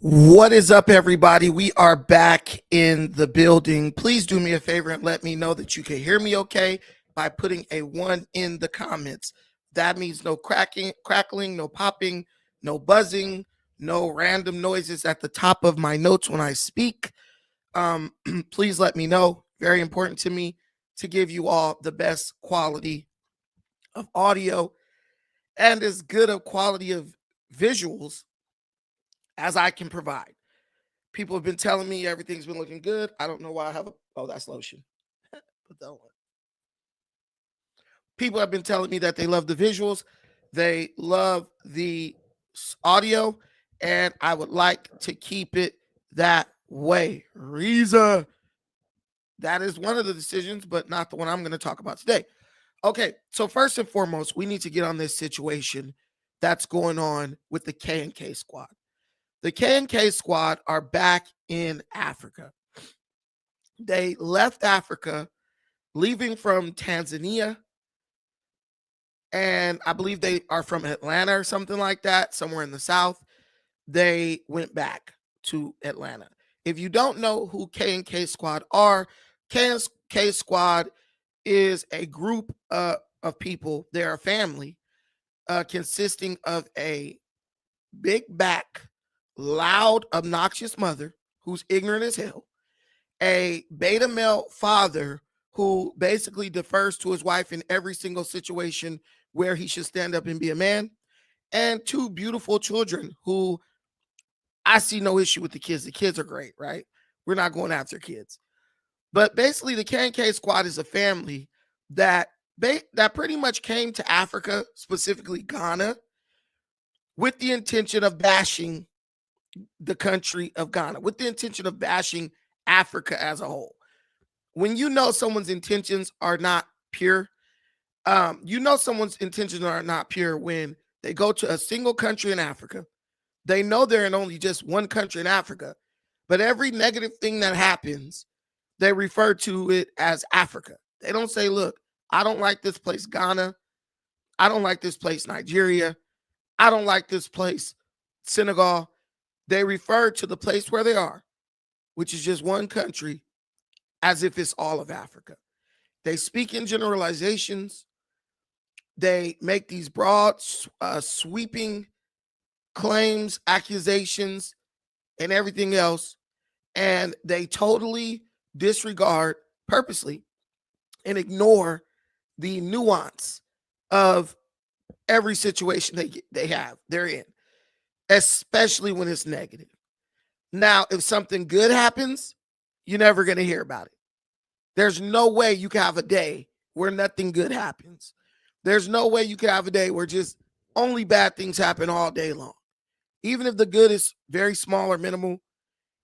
What is up, everybody? We are back in the building. Please do me a favor and let me know that you can hear me okay by putting a 1 in the comments. That means no crackling, no popping, no buzzing, no random noises at the top of my notes when I speak. Please let me know. Very important to me to give you all the best quality of audio and as good a quality of visuals as I can provide. People have been telling me everything's been looking good. I don't know why I have that's lotion. Put that on. People have been telling me that they love the visuals, they love the audio, and I would like to keep it that way. Reza, that is one of the decisions, but not the one I'm going to talk about today. Okay, so first and foremost, we need to get on this situation that's going on with the K&K Squad. The K&K Squad are back in Africa. They left Africa, leaving from Tanzania, and I believe they are from Atlanta or something like that, somewhere in the South. They went back to Atlanta. If you don't know who K&K Squad are, K&K Squad is a group of people. They're a family consisting of a big back, loud, obnoxious mother who's ignorant as hell, a beta male father who basically defers to his wife in every single situation where he should stand up and be a man, and two beautiful children who I see no issue with the kids. The kids are great, right? We're not going after kids. But basically, the K&K Squad is a family that pretty much came to Africa, specifically Ghana, with the intention of bashing the country of Ghana, with the intention of bashing Africa as a whole. When you know someone's intentions are not pure, you know someone's intentions are not pure when they go to a single country in Africa. They know they're in only just one country in Africa, but every negative thing that happens, they refer to it as Africa. They don't say, look, I don't like this place, Ghana. I don't like this place, Nigeria. I don't like this place, Senegal. They refer to the place where they are, which is just one country, as if it's all of Africa. They speak in generalizations. They make these broad, sweeping claims, accusations, and everything else. And they totally disregard purposely and ignore the nuance of every situation they're in, especially when it's negative. Now, if something good happens, you're never going to hear about it. There's no way you can have a day where nothing good happens. There's no way you can have a day where just only bad things happen all day long. Even if the good is very small or minimal,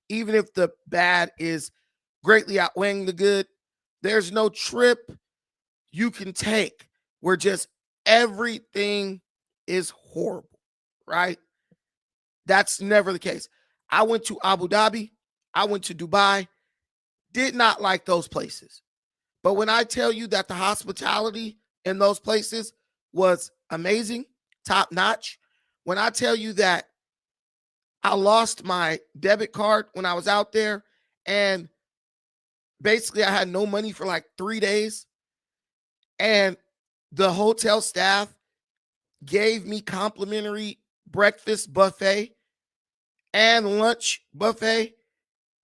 even if the bad is greatly outweighing the good, there's no trip you can take where just everything is horrible, right? That's never the case. I went to Abu Dhabi. I went to Dubai. Did not like those places. But when I tell you that the hospitality in those places was amazing, top notch, when I tell you that I lost my debit card when I was out there and basically I had no money for like 3 days, and the hotel staff gave me complimentary breakfast buffet and lunch buffet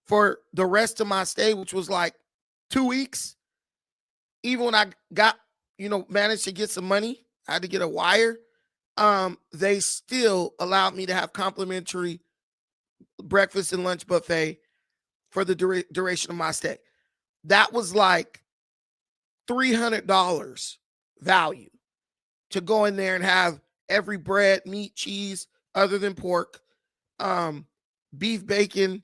for the rest of my stay, which was like 2 weeks. Even when I got, managed to get some money, I had to get a wire. They still allowed me to have complimentary breakfast and lunch buffet for the duration of my stay. That was like $300 value to go in there and have every bread, meat, cheese, other than pork, beef, bacon,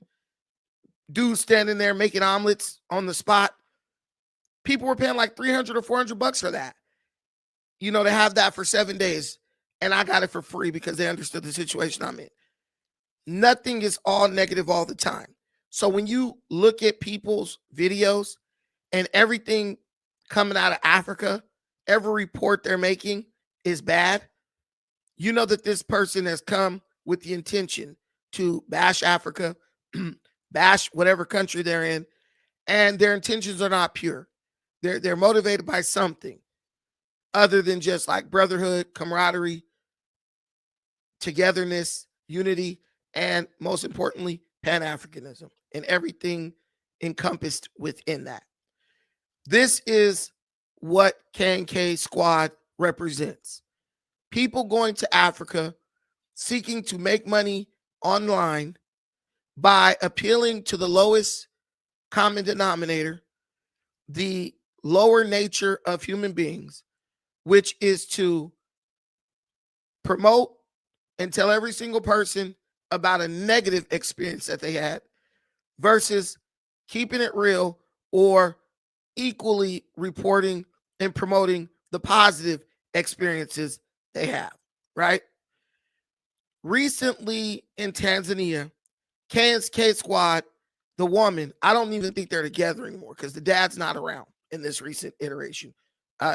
dudes standing there making omelets on the spot. People were paying like $300 or $400 for that, to have that for 7 days. And I got it for free because they understood the situation I'm in. Nothing is all negative all the time. So when you look at people's videos and everything coming out of Africa, every report they're making is bad, you know that this person has come with the intention to bash Africa, bash whatever country they're in, and their intentions are not pure. They're motivated by something other than just like brotherhood, camaraderie, togetherness, unity, and most importantly, Pan-Africanism and everything encompassed within that. This is what K&K Squad represents. People going to Africa seeking to make money online by appealing to the lowest common denominator, the lower nature of human beings, which is to promote and tell every single person about a negative experience that they had versus keeping it real or equally reporting and promoting the positive experiences they have, right? Recently in Tanzania, K&K Squad, the woman, I don't even think they're together anymore because the dad's not around in this recent iteration,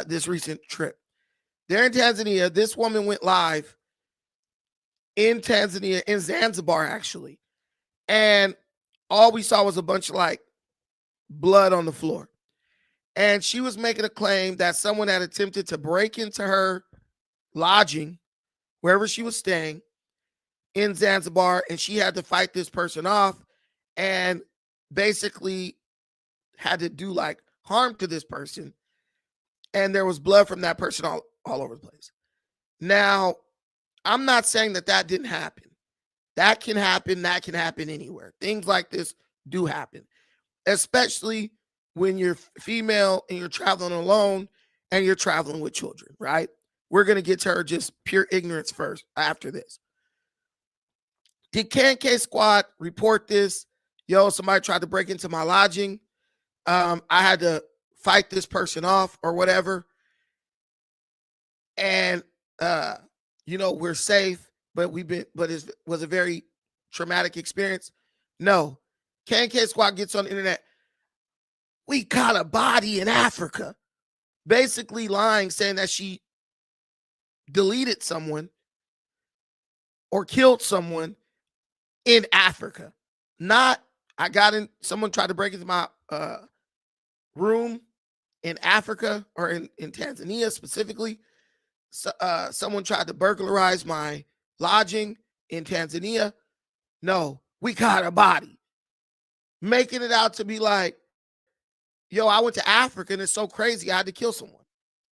this recent trip. They're in Tanzania. This woman went live in Tanzania, in Zanzibar, actually. And all we saw was a bunch of like blood on the floor. And she was making a claim that someone had attempted to break into her lodging, wherever she was staying in Zanzibar, and she had to fight this person off and basically had to do like harm to this person. And there was blood from that person all over the place. Now, I'm not saying that that didn't happen. That can happen. That can happen anywhere. Things like this do happen, especially when you're female and you're traveling alone and you're traveling with children, right? We're going to get to her just pure ignorance first after this. Did K&K Squad report this? Yo, somebody tried to break into my lodging. I had to fight this person off or whatever. And, we're safe, but it was a very traumatic experience. No. K&K Squad gets on the internet. We caught a body in Africa. Basically lying, saying that she deleted someone or killed someone in Africa. Not, someone tried to break into my room in Africa or in Tanzania specifically. Someone tried to burglarize my lodging in Tanzania. No, we caught a body. Making it out to be like, yo, I went to Africa and it's so crazy I had to kill someone,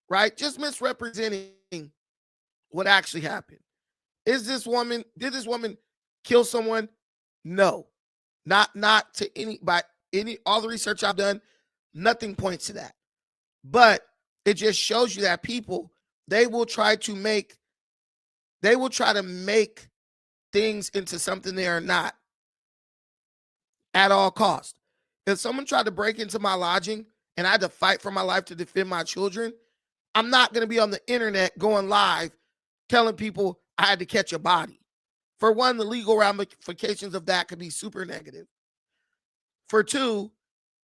right? Just misrepresenting what actually happened. Did this woman kill someone? No, not by all the research I've done, nothing points to that. But it just shows you that people, they will try to make things into something they are not at all cost. If someone tried to break into my lodging and I had to fight for my life to defend my children, I'm not going to be on the internet going live telling people I had to catch a body. For one, the legal ramifications of that could be super negative. For two,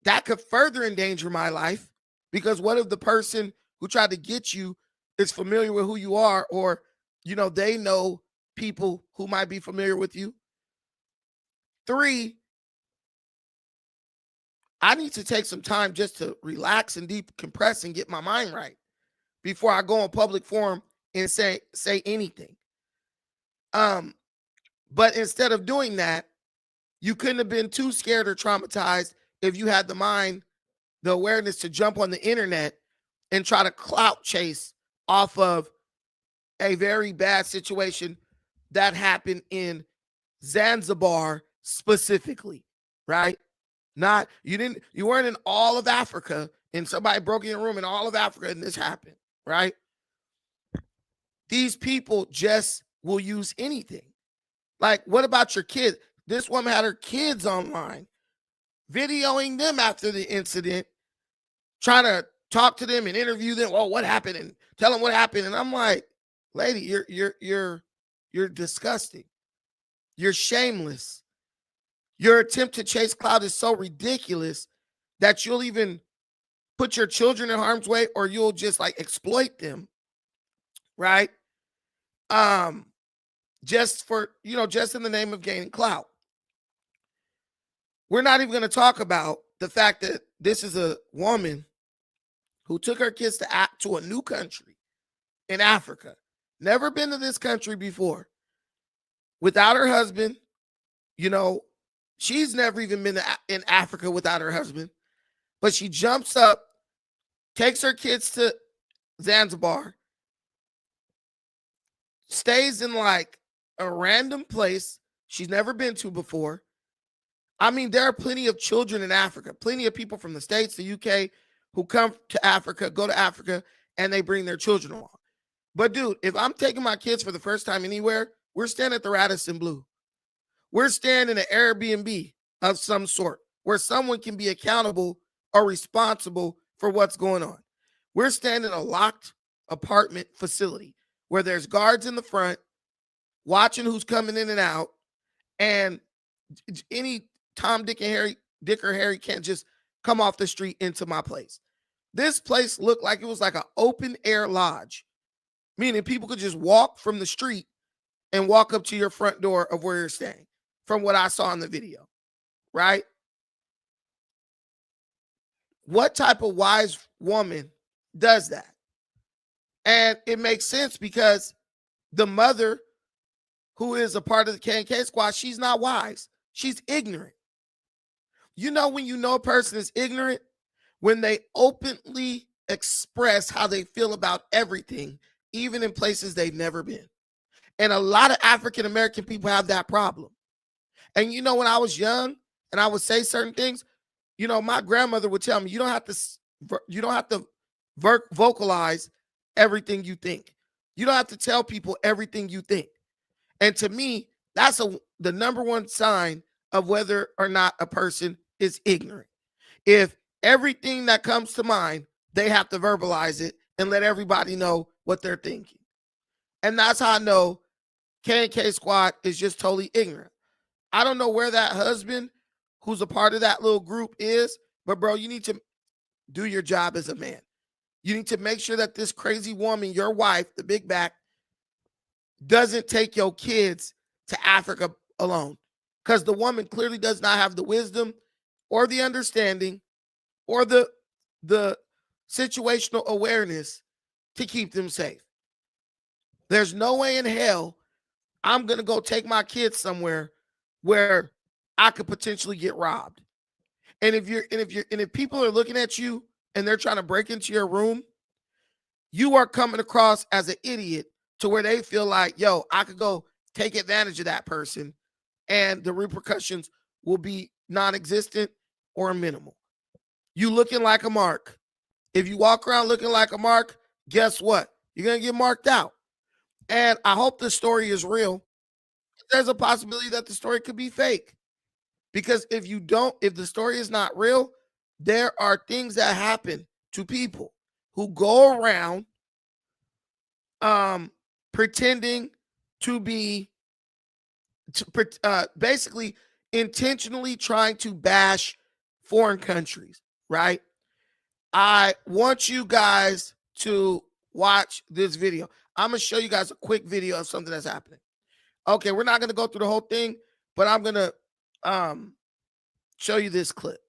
that could further endanger my life, because what if the person who tried to get you is familiar with who you are, or, they know people who might be familiar with you? Three, I need to take some time just to relax and decompress and get my mind right before I go on public forum and say anything. But instead of doing that, you couldn't have been too scared or traumatized if you had the awareness to jump on the internet and try to clout chase off of a very bad situation that happened in Zanzibar specifically, right? You weren't in all of Africa and somebody broke in your room in all of Africa and this happened, right? These people just will use anything. Like, what about your kids? This woman had her kids online, videoing them after the incident, trying to talk to them and interview them. Oh, what happened? And tell them what happened. And I'm like, lady, you're disgusting. You're shameless. Your attempt to chase clout is so ridiculous that you'll even put your children in harm's way, or you'll just like exploit them, right? just for, just in the name of gaining clout. We're not even going to talk about the fact that this is a woman who took her kids to a new country in Africa. Never been to this country before. Without her husband, she's never even been in Africa without her husband. But she jumps up, takes her kids to Zanzibar, stays in like a random place she's never been to before. I mean, there are plenty of children in Africa, plenty of people from the States, the UK, who come to Africa, go to Africa, and they bring their children along. But dude, if I'm taking my kids for the first time anywhere, we're staying at the Radisson Blu. We're staying in an Airbnb of some sort where someone can be accountable or responsible for what's going on. We're staying in a locked apartment facility where there's guards in the front watching who's coming in and out, and any Tom, Dick, or Harry can't just come off the street into my place. This place looked like it was like an open air lodge, meaning people could just walk from the street and walk up to your front door of where you're staying, from what I saw in the video, right? What type of wise woman does that? And it makes sense because the mother, who is a part of the K&K Squad, she's not wise. She's ignorant. When you know a person is ignorant, when they openly express how they feel about everything, even in places they've never been. And a lot of African American people have that problem. And when I was young and I would say certain things, my grandmother would tell me, you don't have to vocalize everything you think. You don't have to tell people everything you think. And to me, that's the number one sign of whether or not a person is ignorant. If everything that comes to mind, they have to verbalize it and let everybody know what they're thinking. And that's how I know K&K Squad is just totally ignorant. I don't know where that husband who's a part of that little group is, but bro, you need to do your job as a man. You need to make sure that this crazy woman, your wife, the big back, doesn't take your kids to Africa alone, because the woman clearly does not have the wisdom or the understanding or the situational awareness to keep them safe. There's no way in hell I'm going to go take my kids somewhere where I could potentially get robbed. And if people are looking at you and they're trying to break into your room, you are coming across as an idiot to where they feel like, yo, I could go take advantage of that person and the repercussions will be non-existent or minimal. You looking like a mark. If you walk around looking like a mark, guess what? You're going to get marked out. And I hope the story is real. There's a possibility that the story could be fake. Because if the story is not real, there are things that happen to people who go around pretending to be basically intentionally trying to bash foreign countries, right? I want you guys to watch this video. I'm going to show you guys a quick video of something that's happening. Okay, we're not going to go through the whole thing, but I'm going to show you this clip.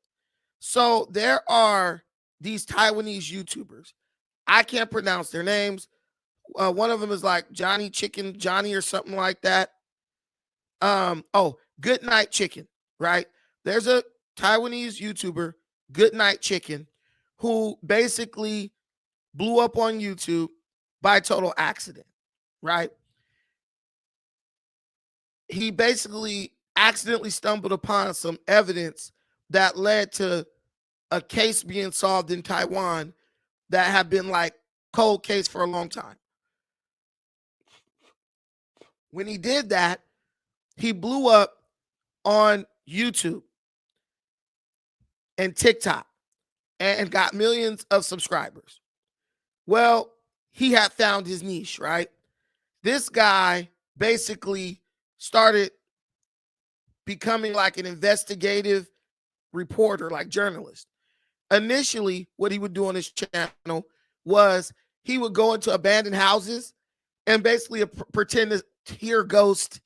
So there are these Taiwanese YouTubers. I can't pronounce their names. One of them is like Johnny or something like that. Goodnight Chicken, right? There's a Taiwanese YouTuber, Goodnight Chicken, who basically blew up on YouTube by total accident, right? He basically accidentally stumbled upon some evidence that led to a case being solved in Taiwan that had been like cold case for a long time. When he did that, he blew up on YouTube and TikTok and got millions of subscribers. Well, he had found his niche, right? This guy basically started becoming like an investigative reporter, like journalist. Initially, what he would do on his channel was he would go into abandoned houses and basically pretend hear ghosts,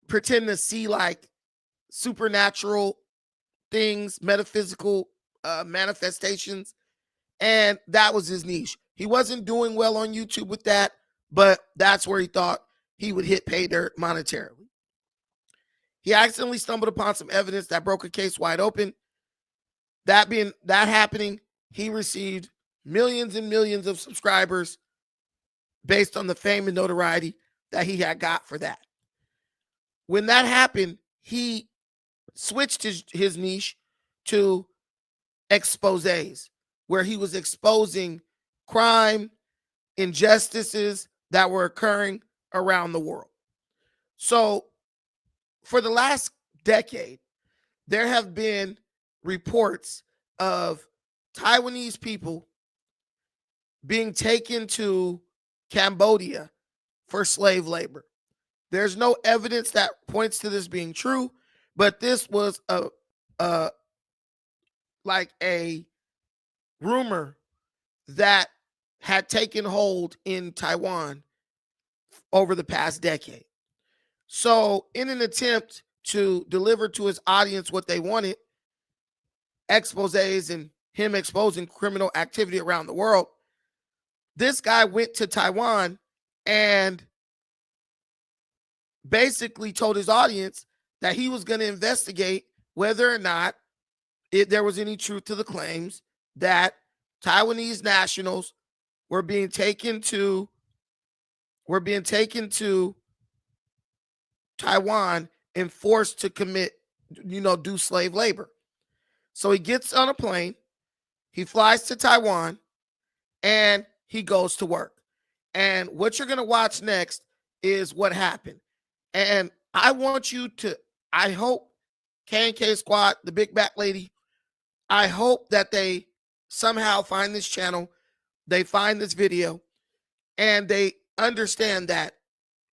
pretend to see like supernatural things, metaphysical manifestations. And that was his niche. He wasn't doing well on YouTube with that, but that's where he thought he would hit pay dirt monetarily. He accidentally stumbled upon some evidence that broke a case wide open. That happening, he received millions and millions of subscribers based on the fame and notoriety that he had got for that. When that happened, he switched his niche to exposés, where he was exposing crime, injustices that were occurring around the world. So for the last decade, there have been reports of Taiwanese people being taken to Cambodia for slave labor. There's no evidence that points to this being true, but this was a rumor that had taken hold in Taiwan over the past decade. So in an attempt to deliver to his audience what they wanted, exposés and him exposing criminal activity around the world, this guy went to Taiwan and basically told his audience that he was going to investigate whether or not there was any truth to the claims that Taiwanese nationals were being taken to Taiwan and forced to commit, do slave labor. So he gets on a plane, he flies to Taiwan, and he goes to work. And what you're going to watch next is what happened. And I hope K&K Squad, the big back lady, I hope that they somehow find this channel, they find this video, and they understand that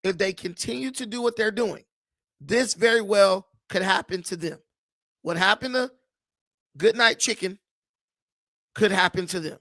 if they continue to do what they're doing, this very well could happen to them. What happened to Goodnight Chicken could happen to them.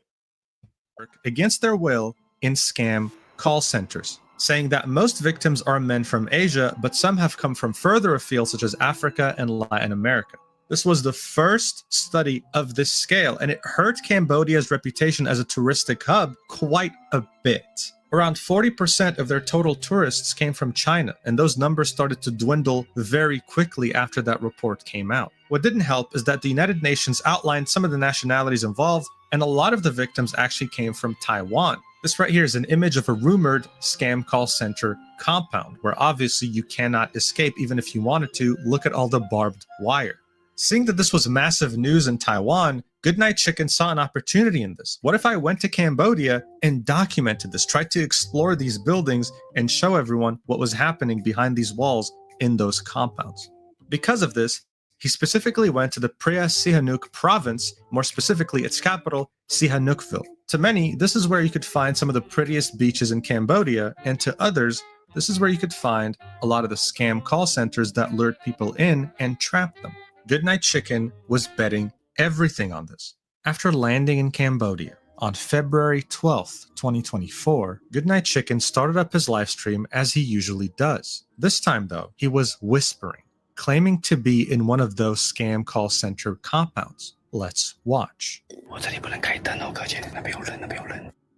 Against their will in scam call centers, saying that most victims are men from Asia, but some have come from further afield, such as Africa and Latin America. This was the first study of this scale, and it hurt Cambodia's reputation as a touristic hub quite a bit. Around 40% of their total tourists came from China, and those numbers started to dwindle very quickly after that report came out. What didn't help is that the United Nations outlined some of the nationalities involved, and a lot of the victims actually came from Taiwan. This right here is an image of a rumored scam call center compound, where obviously you cannot escape even if you wanted to. Look at all the barbed wire. Seeing that this was massive news in Taiwan, Goodnight Chicken saw an opportunity in this. What if I went to Cambodia and documented this, tried to explore these buildings and show everyone what was happening behind these walls in those compounds? Because of this, he specifically went to the Prea Sihanouk province, more specifically its capital, Sihanoukville. To many, this is where you could find some of the prettiest beaches in Cambodia, and to others, this is where you could find a lot of the scam call centers that lured people in and trapped them. Goodnight Chicken was betting everything on this. After landing in Cambodia on February 12th, 2024, Goodnight Chicken started up his live stream as he usually does. This time, though, he was whispering, claiming to be in one of those scam call center compounds. Let's watch.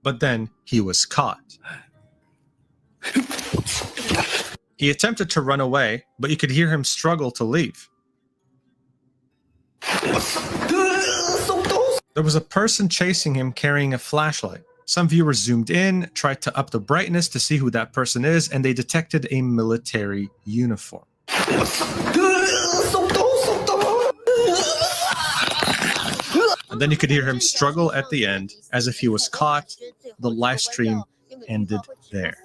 But then he was caught. He attempted to run away, but you could hear him struggle to leave. There was a person chasing him carrying a flashlight. Some viewers zoomed in, tried to up the brightness to see who that person is, and they detected a military uniform. And then you could hear him struggle at the end, as if he was caught. The live stream ended there.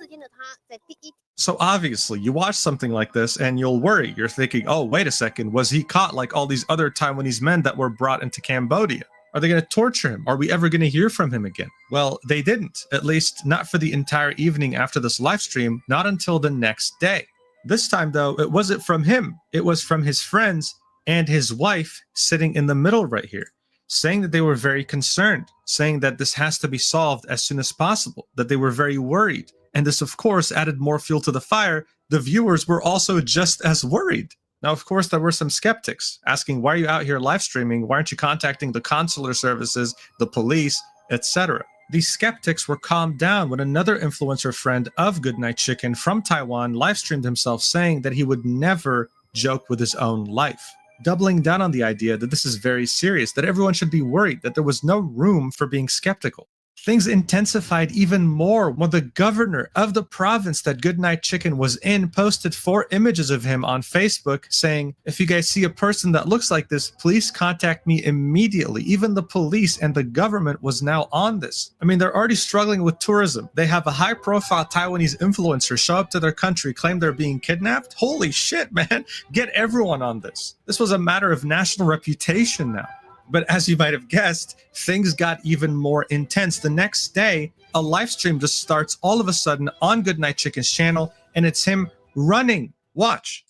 So obviously, you watch something like this and you'll worry. You're thinking, oh, wait a second, was he caught like all these other Taiwanese men that were brought into Cambodia? Are they going to torture him? Are we ever going to hear from him again? Well, they didn't, at least not for the entire evening after this live stream, not until the next day. This time, though, it wasn't from him. It was from his friends and his wife sitting in the middle right here, saying that they were very concerned, saying that this has to be solved as soon as possible, that they were very worried, And this, of course, added more fuel to the fire. The viewers were also just as worried. Now, of course, there were some skeptics asking, why are you out here live streaming? Why aren't you contacting the consular services, the police, etc.? These skeptics were calmed down when another influencer friend of Goodnight Chicken from Taiwan live streamed himself saying that he would never joke with his own life, doubling down on the idea that this is very serious, that everyone should be worried, that there was no room for being skeptical. Things intensified even more when the governor of the province that Goodnight Chicken was in posted 4 images of him on Facebook saying, if you guys see a person that looks like this, please contact me immediately. Even the police and the government was now on this. I mean, they're already struggling with tourism. They have a high-profile Taiwanese influencer show up to their country, claim they're being kidnapped. Holy shit, man. Get everyone on this. This was a matter of national reputation now. But as you might have guessed, things got even more intense. The next day, a live stream just starts all of a sudden on Goodnight Chicken's channel, and it's him running. Watch.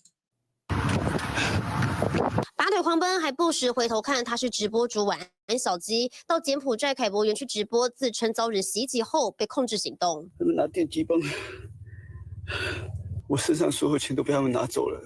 拔腿狂奔，还不时回头看他是直播主玩小鸡，到柬埔寨凯博园去直播，自称遭人袭击后被控制行动。他们拿电击棒，我身上所有钱都被他们拿走了。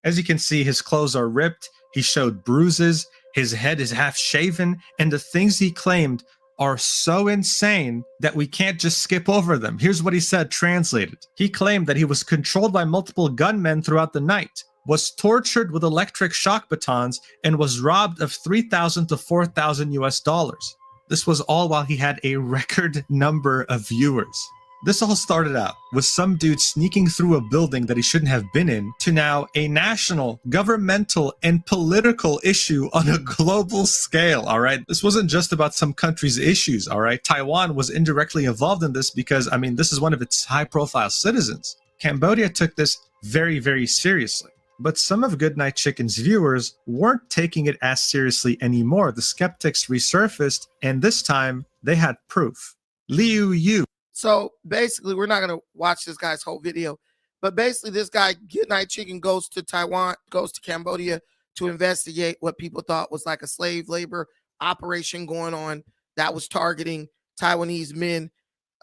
As you can see, his clothes are ripped. He showed bruises. His head is half shaven, and the things he claimed are so insane that we can't just skip over them. Here's what he said, translated. He claimed that he was controlled by multiple gunmen throughout the night, was tortured with electric shock batons, and was robbed of $3,000 to $4,000 US. This was all while he had a record number of viewers. This all started out with some dude sneaking through a building that he shouldn't have been in to now a national, governmental, and political issue on a global scale, all right? This wasn't just about some country's issues, all right? Taiwan was indirectly involved in this because, I mean, this is one of its high-profile citizens. Cambodia took this very, very seriously. But some of Goodnight Chicken's viewers weren't taking it as seriously anymore. The skeptics resurfaced, and this time they had proof. Liu Yu. So basically, we're not going to watch this guy's whole video, but basically this guy, Goodnight Chicken, goes to Taiwan, goes to Cambodia to investigate what people thought was like a slave labor operation going on that was targeting Taiwanese men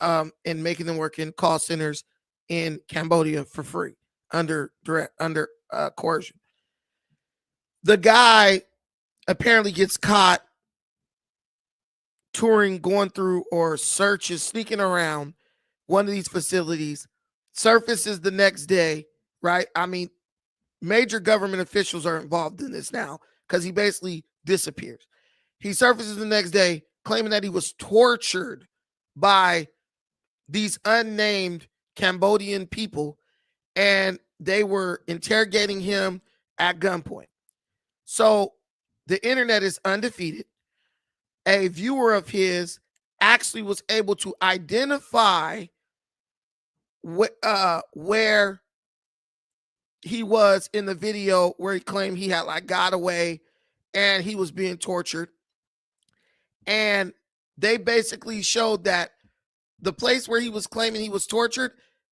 and making them work in call centers in Cambodia for free under coercion. The guy apparently gets caught touring, going through, or searches, sneaking around one of these facilities, surfaces the next day, right? I mean, major government officials are involved in this now because he basically disappears. He surfaces the next day claiming that he was tortured by these unnamed Cambodian people and they were interrogating him at gunpoint. So the internet is undefeated. A viewer of his actually was able to identify where he was in the video, where he claimed he had like got away and he was being tortured. And they basically showed that the place where he was claiming he was tortured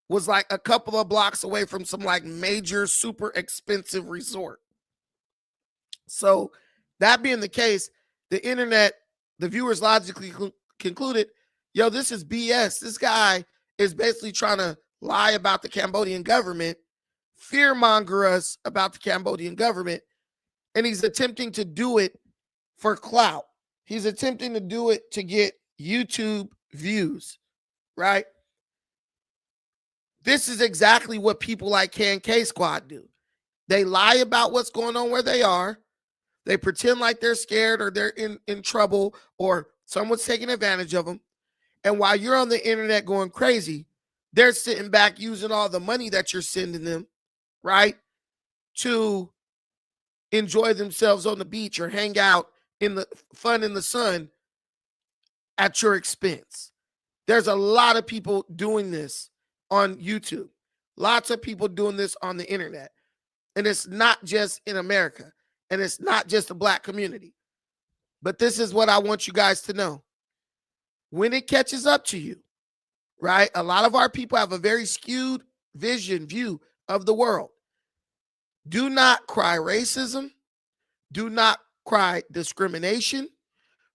was like a couple of blocks away from some like major super expensive resort. So that being the case, the internet, the viewers logically concluded, yo, this is BS. This guy is basically trying to lie about the Cambodian government, fearmonger us about the Cambodian government, and he's attempting to do it for clout. He's attempting to do it to get YouTube views, right? This is exactly what people like K&K Squad do. They lie about what's going on where they are. They pretend like they're scared or they're in trouble or someone's taking advantage of them. And while you're on the internet going crazy, they're sitting back using all the money that you're sending them, right, to enjoy themselves on the beach or hang out in the fun in the sun at your expense. There's a lot of people doing this on YouTube. Lots of people doing this on the internet. And it's not just in America. And it's not just the Black community. But this is what I want you guys to know. When it catches up to you, right? A lot of our people have a very skewed view of the world. Do not cry racism. Do not cry discrimination.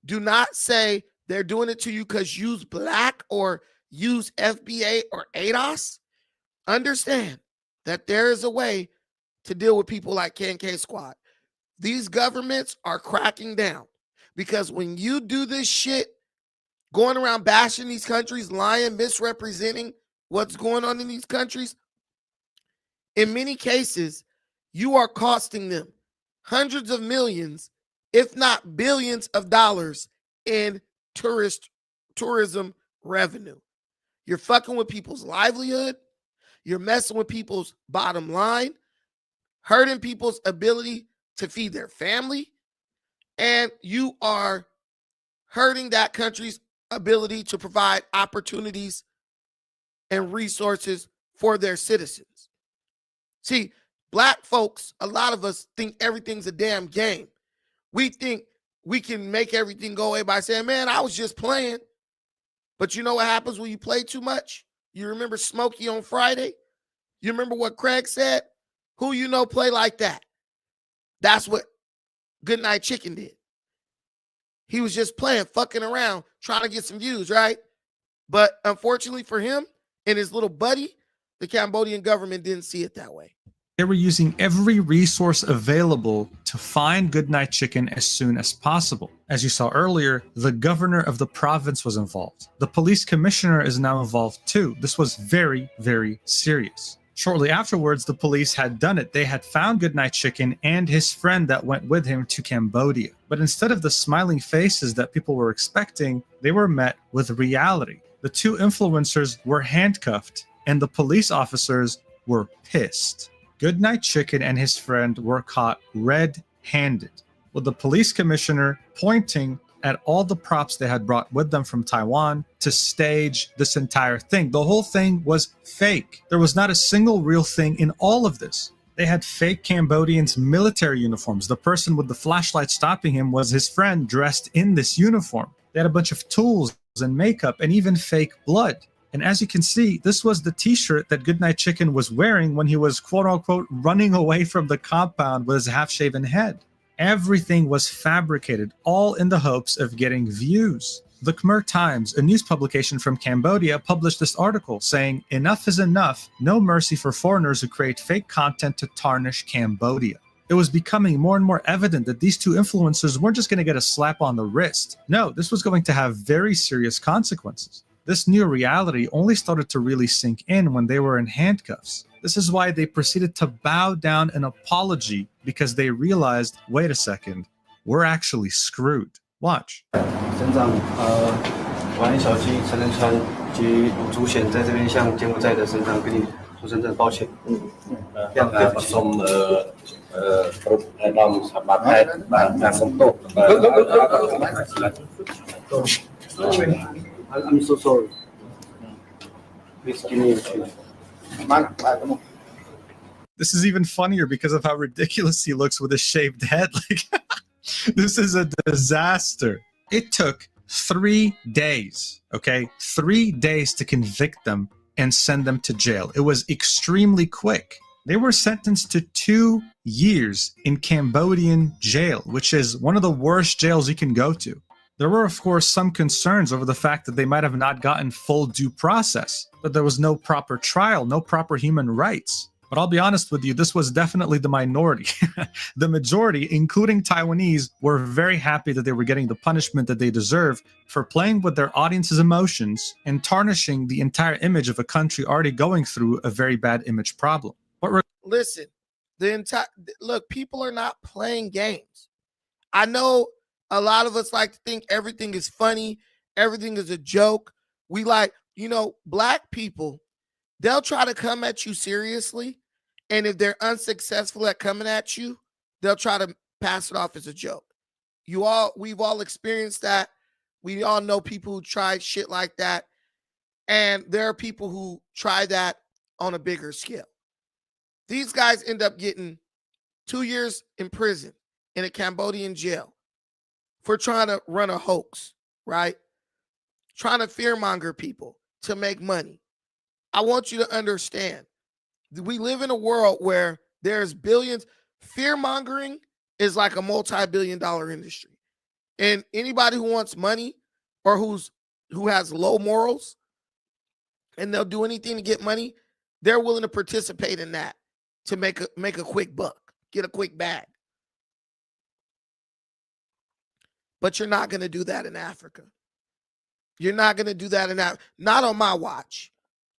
Do not say they're doing it to you because you's Black or use FBA or ADOS, understand that there is a way to deal with people like K&K Squad. These governments are cracking down because when you do this shit, going around bashing these countries, lying, misrepresenting what's going on in these countries, in many cases, you are costing them hundreds of millions, if not billions of dollars in tourism revenue. You're fucking with people's livelihood. You're messing with people's bottom line, hurting people's ability to feed their family, and you are hurting that country's ability to provide opportunities and resources for their citizens. See, black folks, a lot of us think everything's a damn game. We think we can make everything go away by saying, man, I was just playing. But you know what happens when you play too much? You remember Smokey on Friday? You remember what Craig said? Who you know play like that? That's what Goodnight Chicken did. He was just playing, fucking around, trying to get some views, right? But unfortunately for him and his little buddy, the Cambodian government didn't see it that way. They were using every resource available to find Goodnight Chicken as soon as possible. As you saw earlier, the governor of the province was involved. The police commissioner is now involved too. This was very, very serious. Shortly afterwards, the police had done it. They had found Goodnight Chicken and his friend that went with him to Cambodia. But instead of the smiling faces that people were expecting, they were met with reality. The two influencers were handcuffed, and the police officers were pissed. Goodnight Chicken and his friend were caught red-handed, with the police commissioner pointing at all the props they had brought with them from Taiwan to stage this entire thing. The whole thing was fake. There was not a single real thing in all of this. They had fake Cambodians' military uniforms. The person with the flashlight stopping him was his friend dressed in this uniform. They had a bunch of tools and makeup and even fake blood. And as you can see, this was the t-shirt that Goodnight Chicken was wearing when he was quote-unquote running away from the compound with his half-shaven head. Everything was fabricated, all in the hopes of getting views. The Khmer Times, a news publication from Cambodia, published this article saying, "Enough is enough, no mercy for foreigners who create fake content to tarnish Cambodia." It was becoming more and more evident that these two influencers weren't just going to get a slap on the wrist. No, this was going to have very serious consequences. This new reality only started to really sink in when they were in handcuffs. This is why they proceeded to bow down an apology, because they realized, wait a second, we're actually screwed. Watch. 省长，晚安小鸡陈仁川及吴祖显在这边向柬埔寨的省长跟你说声真的抱歉。非常对不起。សូមគ្រប់អាដាមសម្បត្តិហេតុបានការសុំទោស I'm so sorry. Please give me a chance. This is even funnier because of how ridiculous he looks with a shaved head. Like, this is a disaster. It took 3 days, okay? 3 days to convict them and send them to jail. It was extremely quick. They were sentenced to 2 years in Cambodian jail, which is one of the worst jails you can go to. There were, of course, some concerns over the fact that they might have not gotten full due process, that there was no proper trial, no proper human rights. But I'll be honest with you, this was definitely the minority. The majority, including Taiwanese, were very happy that they were getting the punishment that they deserve for playing with their audience's emotions and tarnishing the entire image of a country already going through a very bad image problem. Listen, look, people are not playing games. I know a lot of us like to think everything is funny, everything is a joke. We like, black people, they'll try to come at you seriously. And if they're unsuccessful at coming at you, they'll try to pass it off as a joke. We've all experienced that. We all know people who try shit like that. And there are people who try that on a bigger scale. These guys end up getting 2 years in prison in a Cambodian jail for trying to run a hoax, right? Trying to fearmonger people to make money. I want you to understand, we live in a world where there's billions. Fearmongering is like a multi-billion-dollar industry. And anybody who wants money or who has low morals and they'll do anything to get money, they're willing to participate in that to make a quick buck, get a quick bag. But you're not going to do that in Africa. You're not going to do that in Africa. Not on my watch.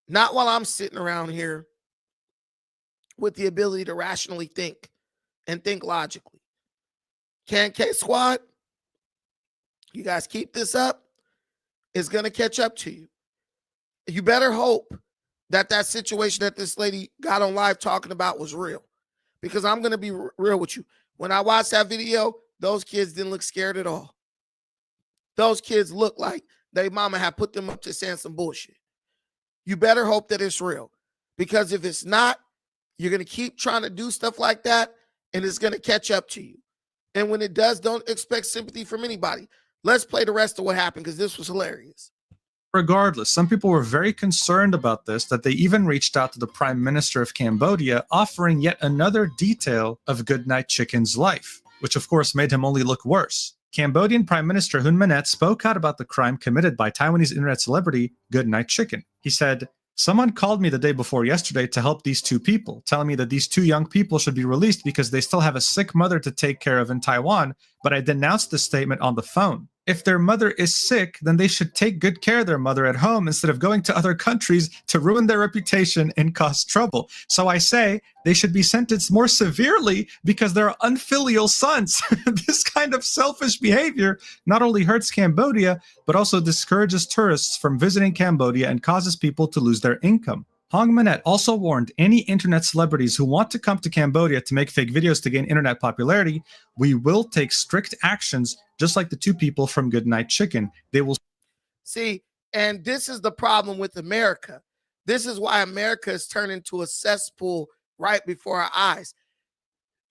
Not while I'm sitting around here with the ability to rationally think and think logically. K&K Squad, you guys keep this up, it's going to catch up to you. You better hope that that situation that this lady got on live talking about was real. Because I'm going to be real with you. When I watched that video, those kids didn't look scared at all. Those kids looked like their mama had put them up to saying some bullshit. You better hope that it's real. Because if it's not, you're going to keep trying to do stuff like that, and it's going to catch up to you. And when it does, don't expect sympathy from anybody. Let's play the rest of what happened, because this was hilarious. Regardless, some people were very concerned about this, that they even reached out to the Prime Minister of Cambodia, offering yet another detail of Goodnight Chicken's life, which of course made him only look worse. Cambodian Prime Minister Hun Manet spoke out about the crime committed by Taiwanese internet celebrity Goodnight Chicken. He said, "Someone called me the day before yesterday to help these two people, telling me that these two young people should be released because they still have a sick mother to take care of in Taiwan, but I denounced the statement on the phone. If their mother is sick, then they should take good care of their mother at home instead of going to other countries to ruin their reputation and cause trouble. So I say they should be sentenced more severely because they're unfilial sons." This kind of selfish behavior not only hurts Cambodia, but also discourages tourists from visiting Cambodia and causes people to lose their income. Hong Manet also warned any internet celebrities who want to come to Cambodia to make fake videos to gain internet popularity, "We will take strict actions, just like the two people from Goodnight Chicken. They will..." See, and this is the problem with America. This is why America is turned into a cesspool right before our eyes.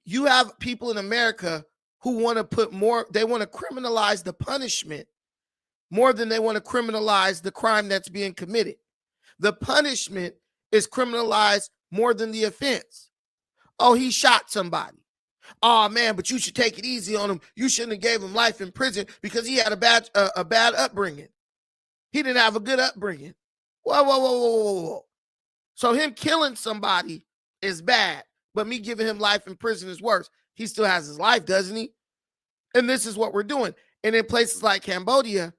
You have people in America who want to put more, they want to criminalize the punishment more than they want to criminalize the crime that's being committed. The punishment is criminalized more than the offense. Oh, he shot somebody. Oh man, but you should take it easy on him. You shouldn't have gave him life in prison because he had a bad upbringing. He didn't have a good upbringing. Whoa. So him killing somebody is bad, but me giving him life in prison is worse. He still has his life, doesn't he? And this is what we're doing. And in places like Cambodia,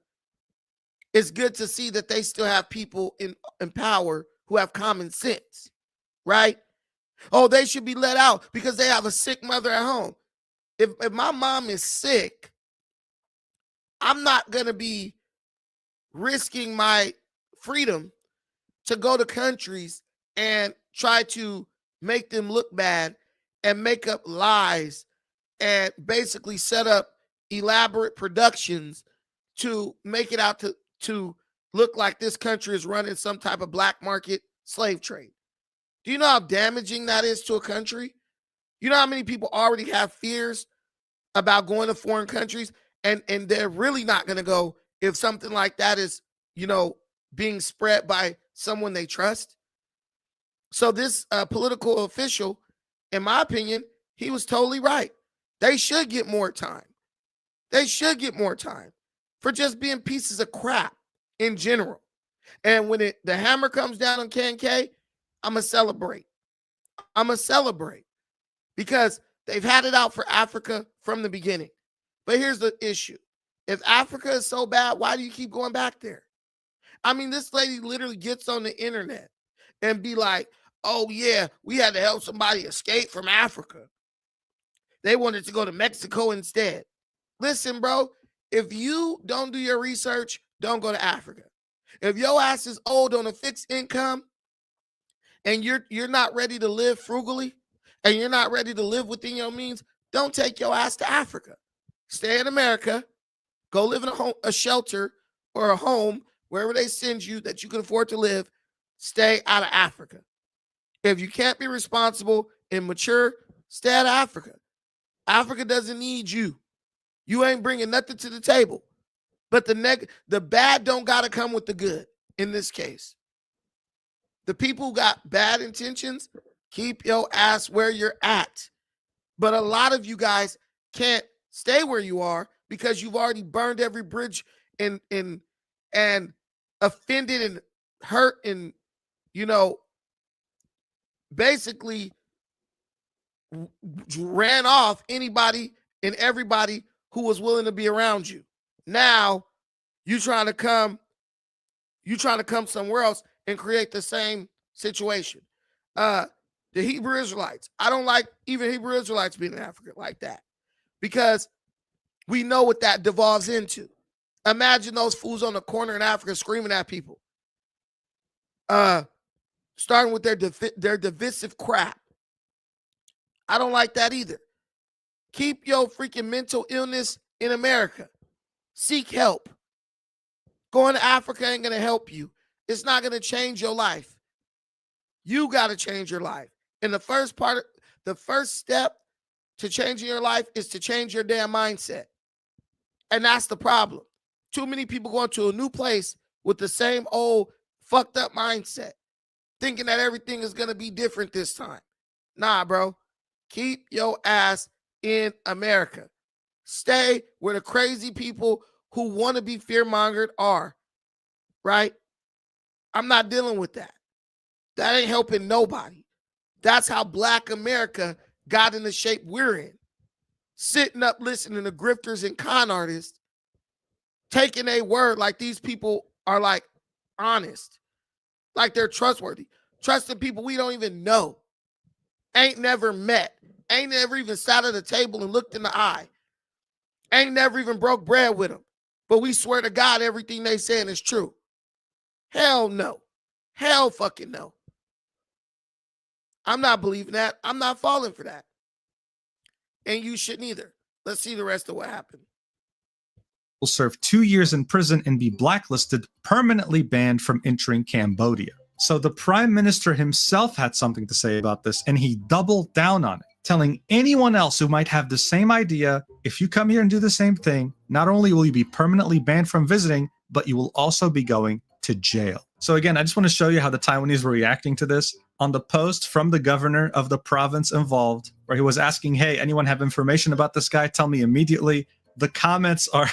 it's good to see that they still have people in power who have common sense, right? Oh, they should be let out because they have a sick mother at home. If my mom is sick, I'm not going to be risking my freedom to go to countries and try to make them look bad and make up lies and basically set up elaborate productions to make it out to look like this country is running some type of black market slave trade. Do you know how damaging that is to a country? You know how many people already have fears about going to foreign countries, and they're really not going to go if something like that is, being spread by someone they trust? So this political official, in my opinion, he was totally right. They should get more time. They should get more time for just being pieces of crap in general. And when the hammer comes down on K&K, I'm going to celebrate. I'm going to celebrate because they've had it out for Africa from the beginning. But here's the issue. If Africa is so bad, why do you keep going back there? I mean, this lady literally gets on the internet and be like, oh, yeah, we had to help somebody escape from Africa. They wanted to go to Mexico instead. Listen, bro, if you don't do your research, don't go to Africa. If your ass is old on a fixed income and you're not ready to live frugally and you're not ready to live within your means, don't take your ass to Africa. Stay in America. Go live in a shelter or a home, wherever they send you that you can afford to live. Stay out of Africa. If you can't be responsible and mature, stay out of Africa. Africa doesn't need you. You ain't bringing nothing to the table. But the bad don't got to come with the good in this case. The people who got bad intentions, keep your ass where you're at. But a lot of you guys can't stay where you are because you've already burned every bridge and offended and hurt and, you know, basically ran off anybody and everybody who was willing to be around you. Now you trying to come somewhere else and create the same situation. The Hebrew Israelites, I don't like even Hebrew Israelites being in Africa like that, because we know what that devolves into. Imagine those fools on the corner in Africa screaming at people, starting with their divisive crap. I don't like that either. Keep your freaking mental illness in America. Seek help. Going to Africa ain't going to help you. It's not going to change your life. You got to change your life. And the first step to changing your life is to change your damn mindset. And that's the problem. Too many people going to a new place with the same old fucked up mindset, thinking that everything is going to be different this time. Nah, bro. Keep your ass in America. Stay where the crazy people who want to be fear-mongered are, right? I'm not dealing with that. That ain't helping nobody. That's how Black America got in the shape we're in. Sitting up listening to grifters and con artists, taking a word like these people are like honest, like they're trustworthy. Trusting people we don't even know, ain't never met, ain't never even sat at a table and looked in the eye, ain't never even broke bread with them. But we swear to God everything they saying is true. Hell no. Hell fucking no. I'm not believing that. I'm not falling for that. And you shouldn't either. Let's see the rest of what happened. Will serve 2 years in prison and be blacklisted, permanently banned from entering Cambodia. So the prime minister himself had something to say about this, and he doubled down on it, telling anyone else who might have the same idea, if you come here and do the same thing, not only will you be permanently banned from visiting, but you will also be going to jail. So again, I just want to show you how the Taiwanese were reacting to this. On the post from the governor of the province involved, where he was asking, hey, anyone have information about this guy? Tell me immediately. The comments are,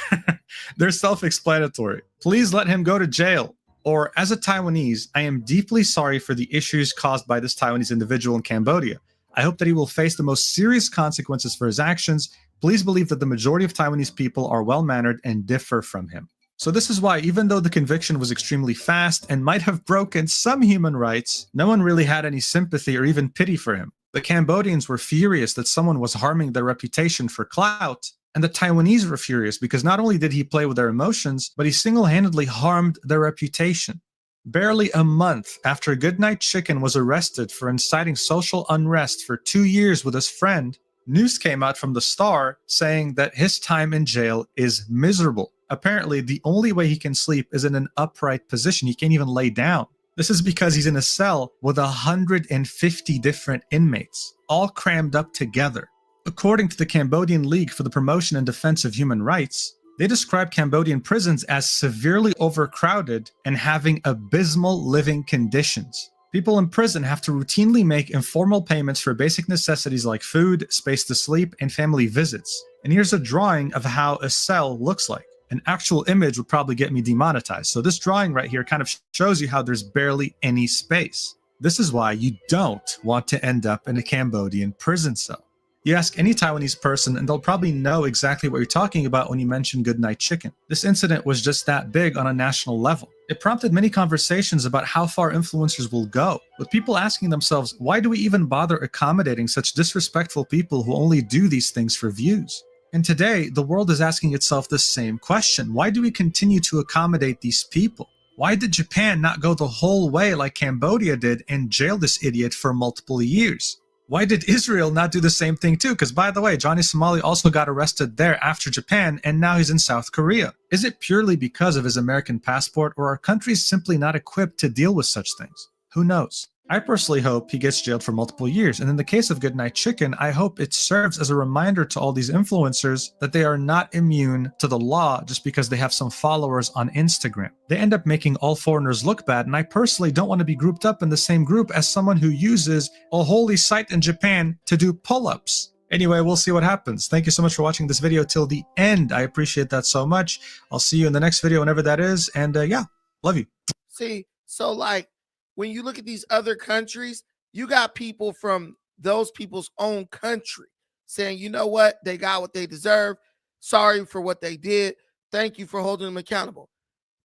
they're self-explanatory. Please let him go to jail. Or, as a Taiwanese, I am deeply sorry for the issues caused by this Taiwanese individual in Cambodia. I hope that he will face the most serious consequences for his actions. Please believe that the majority of Taiwanese people are well-mannered and differ from him. So this is why, even though the conviction was extremely fast and might have broken some human rights, no one really had any sympathy or even pity for him. The Cambodians were furious that someone was harming their reputation for clout, and the Taiwanese were furious because not only did he play with their emotions, but he single-handedly harmed their reputation. Barely a month after Goodnight Chicken was arrested for inciting social unrest for 2 years with his friend, news came out from the Star saying that his time in jail is miserable. Apparently, the only way he can sleep is in an upright position. He can't even lay down. This is because he's in a cell with 150 different inmates, all crammed up together. According to the Cambodian League for the Promotion and Defense of Human Rights, they describe Cambodian prisons as severely overcrowded and having abysmal living conditions. People in prison have to routinely make informal payments for basic necessities like food, space to sleep, and family visits. And here's a drawing of how a cell looks like. An actual image would probably get me demonetized. So this drawing right here kind of shows you how there's barely any space. This is why you don't want to end up in a Cambodian prison cell. You ask any Taiwanese person and they'll probably know exactly what you're talking about when you mention Goodnight Chicken. This incident was just that big on a national level. It prompted many conversations about how far influencers will go, with people asking themselves, why do we even bother accommodating such disrespectful people who only do these things for views? And today, the world is asking itself the same question. Why do we continue to accommodate these people? Why did Japan not go the whole way like Cambodia did and jail this idiot for multiple years? Why did Israel not do the same thing too? Because by the way, Johnny Somali also got arrested there after Japan, and now he's in South Korea. Is it purely because of his American passport, or are countries simply not equipped to deal with such things? Who knows? I personally hope he gets jailed for multiple years, and in the case of Goodnight Chicken, I hope it serves as a reminder to all these influencers that they are not immune to the law just because they have some followers on Instagram. They end up making all foreigners look bad, and I personally don't want to be grouped up in the same group as someone who uses a holy site in Japan to do pull-ups. Anyway, we'll see what happens. Thank you so much for watching this video till the end. I appreciate that so much. I'll see you in the next video whenever that is, and yeah, love you. See, So, like, when you look at these other countries, you got people from those people's own country saying, you know what, they got what they deserve. Sorry for what they did. Thank you for holding them accountable.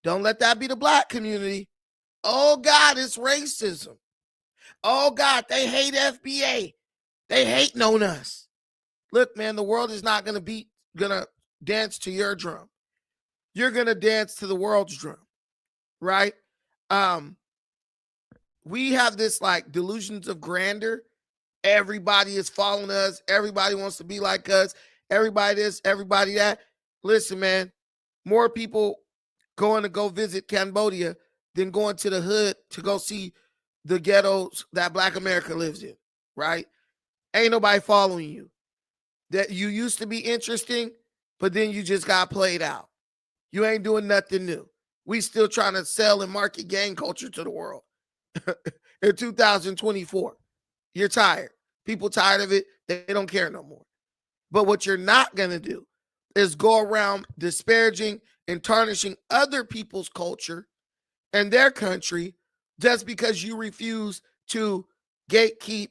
Don't let that be the black community. Oh God, it's racism. Oh God, they hate FBA. They hating on us. Look, man, the world is not gonna dance to your drum. You're gonna dance to the world's drum, right? We have this like delusions of grandeur. Everybody is following us. Everybody wants to be like us. Everybody this, everybody that. Listen, man, more people going to go visit Cambodia than going to the hood to go see the ghettos that Black America lives in, right? Ain't nobody following you. That you used to be interesting, but then you just got played out. You ain't doing nothing new. We still trying to sell and market gang culture to the world in 2024. You're tired. People tired of it. They don't care no more. But what you're not going to do is go around disparaging and tarnishing other people's culture and their country just because you refuse to gatekeep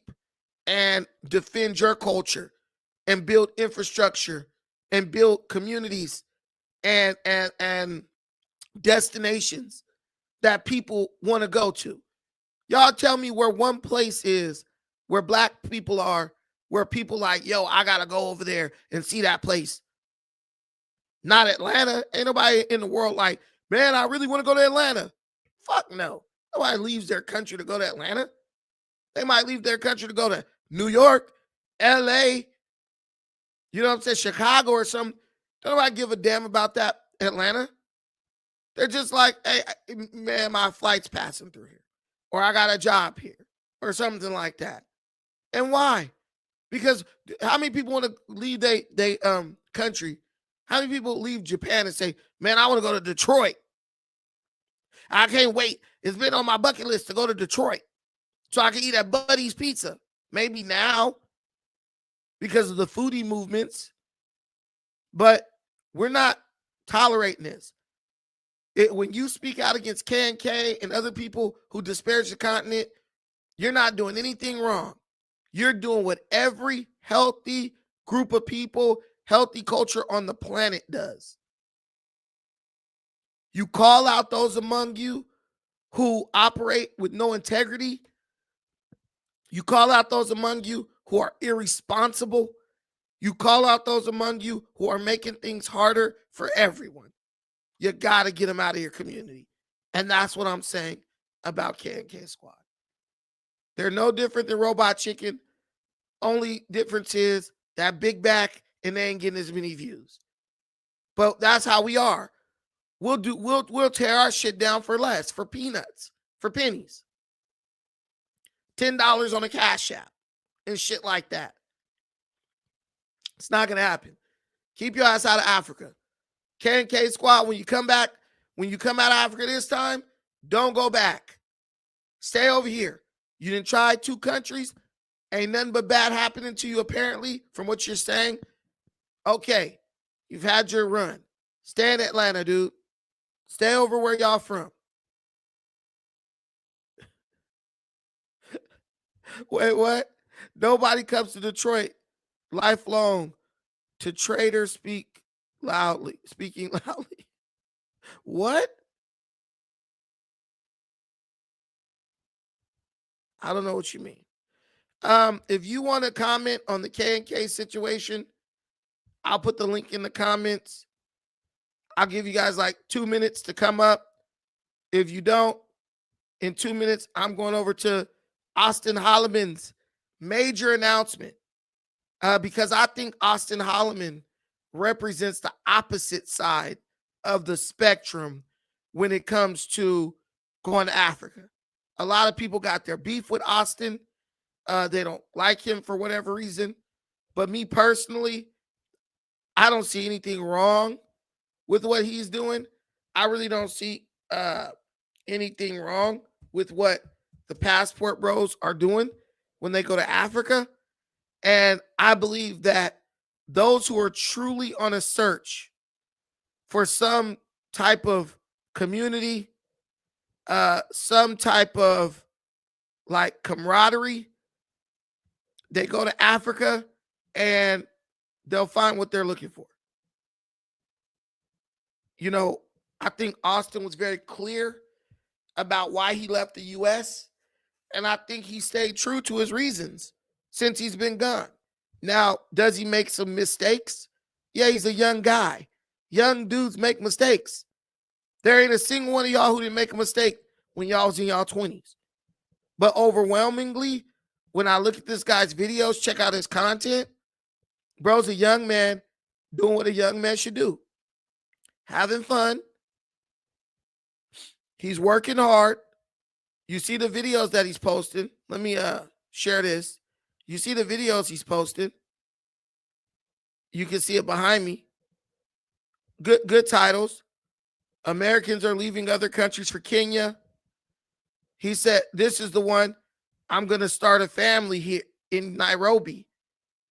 and defend your culture and build infrastructure and build communities and destinations that people want to go to. Y'all tell me where one place is where Black people are, where people like, yo, I gotta go over there and see that place. Not Atlanta. Ain't nobody in the world like, man, I really want to go to Atlanta. Fuck no. Nobody leaves their country to go to Atlanta. They might leave their country to go to New York, LA, you know what I'm saying, Chicago or something. Don't nobody give a damn about that, Atlanta. They're just like, hey, man, my flight's passing through here. Or I got a job here. Or something like that. And why? Because how many people want to leave they country? How many people leave Japan and say, man, I want to go to Detroit. I can't wait. It's been on my bucket list to go to Detroit so I can eat at Buddy's Pizza. Maybe now because of the foodie movements. But we're not tolerating this. When you speak out against K&K and other people who disparage the continent, you're not doing anything wrong. You're doing what every healthy group of people, healthy culture on the planet does. You call out those among you who operate with no integrity. You call out those among you who are irresponsible. You call out those among you who are making things harder for everyone. You got to get them out of your community. And that's what I'm saying about K&K Squad. They're no different than Robot Chicken. Only difference is that big back and they ain't getting as many views. But that's how we are. We'll tear our shit down for less, for peanuts, for pennies. $10 on a Cash App and shit like that. It's not gonna happen. Keep your ass out of Africa. K&K Squad, when you come out of Africa this time, don't go back. Stay over here. You didn't try 2 countries. Ain't nothing but bad happening to you, apparently, from what you're saying. Okay, you've had your run. Stay in Atlanta, dude. Stay over where y'all from. Wait, what? Nobody comes to Detroit lifelong to traders speaking loudly. What? I don't know what you mean. If you want to comment on the K&K situation, I'll put the link in the comments. I'll give you guys like 2 minutes to come up. If you don't, in 2 minutes, I'm going over to Auston Holleman's major announcement because I think Auston Holleman represents the opposite side of the spectrum when it comes to going to Africa. A lot of people got their beef with Auston. They don't like him for whatever reason. But me personally, I don't see anything wrong with what he's doing. I really don't see anything wrong with what the passport bros are doing when they go to Africa. And I believe that those who are truly on a search for some type of community some type of like camaraderie. They go to Africa and they'll find what they're looking for. You know, I think Auston was very clear about why he left the US, and I think he stayed true to his reasons since he's been gone. Now, does he make some mistakes? Yeah, he's a young guy. Young dudes make mistakes. There ain't a single one of y'all who didn't make a mistake when y'all was in y'all 20s. But overwhelmingly, when I look at this guy's videos, check out his content, bro's a young man doing what a young man should do. Having fun. He's working hard. You see the videos that he's posting. Let me share this. You see the videos he's posted. You can see it behind me. Good titles. Americans are leaving other countries for Kenya. He said, this is the one. I'm going to start a family here in Nairobi.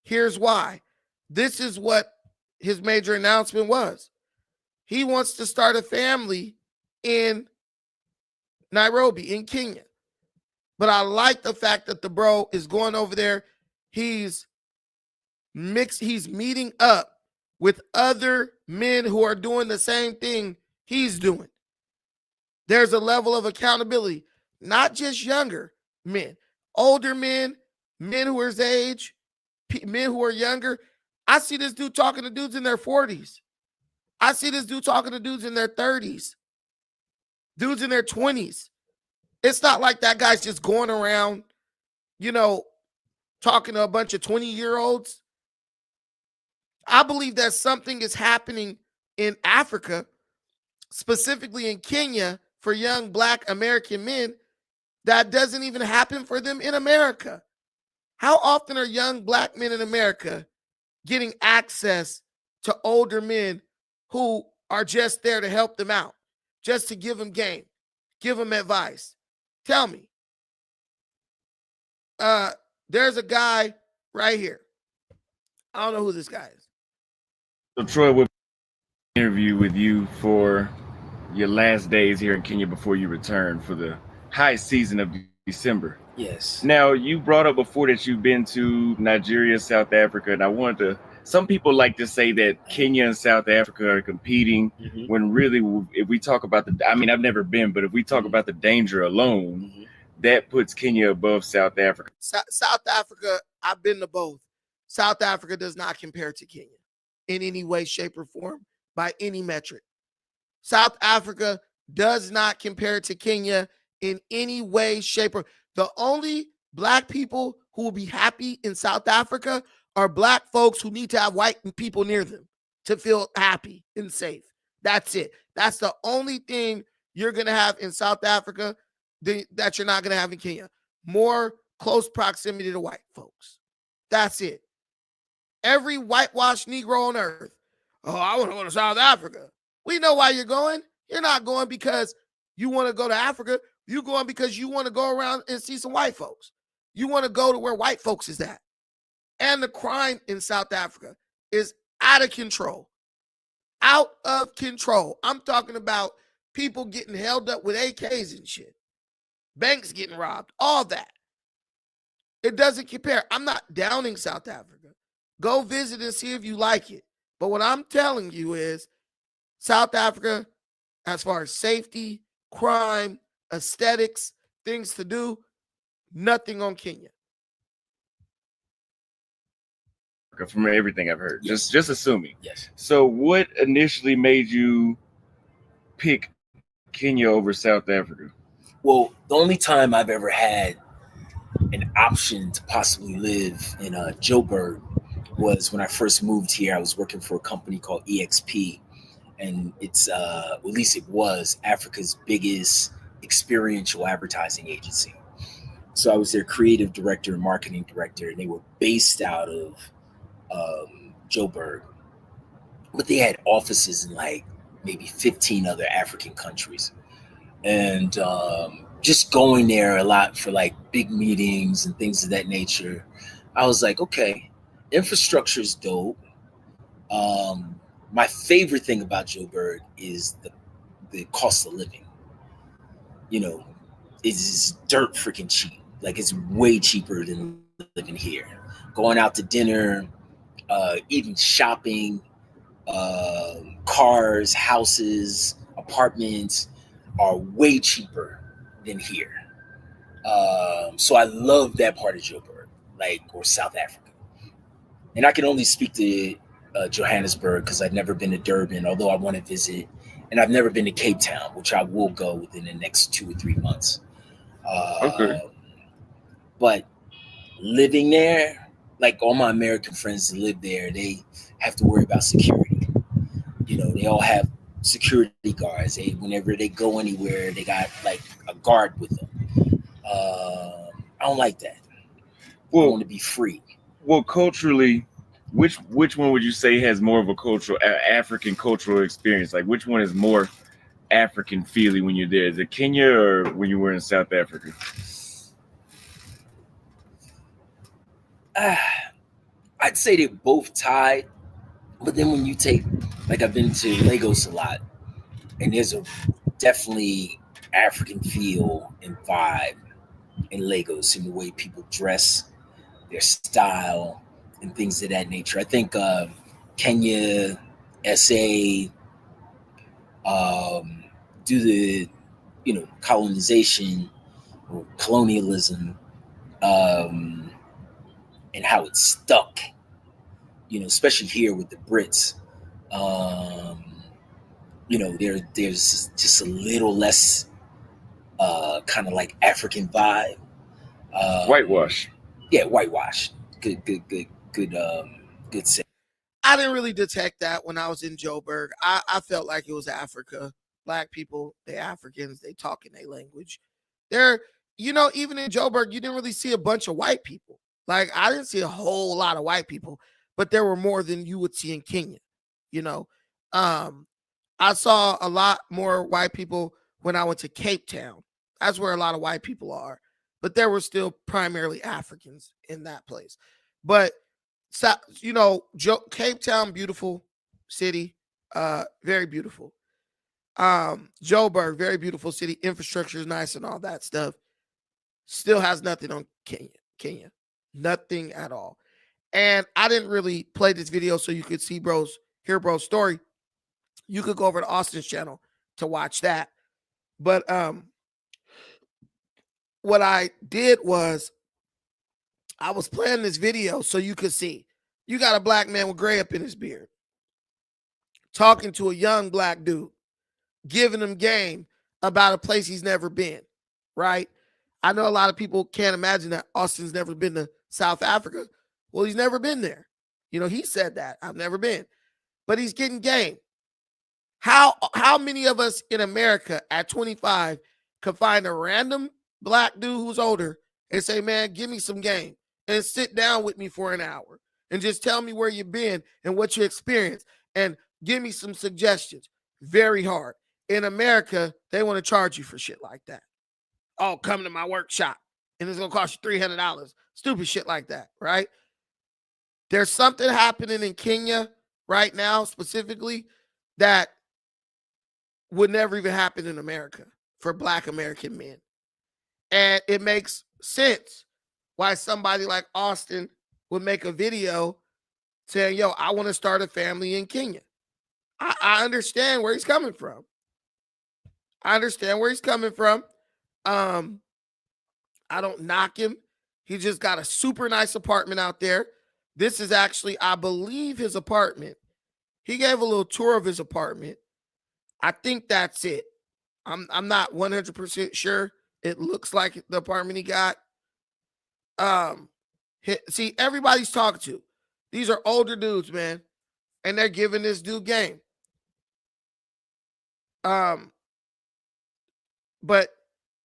Here's why. This is what his major announcement was. He wants to start a family in Nairobi, in Kenya. But I like the fact that the bro is going over there. He's meeting up with other men who are doing the same thing he's doing. There's a level of accountability, not just younger men, older men, men who are his age, men who are younger. I see this dude talking to dudes in their 40s. I see this dude talking to dudes in their 30s, dudes in their 20s. It's not like that guy's just going around, you know, talking to a bunch of 20-year-olds. I believe that something is happening in Africa, specifically in Kenya, for young Black American men that doesn't even happen for them in America. How often are young Black men in America getting access to older men who are just there to help them out, just to give them game, give them advice? Tell me. There's a guy right here. I don't know who this guy is. So Troy, we'll interview with you for your last days here in Kenya before you return for the high season of December. Yes. Now, you brought up before that you've been to Nigeria, South Africa, and I wanted to, some people like to say that Kenya and South Africa are competing when really, if we talk about I mean, I've never been, but if we talk about the danger alone, that puts Kenya above South Africa. South Africa, I've been to both. South Africa does not compare to Kenya in any way, shape, or form by any metric. South Africa does not compare to Kenya in any way, shape, or the only Black people who will be happy in South Africa are Black folks who need to have white people near them to feel happy and safe. That's it. That's the only thing you're going to have in South Africa that you're not going to have in Kenya. More close proximity to white folks. That's it. Every whitewashed Negro on earth, oh, I want to go to South Africa. We know why you're going. You're not going because you want to go to Africa. You're going because you want to go around and see some white folks. You want to go to where white folks is at. And the crime in South Africa is out of control. Out of control. I'm talking about people getting held up with AKs and shit. Banks getting robbed. All that. It doesn't compare. I'm not downing South Africa. Go visit and see if you like it. But what I'm telling you is South Africa, as far as safety, crime, aesthetics, things to do, nothing on Kenya. From everything I've heard, just assuming. Yes. So what initially made you pick Kenya over South Africa? Well, the only time I've ever had an option to possibly live in Joburg was when I first moved here. I was working for a company called EXP, and it's at least it was Africa's biggest experiential advertising agency. So I was their creative director and marketing director, and they were based out of Joburg, but they had offices in like maybe 15 other African countries. And just going there a lot for like big meetings and things of that nature, I was like, okay, infrastructure is dope. My favorite thing about Joburg is the cost of living. you know, is dirt freaking cheap. Like it's way cheaper than living here. Going out to dinner, even shopping, cars, houses, apartments are way cheaper than here. So I love that part of Joburg, like, or South Africa. And I can only speak to Johannesburg because I've never been to Durban, although I want to visit. And I've never been to Cape Town, which I will go within the next 2 or 3 months. Okay. But living there, like all my American friends that live there, they have to worry about security. You know, they all have security guards. Whenever they go anywhere, they got like a guard with them. I don't like that. I want to be free. Well, culturally, which one would you say has more of a cultural African cultural experience? Like, which one is more African feeling when you're there? Is it Kenya or when you were in South Africa? I'd say they're both tied, but then when you take, like, I've been to Lagos a lot, and there's a definitely African feel and vibe in Lagos in the way people dress, their style, and things of that nature. I think Kenya, SA, due to, you know, colonization or colonialism, and how it's stuck, you know, especially here with the Brits, you know, there's just a little less kind of like African vibe. Whitewash. Yeah, whitewash. Good say. I didn't really detect that when I was in Joburg. I felt like it was Africa. Black people, they Africans, they talk in their language. They're, you know, even in Joburg, you didn't really see a bunch of white people. Like, I didn't see a whole lot of white people, but there were more than you would see in Kenya, you know. I saw a lot more white people when I went to Cape Town. That's where a lot of white people are. But there were still primarily Africans in that place. But, you know, Cape Town, beautiful city, very beautiful. Joburg, very beautiful city. Infrastructure is nice and all that stuff. Still has nothing on Kenya. Nothing at all. And I didn't really play this video so you could see hear bro's story. You could go over to Austin's channel to watch that. But what I did was I was playing this video so you could see. You got a black man with gray up in his beard talking to a young black dude, giving him game about a place he's never been, right? I know a lot of people can't imagine that Austin's never been to South Africa. Well, he's never been there. You know, he said that. I've never been. But he's getting game. How many of us in America at 25 could find a random black dude who's older and say, man, give me some game and sit down with me for an hour and just tell me where you've been and what you experienced and give me some suggestions? Very hard. In America, they want to charge you for shit like that. Oh, come to my workshop and it's going to cost you $300. Stupid shit like that, right? There's something happening in Kenya right now specifically that would never even happen in America for black American men. And it makes sense why somebody like Austin would make a video saying, yo, I want to start a family in Kenya. I understand where he's coming from. I don't knock him. He just got a super nice apartment out there. This is actually, I believe, his apartment. He gave a little tour of his apartment. I think that's it. I'm not 100% sure. It looks like the apartment he got. See, everybody's talking to. These are older dudes, man. And they're giving this dude game. But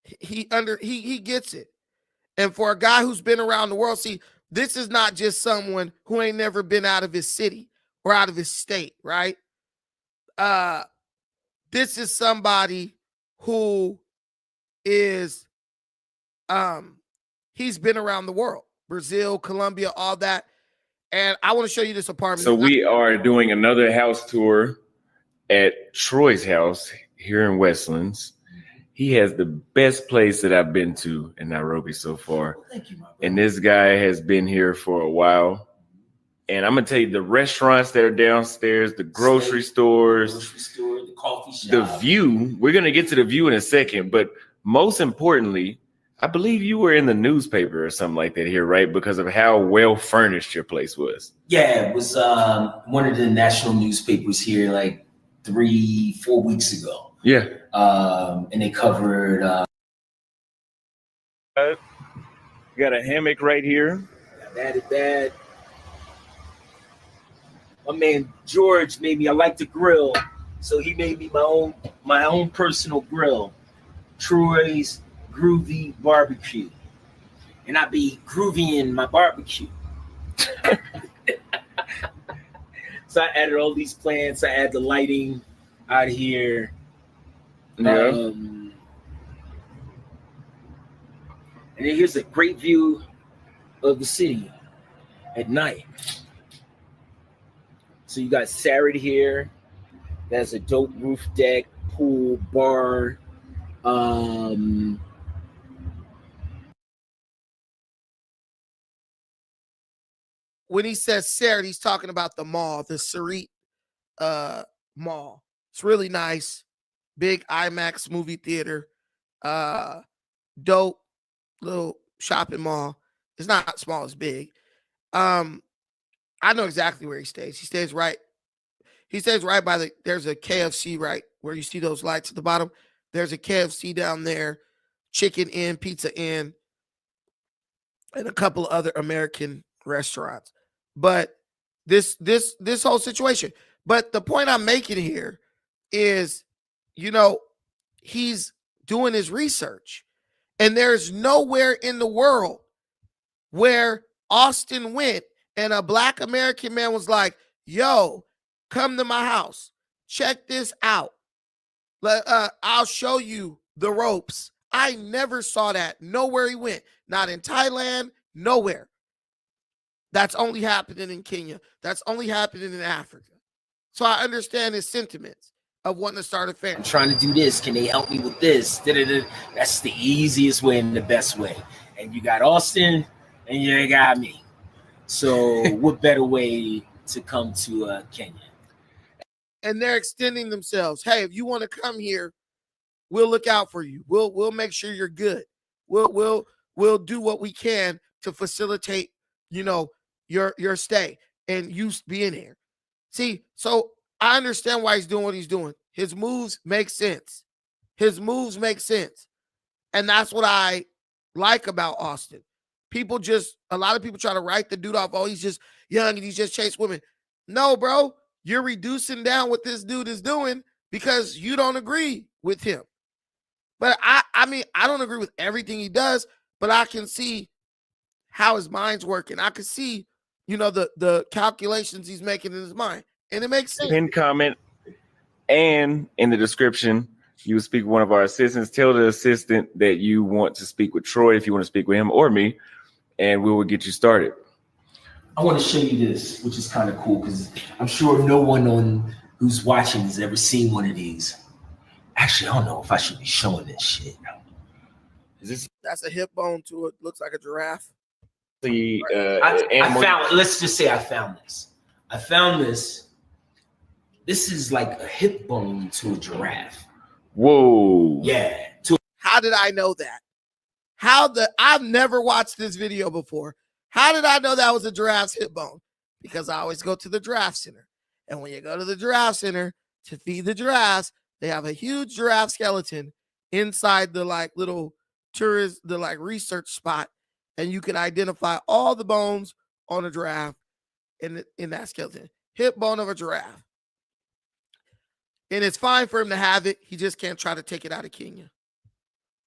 he gets it. And for a guy who's been around the world, see, this is not just someone who ain't never been out of his city or out of his state, right? This is somebody who is he's been around the world, Brazil, Colombia, all that. And I want to show you this apartment. So we are doing another house tour at Troy's house here in Westlands. he has the best place that I've been to in Nairobi so far. Well, thank you, my brother. And this guy has been here for a while. And I'm gonna tell you, the restaurants that are downstairs, the grocery stores, the coffee shop, the view. We're gonna get to the view in a second, but most importantly, I believe you were in the newspaper or something like that here, right? Because of how well furnished your place was. Yeah, it was one of the national newspapers here like 3-4 weeks ago. Yeah. And they covered. Got a hammock right here. Added that. My man George made me. I like to grill, so he made me my own personal grill, Troy's Groovy Barbecue, and I be groovy in my barbecue. So I added all these plants. I add the lighting out here. Yeah. And then here's a great view of the city at night. So you got Sarah here. That's a dope roof deck, pool, bar. When he says Sarah, he's talking about the mall, the Sarit mall. It's really nice. Big IMAX movie theater. Dope little shopping mall. It's not small, it's big. I know exactly where he stays. He stays right by there's a KFC right where you see those lights at the bottom. There's a KFC down there, Chicken Inn, Pizza Inn, and a couple of other American restaurants. But this whole situation. But the point I'm making here is, he's doing his research. And there's nowhere in the world where Auston went and a Black American man was like, yo, come to my house. Check this out. I'll show you the ropes. I never saw that. Nowhere he went. Not in Thailand, nowhere. That's only happening in Kenya. That's only happening in Africa. So I understand his sentiments of wanting to start a family. I'm trying to do this. Can they help me with this? Da-da-da. That's the easiest way and the best way. And you got Austin and you got me. So what better way to come to Kenya? And they're extending themselves. Hey, if you want to come here, we'll look out for you. We'll make sure you're good. We'll do what we can to facilitate, your stay and you being here. See, so I understand why he's doing what he's doing. His moves make sense. And that's what I like about Auston. A lot of people try to write the dude off. Oh, he's just young and he's just chased women. No, bro, you're reducing down what this dude is doing because you don't agree with him. But I mean, I don't agree with everything he does, but I can see how his mind's working. I can see, the calculations he's making in his mind. And it makes sense. Pin comment and in the description, you will speak with one of our assistants. Tell the assistant that you want to speak with Troy if you want to speak with him or me, and we will get you started. I want to show you this, which is kind of cool because I'm sure no one who's watching has ever seen one of these. Actually, I don't know if I should be showing this shit. That's a hip bone to it. Looks like a giraffe. I found. Let's just say I found this. I found this. This is like a hip bone to a giraffe. Whoa. Yeah. How did I know that? I've never watched this video before. How did I know that was a giraffe's hip bone? Because I always go to the giraffe center. And when you go to the giraffe center to feed the giraffes, they have a huge giraffe skeleton inside the little tourist, research spot. And you can identify all the bones on a giraffe in that skeleton. Hip bone of a giraffe. And it's fine for him to have it. He just can't try to take it out of Kenya.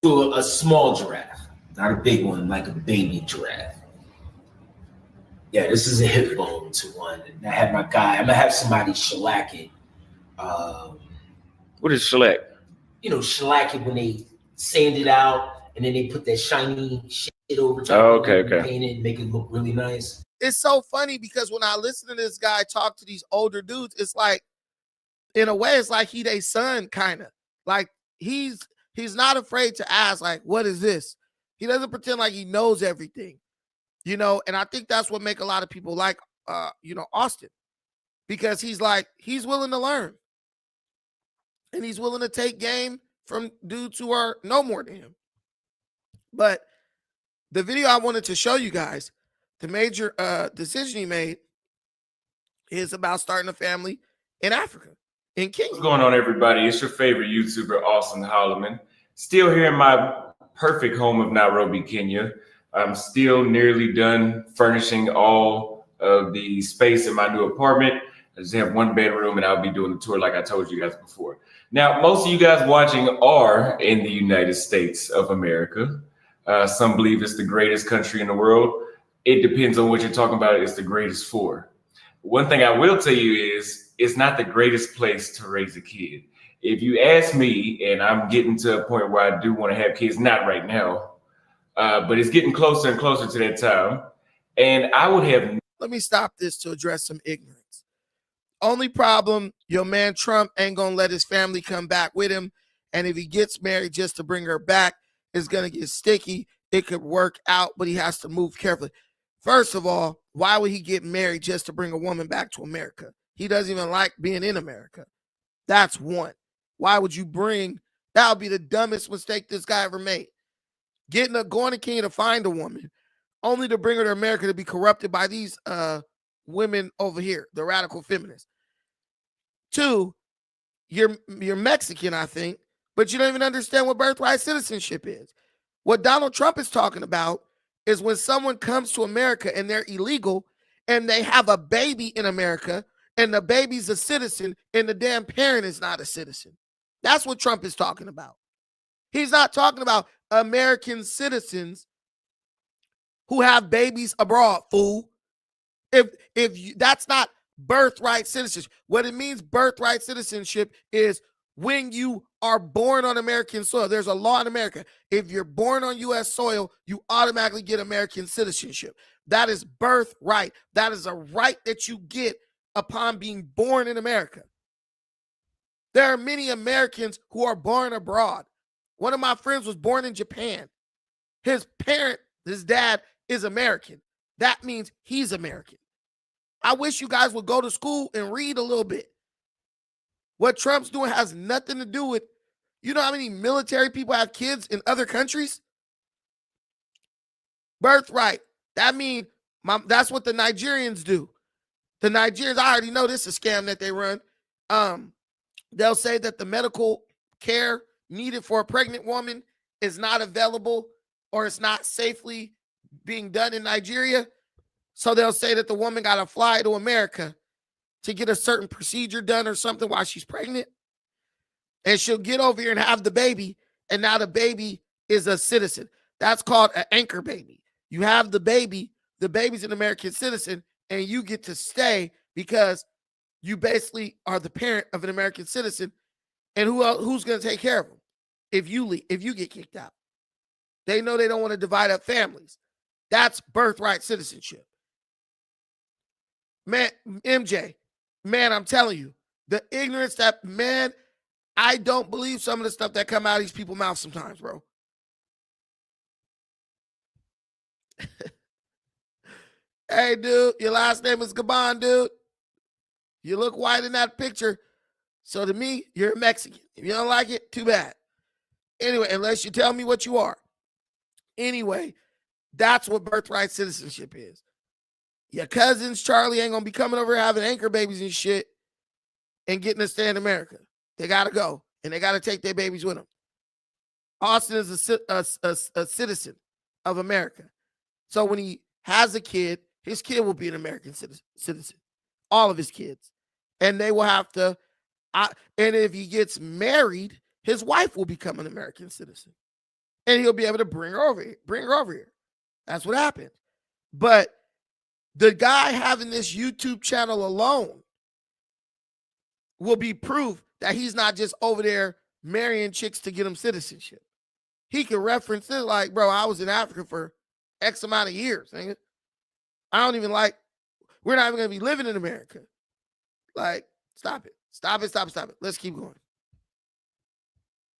To a small giraffe, not a big one, like a baby giraffe. Yeah, this is a hip bone to one. And I had my guy, I'm going to have somebody shellac it. What is shellac? Shellac it when they sand it out and then they put that shiny shit over top. Oh, okay. Paint it and make it look really nice. It's so funny because when I listen to this guy talk to these older dudes, it's like, in a way, it's like he their son, kind of. Like, he's He's not afraid to ask, like, what is this? He doesn't pretend like he knows everything, you know, and I think that's what make a lot of people like, you know, Auston, because he's willing to learn and he's willing to take game from dudes who are no more than him. But the video I wanted to show you guys, the major decision he made is about starting a family in Africa, in Kenya. What's going on, everybody? It's your favorite YouTuber, Auston Holleman. Still here in my perfect home of Nairobi, Kenya. I'm still nearly done furnishing all of the space in my new apartment. I just have one bedroom, and I'll be doing the tour like I told you guys before. Now, most of you guys watching are in the United States of America. Some believe it's the greatest country in the world. It depends on what you're talking about. It's the greatest for. One thing I will tell you is it's not the greatest place to raise a kid. If you ask me, and I'm getting to a point where I do want to have kids, not right now, but it's getting closer and closer to that time. And I would have. Let me stop this to address some ignorance. Only problem, your man Trump ain't going to let his family come back with him. And if he gets married just to bring her back, it's going to get sticky. It could work out, but he has to move carefully. First of all, why would he get married just to bring a woman back to America? He doesn't even like being in America. That's one. Why would you bring? That would be the dumbest mistake this guy ever made. Going to Kenya to find a woman, only to bring her to America to be corrupted by these women over here, the radical feminists. Two, you're Mexican, I think, but you don't even understand what birthright citizenship is. What Donald Trump is talking about is when someone comes to America and they're illegal and they have a baby in America and the baby's a citizen and the damn parent is not a citizen. That's what Trump is talking about. He's not talking about American citizens who have babies abroad, fool. That's not birthright citizenship. What it means, birthright citizenship, is when you are born on American soil. There's a law in America. If you're born on U.S. soil, you automatically get American citizenship. That is birthright. That is a right that you get upon being born in America. There are many Americans who are born abroad. One of my friends was born in Japan. His dad is American. That means he's American. I wish you guys would go to school and read a little bit. What Trump's doing has nothing to do with, you know how many military people have kids in other countries? Birthright. That means that's what the Nigerians do. The Nigerians, I already know this is a scam that they run. They'll say that the medical care needed for a pregnant woman is not available or it's not safely being done in Nigeria. So they'll say that the woman got to fly to America to get a certain procedure done or something while she's pregnant. And she'll get over here and have the baby. And now the baby is a citizen. That's called an anchor baby. You have the baby's an American citizen, and you get to stay because you basically are the parent of an American citizen. And who's going to take care of them if you leave, if you get kicked out? They know they don't want to divide up families. That's birthright citizenship. Man, MJ, man, I'm telling you, the ignorance that, man, I don't believe some of the stuff that come out of these people's mouths sometimes, bro. Hey, dude, your last name is Gabon, dude. You look white in that picture. So to me, you're a Mexican. If you don't like it, too bad. Anyway, unless you tell me what you are. Anyway, that's what birthright citizenship is. Your cousins, Charlie, ain't going to be coming over here having anchor babies and shit and getting to stay in America. They got to go, and they got to take their babies with them. Auston is a citizen of America. So when he has a kid, his kid will be an American citizen. All of his kids. And they will have to, and if he gets married, his wife will become an American citizen. And he'll be able to bring her over here. That's what happened. But the guy having this YouTube channel alone will be proof that he's not just over there marrying chicks to get him citizenship. He can reference it like, bro, I was in Africa for X amount of years. Nigga. We're not even going to be living in America. Like, stop it. Stop it. Let's keep going.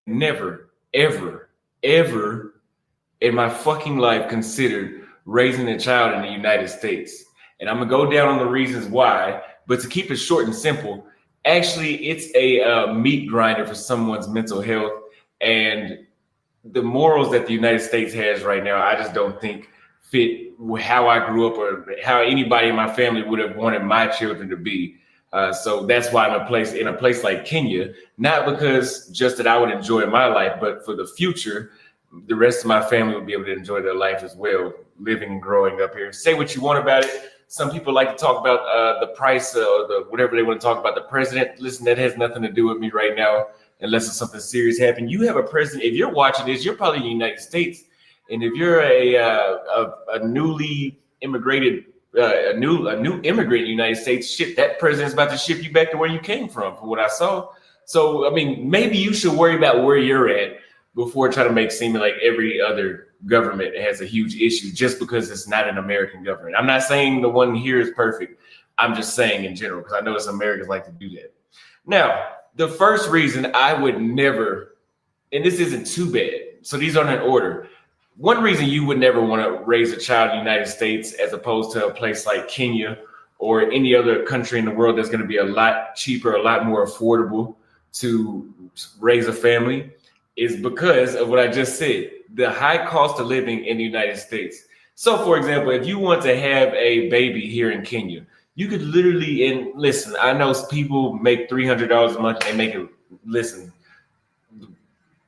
Never ever in my fucking life considered raising a child in the United States. And I'm gonna go down on the reasons why, but to keep it short and simple, actually, it's a meat grinder for someone's mental health. And the morals that the United States has right now, I just don't think fit how I grew up or how anybody in my family would have wanted my children to be. So that's why I'm in a place like Kenya, not because just that I would enjoy my life, but for the future, the rest of my family will be able to enjoy their life as well, living and growing up here. Say what you want about it. Some people like to talk about the price or the whatever they want to talk about the president. Listen, that has nothing to do with me right now, unless it's something serious happened. You have a president. If you're watching this, you're probably in the United States, and if you're a newly immigrated, a new immigrant in the United States, shit, that president's about to ship you back to where you came from what I saw. So, I mean, maybe you should worry about where you're at before trying to make it seem like every other government has a huge issue just because it's not an American government. I'm not saying the one here is perfect. I'm just saying in general, because I know some Americans like to do that. Now, the first reason I would never, and this isn't too bad, so these aren't in order. One reason you would never want to raise a child in the United States as opposed to a place like Kenya or any other country in the world that's going to be a lot cheaper, a lot more affordable to raise a family is because of what I just said, the high cost of living in the United States. So, for example, if you want to have a baby here in Kenya, you could literally, and listen, I know people make $300 a month. They make it, listen,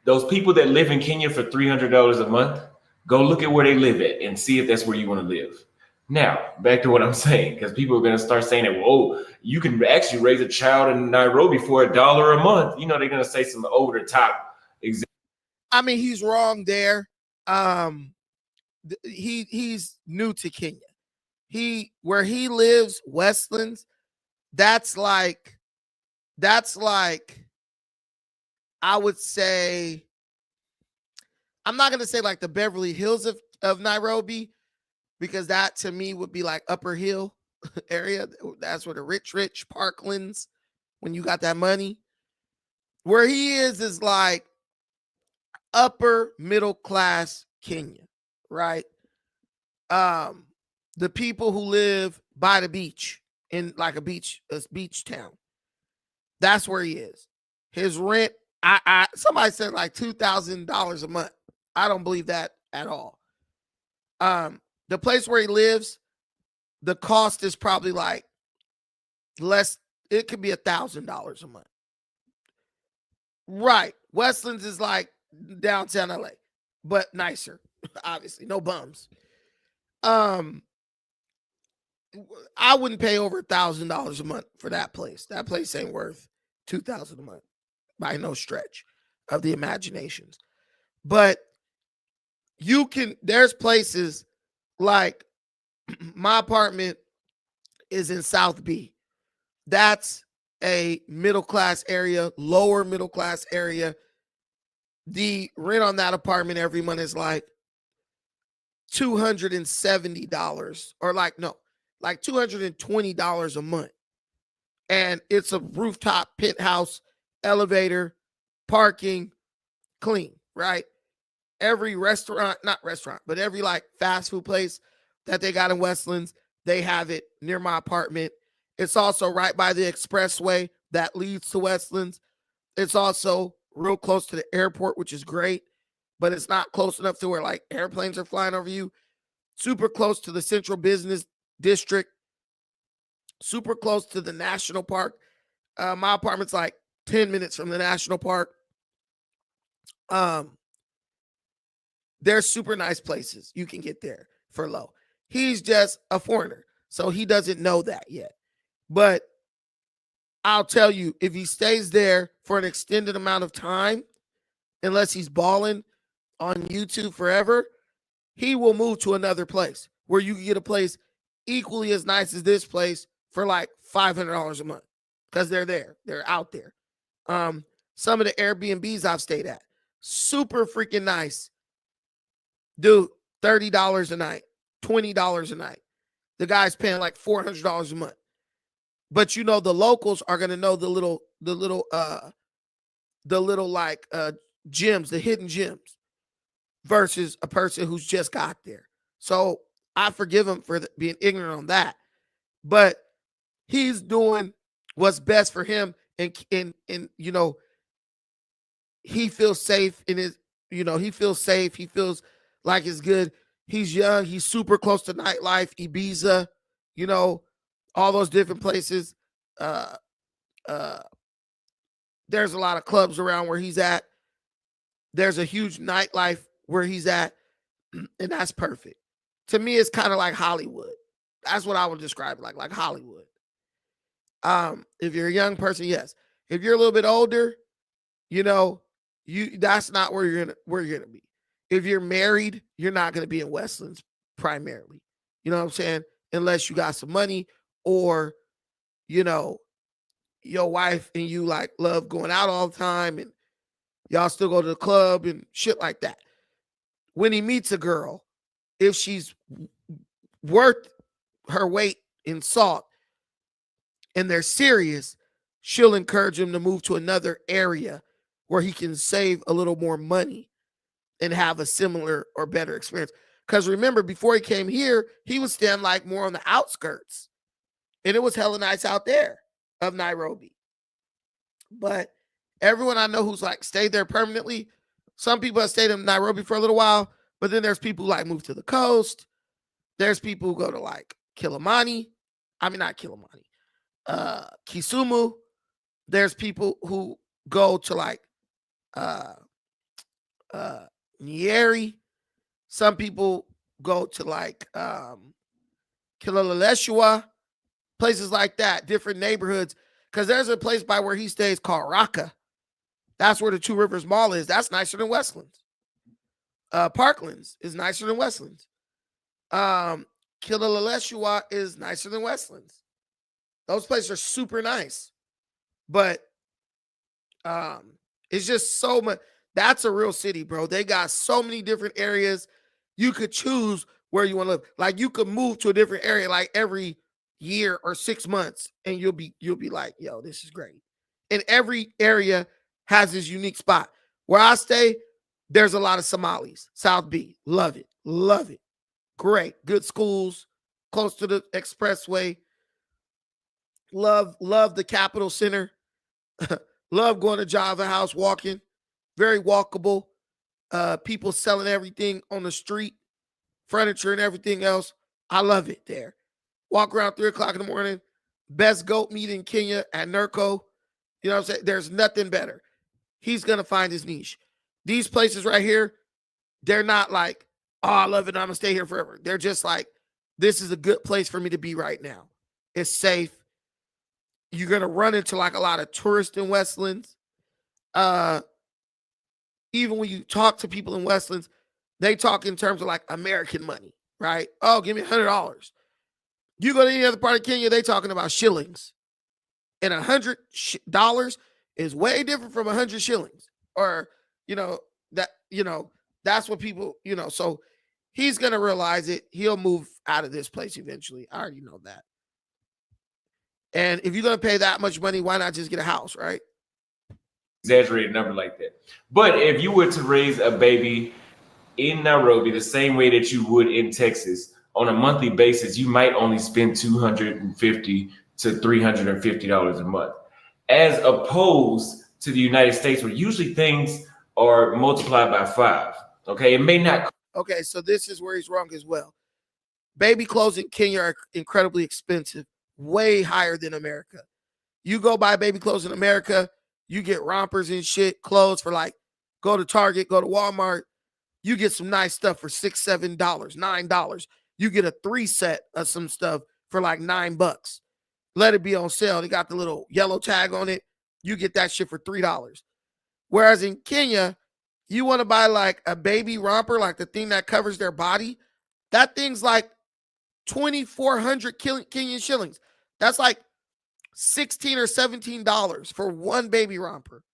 those people that live in Kenya for $300 a month, go look at where they live at and see if that's where you want to live. Now, back to what I'm saying, because people are going to start saying that, well, you can actually raise a child in Nairobi for $1 a month. You know, they're going to say some over the top. I mean, he's wrong there. He's new to Kenya. Where he lives, Westlands, that's like I would say, I'm not gonna say like the Beverly Hills of Nairobi, because that to me would be like Upper Hill area. That's where the rich Parklands, when you got that money. Where he is like upper middle class Kenya, right? The people who live by the beach in like a beach town. That's where he is. His rent, somebody said like $2,000 a month. I don't believe that at all. The place where he lives, the cost is probably like less. It could be $1,000 a month. Right. Westlands is like downtown LA, but nicer, obviously. No bums. I wouldn't pay over $1,000 a month for that place. That place ain't worth $2,000 a month by no stretch of the imaginations. But there's places like my apartment is in South B. That's a middle class area, lower middle class area. The rent on that apartment every month is like $270 or like $220 a month. And it's a rooftop penthouse, elevator, parking, clean, right? Every but every like fast food place that they got in Westlands, they have it near my apartment. It's also right by the expressway that leads to Westlands. It's also real close to the airport, which is great, but it's not close enough to where like airplanes are flying over you. Super close to the central business district, super close to the national park. My apartment's like 10 minutes from the national park. There's super nice places you can get there for low. He's just a foreigner, so he doesn't know that yet. But I'll tell you, if he stays there for an extended amount of time, unless he's balling on YouTube forever, he will move to another place where you can get a place equally as nice as this place for like $500 a month, because they're there. They're out there. Some of the Airbnbs I've stayed at, super freaking nice. Dude, $30 a night, $20 a night. The guy's paying like $400 a month. But you know, the locals are gonna know the little like gems, the hidden gems, versus a person who's just got there. So I forgive him for being ignorant on that. But he's doing what's best for him, and you know, he feels safe in his, you know, he feels safe. He feels like it's good. He's young. He's super close to nightlife, Ibiza, you know, all those different places. Uh, there's a lot of clubs around where he's at. There's a huge nightlife where he's at, and that's perfect. To me, it's kind of like Hollywood. That's what I would describe it like Hollywood. If you're a young person, yes. If you're a little bit older, you know, that's not where you're gonna be. If you're married, you're not gonna be in Westlands primarily. You know what I'm saying? Unless you got some money, or, you know, your wife and you like love going out all the time and y'all still go to the club and shit like that. When he meets a girl, if she's worth her weight in salt and they're serious, she'll encourage him to move to another area where he can save a little more money and have a similar or better experience. Because remember, before he came here, he was staying like more on the outskirts, and it was hella nice out there of Nairobi. But everyone I know who's like stayed there permanently, some people have stayed in Nairobi for a little while, but then there's people who like move to the coast. There's people who go to like Kilimani. I mean, not Kilimani, Kisumu. There's people who go to like Nyeri. Some people go to like Kilaleshua, places like that, different neighborhoods. Because there's a place by where he stays called Raka. That's where the Two Rivers Mall is. That's nicer than Westlands. Parklands is nicer than Westlands. Kilaleshua is nicer than Westlands. Those places are super nice. But it's just so much. That's a real city, bro. They got so many different areas. You could choose where you want to live. Like, you could move to a different area like every year or 6 months, and you'll be like, yo, this is great. And every area has its unique spot. Where I stay, there's a lot of Somalis. South B, love it, love it. Great, good schools, close to the expressway. Love the Capitol Center. Love going to Java House, walking. Very walkable. People selling everything on the street, furniture and everything else. I love it there. Walk around 3 o'clock in the morning. Best goat meat in Kenya at Nurko. You know what I'm saying? There's nothing better. He's going to find his niche. These places right here, they're not like, oh, I love it, I'm going to stay here forever. They're just like, this is a good place for me to be right now. It's safe. You're going to run into like a lot of tourists in Westlands. Even when you talk to people in Westlands, they talk in terms of like American money, right? Oh, give me $100. You go to any other part of Kenya, they talking about shillings. And $100 is way different from 100 shillings. Or, that's what people, so he's going to realize it. He'll move out of this place eventually. I already know that. And if you're going to pay that much money, why not just get a house, right? Exaggerated number like that. But if you were to raise a baby in Nairobi the same way that you would in Texas, on a monthly basis, you might only spend $250 to $350 a month, as opposed to the United States, where usually things are multiplied by 5. Okay, it may not. Okay, so this is where he's wrong as well. Baby clothes in Kenya are incredibly expensive, way higher than America. You go buy baby clothes in America, you get rompers and shit, clothes for like, go to Target, go to Walmart, you get some nice stuff for $6, $7, $9. You get a 3 set of some stuff for like $9. Let it be on sale. They got the little yellow tag on it. You get that shit for $3. Whereas in Kenya, you want to buy like a baby romper, like the thing that covers their body. That thing's like 2,400 Kenyan shillings. That's like $16 or $17 for one baby romper.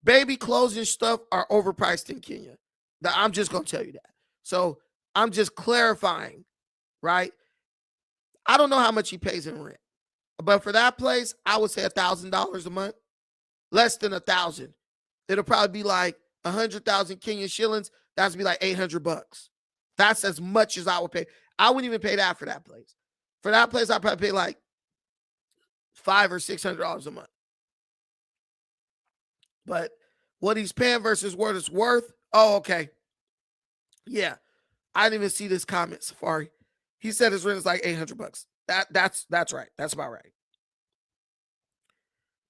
Baby clothes and stuff are overpriced in Kenya. I'm just gonna tell you that. So I'm just clarifying, right? I don't know how much he pays in rent, but for that place, I would say $1,000 a month. less than 1,000. It'll probably be like 100,000 Kenyan shillings. That's be like $800. That's as much as I would pay. I wouldn't even pay that for that place. For that place, I'd probably pay like $500 or $600 a month. But what he's paying versus what it's worth. Oh, okay. Yeah. I didn't even see this comment, Safari. He said his rent is like $800. That's right. That's about right.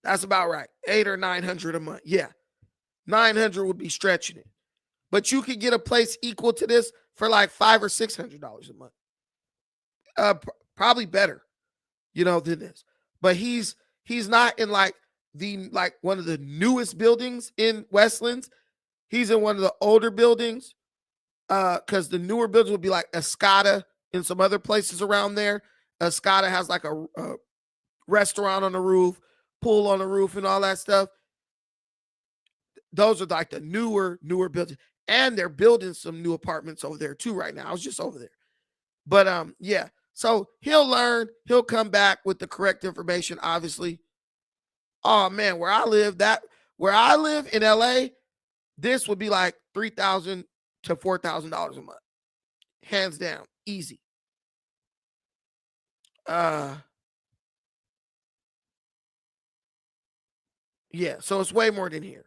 That's about right. 800 or 900 a month. Yeah. 900 would be stretching it. But you could get a place equal to this for like $500 or $600 a month. Probably better, than this. But he's not in like one of the newest buildings in Westlands. He's in one of the older buildings. Because the newer buildings would be like Escada and some other places around there. Escada has like a restaurant on the roof, pool on the roof, and all that stuff. Those are like the newer buildings. And they're building some new apartments over there too right now. I was just over there. But yeah. So he'll learn. He'll come back with the correct information, obviously. Oh man, where I live in LA, this would be like $3,000 to $4,000 a month. Hands down. Easy. Yeah, so it's way more than here.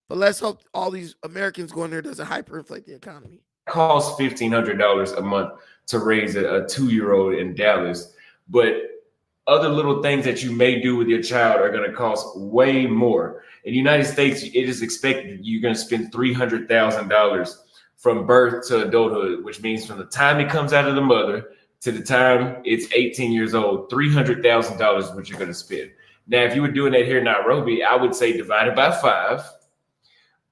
But let's hope all these Americans going there doesn't hyperinflate the economy. Costs $1,500 a month to raise a 2-year-old in Dallas, but other little things that you may do with your child are going to cost way more. In the United States, it is expected you're going to spend $300,000 from birth to adulthood, which means from the time it comes out of the mother to the time it's 18 years old, $300,000 is what you're going to spend. Now, if you were doing that here in Nairobi, I would say divide it by 5.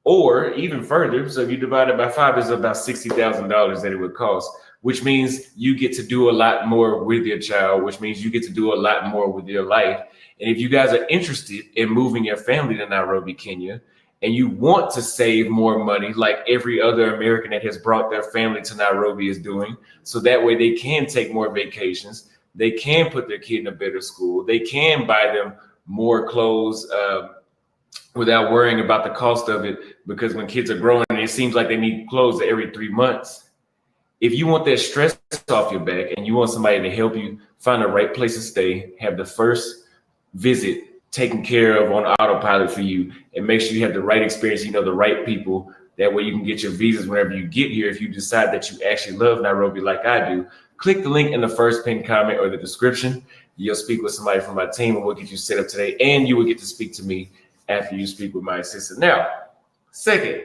Or even further, so if you divide it by 5, it's about $60,000 that it would cost, which means you get to do a lot more with your child, which means you get to do a lot more with your life. And if you guys are interested in moving your family to Nairobi, Kenya, and you want to save more money like every other American that has brought their family to Nairobi is doing, so that way they can take more vacations, they can put their kid in a better school, they can buy them more clothes, without worrying about the cost of it, because when kids are growing, it seems like they need clothes every 3 months. If you want that stress off your back and you want somebody to help you find the right place to stay, have the first visit taken care of on autopilot for you, and make sure you have the right experience, the right people, that way you can get your visas whenever you get here. If you decide that you actually love Nairobi like I do, click the link in the first pinned comment or the description. You'll speak with somebody from my team and we'll get you set up today, and you will get to speak to me after you speak with my assistant. Now, second,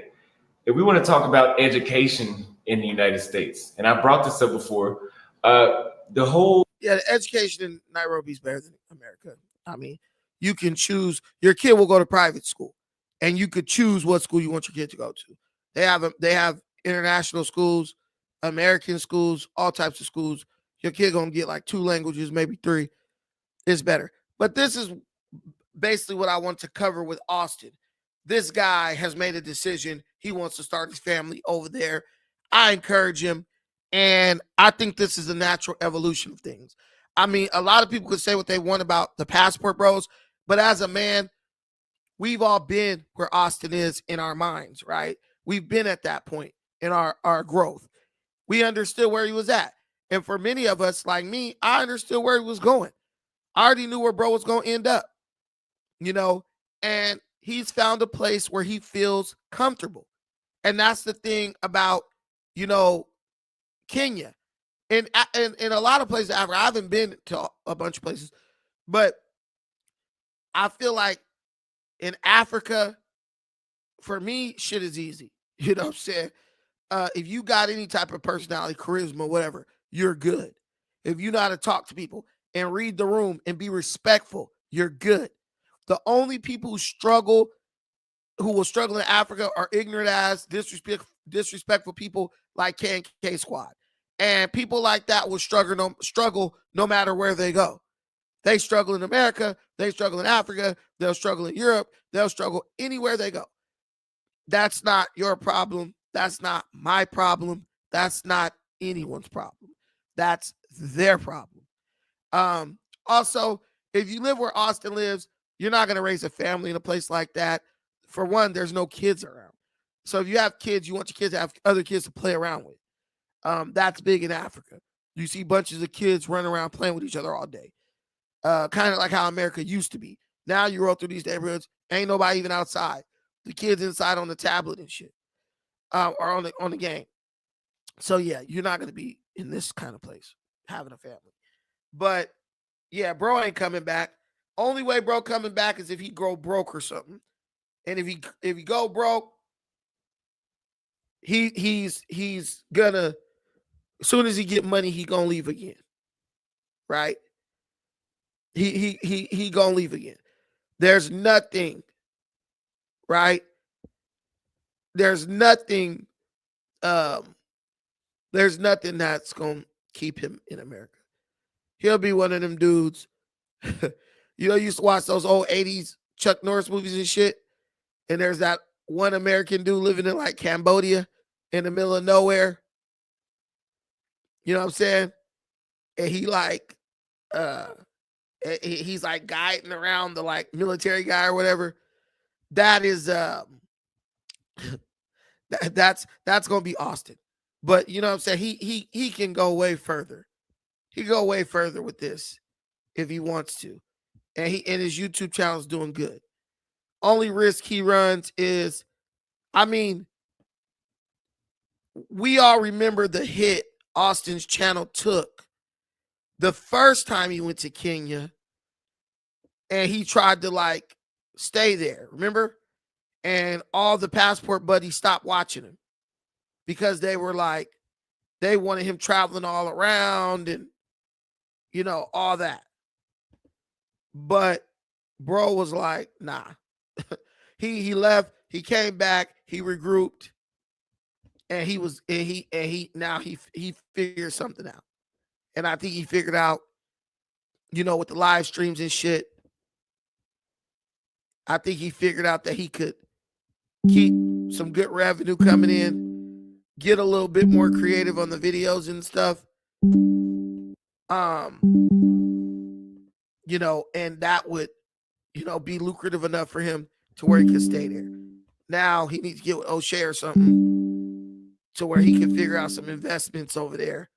if we want to talk about education in the United States, and I brought this up before, the education in Nairobi is better than America. I mean, you can choose, your kid will go to private school, and you could choose what school you want your kid to go to. They have international schools, American schools, all types of schools. Your kid gonna get like 2 languages, maybe 3. It's better. But this is basically what I want to cover with Auston. This guy has made a decision. He wants to start his family over there. I encourage him, and I think this is a natural evolution of things. I mean, a lot of people could say what they want about the passport bros, but as a man, we've all been where Auston is in our minds, right? We've been at that point in our growth. We understood where he was at. And for many of us, like me, I understood where he was going. I already knew where bro was going to end up. And he's found a place where he feels comfortable. And that's the thing about, Kenya. And in a lot of places, I haven't been to a bunch of places, but I feel like in Africa, for me, shit is easy. You know what I'm saying? If you got any type of personality, charisma, whatever, you're good. If you know how to talk to people and read the room and be respectful, you're good. The only people who will struggle in Africa are ignorant ass, disrespectful people like K&K Squad. And people like that will struggle no matter where they go. They struggle in America, they struggle in Africa, they'll struggle in Europe, they'll struggle anywhere they go. That's not your problem. That's not my problem. That's not anyone's problem. That's their problem. Also, if you live where Auston lives, You're not going to raise a family in a place like that. For one, there's no kids around. So if you have kids, you want your kids to have other kids to play around with. That's big in Africa. You see bunches of kids running around playing with each other all day. Kind of like how America used to be. Now you roll through these neighborhoods, ain't nobody even outside. The kids inside on the tablet and shit, or on the game. So yeah, you're not gonna be in this kind of place having a family. But yeah, bro ain't coming back. Only way bro coming back is if he go broke or something. And if he go broke, he's gonna, as soon as he get money, he gonna leave again. Right? He gonna leave again. There's nothing, right? There's nothing that's gonna keep him in America. He'll be one of them dudes. You used to watch those old 80s Chuck Norris movies and shit. And there's that one American dude living in like Cambodia in the middle of nowhere. You know what I'm saying? And he like he's like guiding around the like military guy or whatever. That is that's gonna be Auston. But you know what I'm saying? He can go way further. He can go way further with this if he wants to. And his YouTube channel is doing good. Only risk he runs is, I mean, we all remember the hit Auston's channel took the first time he went to Kenya and he tried to like stay there, remember? And all the passport buddies stopped watching him because they were like, they wanted him traveling all around and, you know, all that. But bro was like, nah. He left, he came back, he regrouped, and he figured something out. And I think he figured out, you know, with the live streams and shit, I think he figured out that he could keep some good revenue coming in, get a little bit more creative on the videos and stuff. You know, and that would, you know, be lucrative enough for him to where he could stay there. Now he needs to get with O'Shea or something to where he can figure out some investments over there,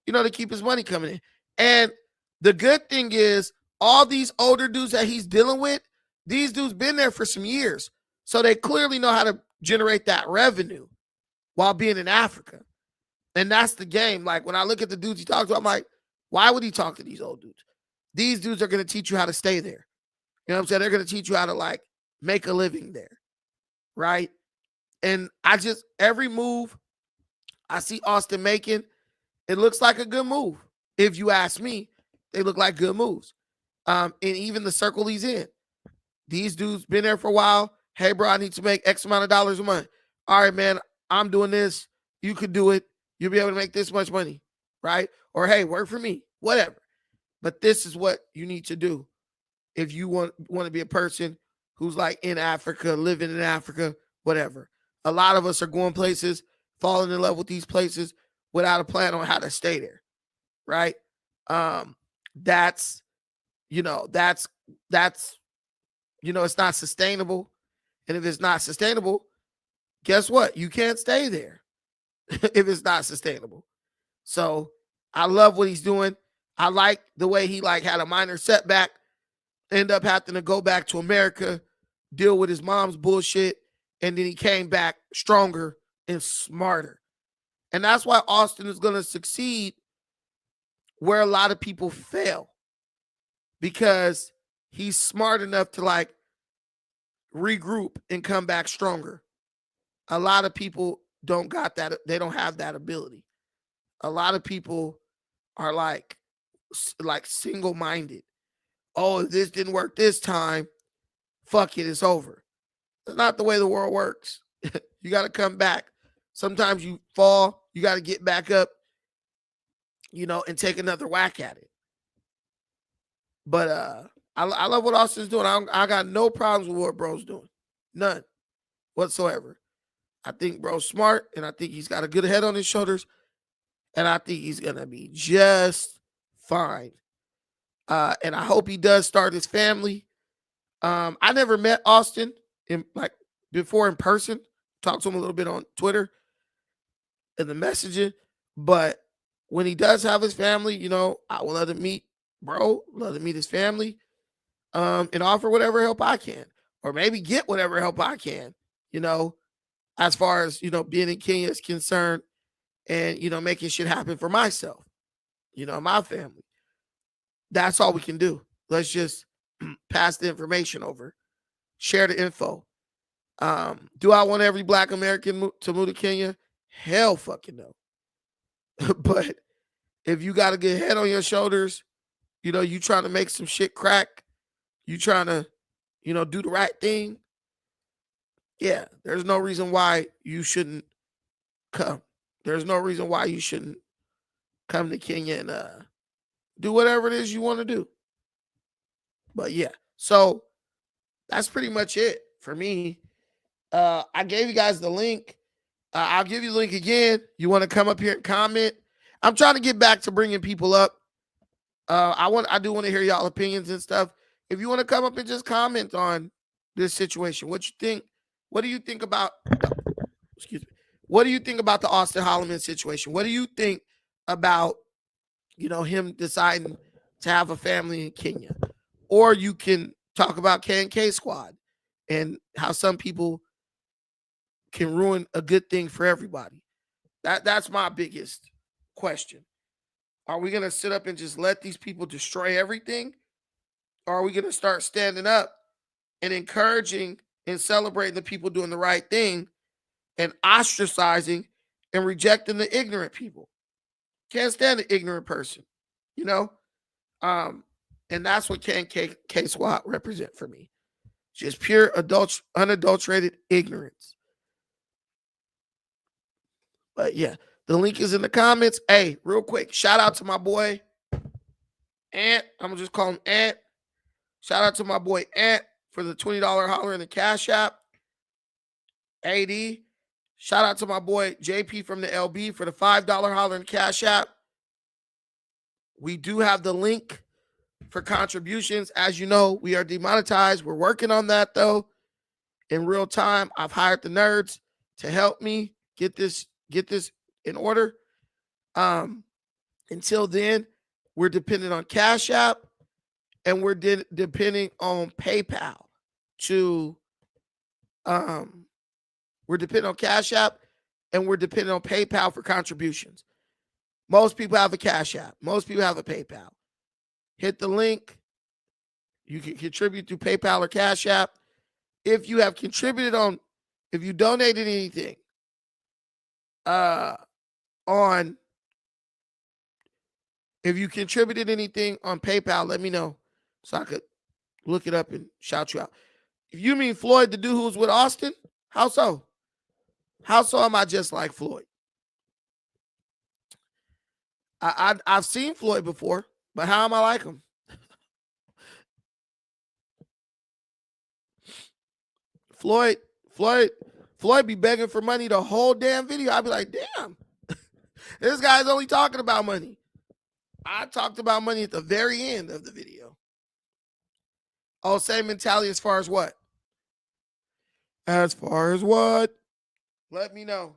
you know, to keep his money coming in. And the good thing is all these older dudes that he's dealing with, these dudes been there for some years. So they clearly know how to generate that revenue while being in Africa. And that's the game. Like when I look at the dudes he talks to, I'm like, why would he talk to these old dudes? These dudes are going to teach you how to stay there. You know what I'm saying? They're going to teach you how to like make a living there. Right? And every move I see Auston making, it looks like a good move. If you ask me, they look like good moves. And even the circle he's in. These dudes been there for a while. Hey, bro, I need to make X amount of dollars a month. All right, man, I'm doing this. You could do it. You'll be able to make this much money, right? Or, hey, work for me, whatever. But this is what you need to do if you want to be a person who's like in Africa, living in Africa, whatever. A lot of us are going places, falling in love with these places without a plan on how to stay there, right? That's it's not sustainable. And if it's not sustainable, guess what? You can't stay there if it's not sustainable. So I love what he's doing. I like the way he like had a minor setback, end up having to go back to America, deal with his mom's bullshit, and then he came back stronger and smarter. And that's why Auston is going to succeed where a lot of people fail, because he's smart enough to like regroup and come back stronger. A lot of people don't got that. They don't have that ability. A lot of people are like single-minded. Oh, if this didn't work this time, fuck it, it's over. That's not the way the world works. You got to come back. Sometimes you fall, you got to get back up, and take another whack at it. But I love what Auston's doing. I got no problems with what bro's doing. None whatsoever. I think bro's smart, and I think he's got a good head on his shoulders, and I think he's going to be just fine. And I hope he does start his family. I never met Auston before in person. Talked to him a little bit on Twitter and the messaging, but when he does have his family, you know, I will let him meet bro, let him meet his family, and offer whatever help I can, or maybe get whatever help I can, you know, as far as, you know, being in Kenya is concerned, and, you know, making shit happen for myself, you know, my family. That's all we can do. Let's just pass the information over, share the info. Do I want every Black American to move to Kenya? Hell fucking no. But if you got a good head on your shoulders, you know, you trying to make some shit crack, you trying to, you know, do the right thing, yeah, there's no reason why you shouldn't come. There's no reason why you shouldn't come to Kenya and do whatever it is you want to do. But yeah, so that's pretty much it for me. I gave you guys the link. I'll give you the link again. You want to come up here and comment? I'm trying to get back to bringing people up. I do want to hear y'all opinions and stuff. If you want to come up and just comment on this situation, what you think? What do you think about? Excuse me. What do you think about the Auston Holleman situation? What do you think about, you know, him deciding to have a family in Kenya? Or you can talk about K&K Squad and how some people can ruin a good thing for everybody. That's my biggest question. Are we going to sit up and just let these people destroy everything? Or are we going to start standing up and encouraging and celebrating the people doing the right thing and ostracizing and rejecting the ignorant people? Can't stand an ignorant person, you know? And that's what K&K Squad represent for me. Just pure unadulterated ignorance. But yeah, the link is in the comments. Hey, real quick, shout out to my boy Ant. I'm gonna just call him Ant. Shout out to my boy Ant for the $20 holler in the Cash App. AD. Shout out to my boy JP from the LB for the $5 holler in the Cash App. We do have the link for contributions. As you know, we are demonetized. We're working on that though. In real time, I've hired the nerds to help me get this in order. Until then, we're dependent on Cash App, and we're depending on PayPal to we're dependent on Cash App, and we're dependent on PayPal for contributions. Most people have a Cash App. Most people have a PayPal. Hit the link. You can contribute through PayPal or Cash App. If you have contributed if you donated anything if you contributed anything on PayPal, let me know so I could look it up and shout you out. If you mean Floyd, the dude who was with Auston, how so? How so am I just like Floyd? I've seen Floyd before, but how am I like him? Floyd be begging for money the whole damn video. I'd be like, damn, this guy's only talking about money. I talked about money at the very end of the video. Oh, same mentality as far as what? As far as what? Let me know.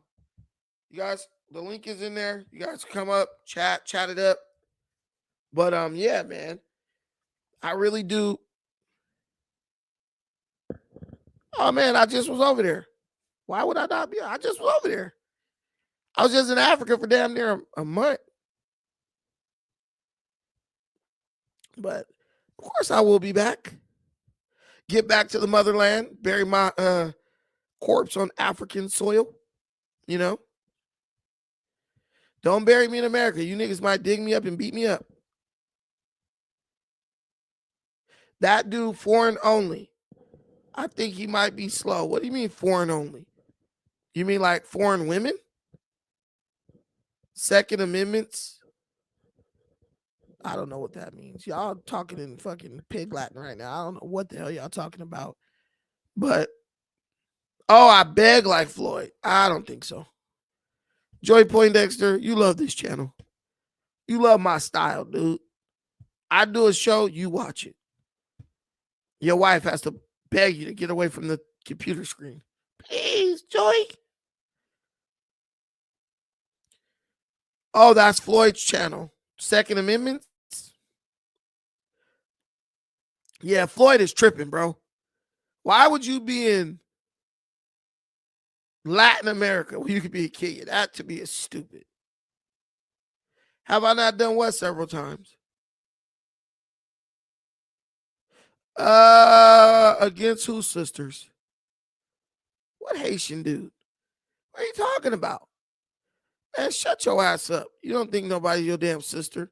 You guys, the link is in there. You guys come up, chat it up. But yeah, man. I really do. Oh man, I just was over there. Why would I not be? I just was over there. I was just in Africa for damn near a month. But of course I will be back. Get back to the motherland, bury my corpse on African soil, you know. Don't bury me in America. You niggas might dig me up and beat me up. That dude, foreign only. I think he might be slow. What do you mean foreign only? You mean like foreign women? Second Amendments? I don't know what that means. Y'all talking in fucking pig Latin right now. I don't know what the hell y'all talking about. But, oh, I beg like Floyd. I don't think so. Joy Poindexter, you love this channel. You love my style, dude. I do a show, you watch it. Your wife has to beg you to get away from the computer screen. Please, Joey. Oh, that's Floyd's channel. Second Amendment. Yeah, Floyd is tripping, bro. Why would you be in Latin America where you could be a kid? That to me is stupid. Have I not done what several times? Against who, sisters? What Haitian dude? What are you talking about? Man, shut your ass up. You don't think nobody's your damn sister.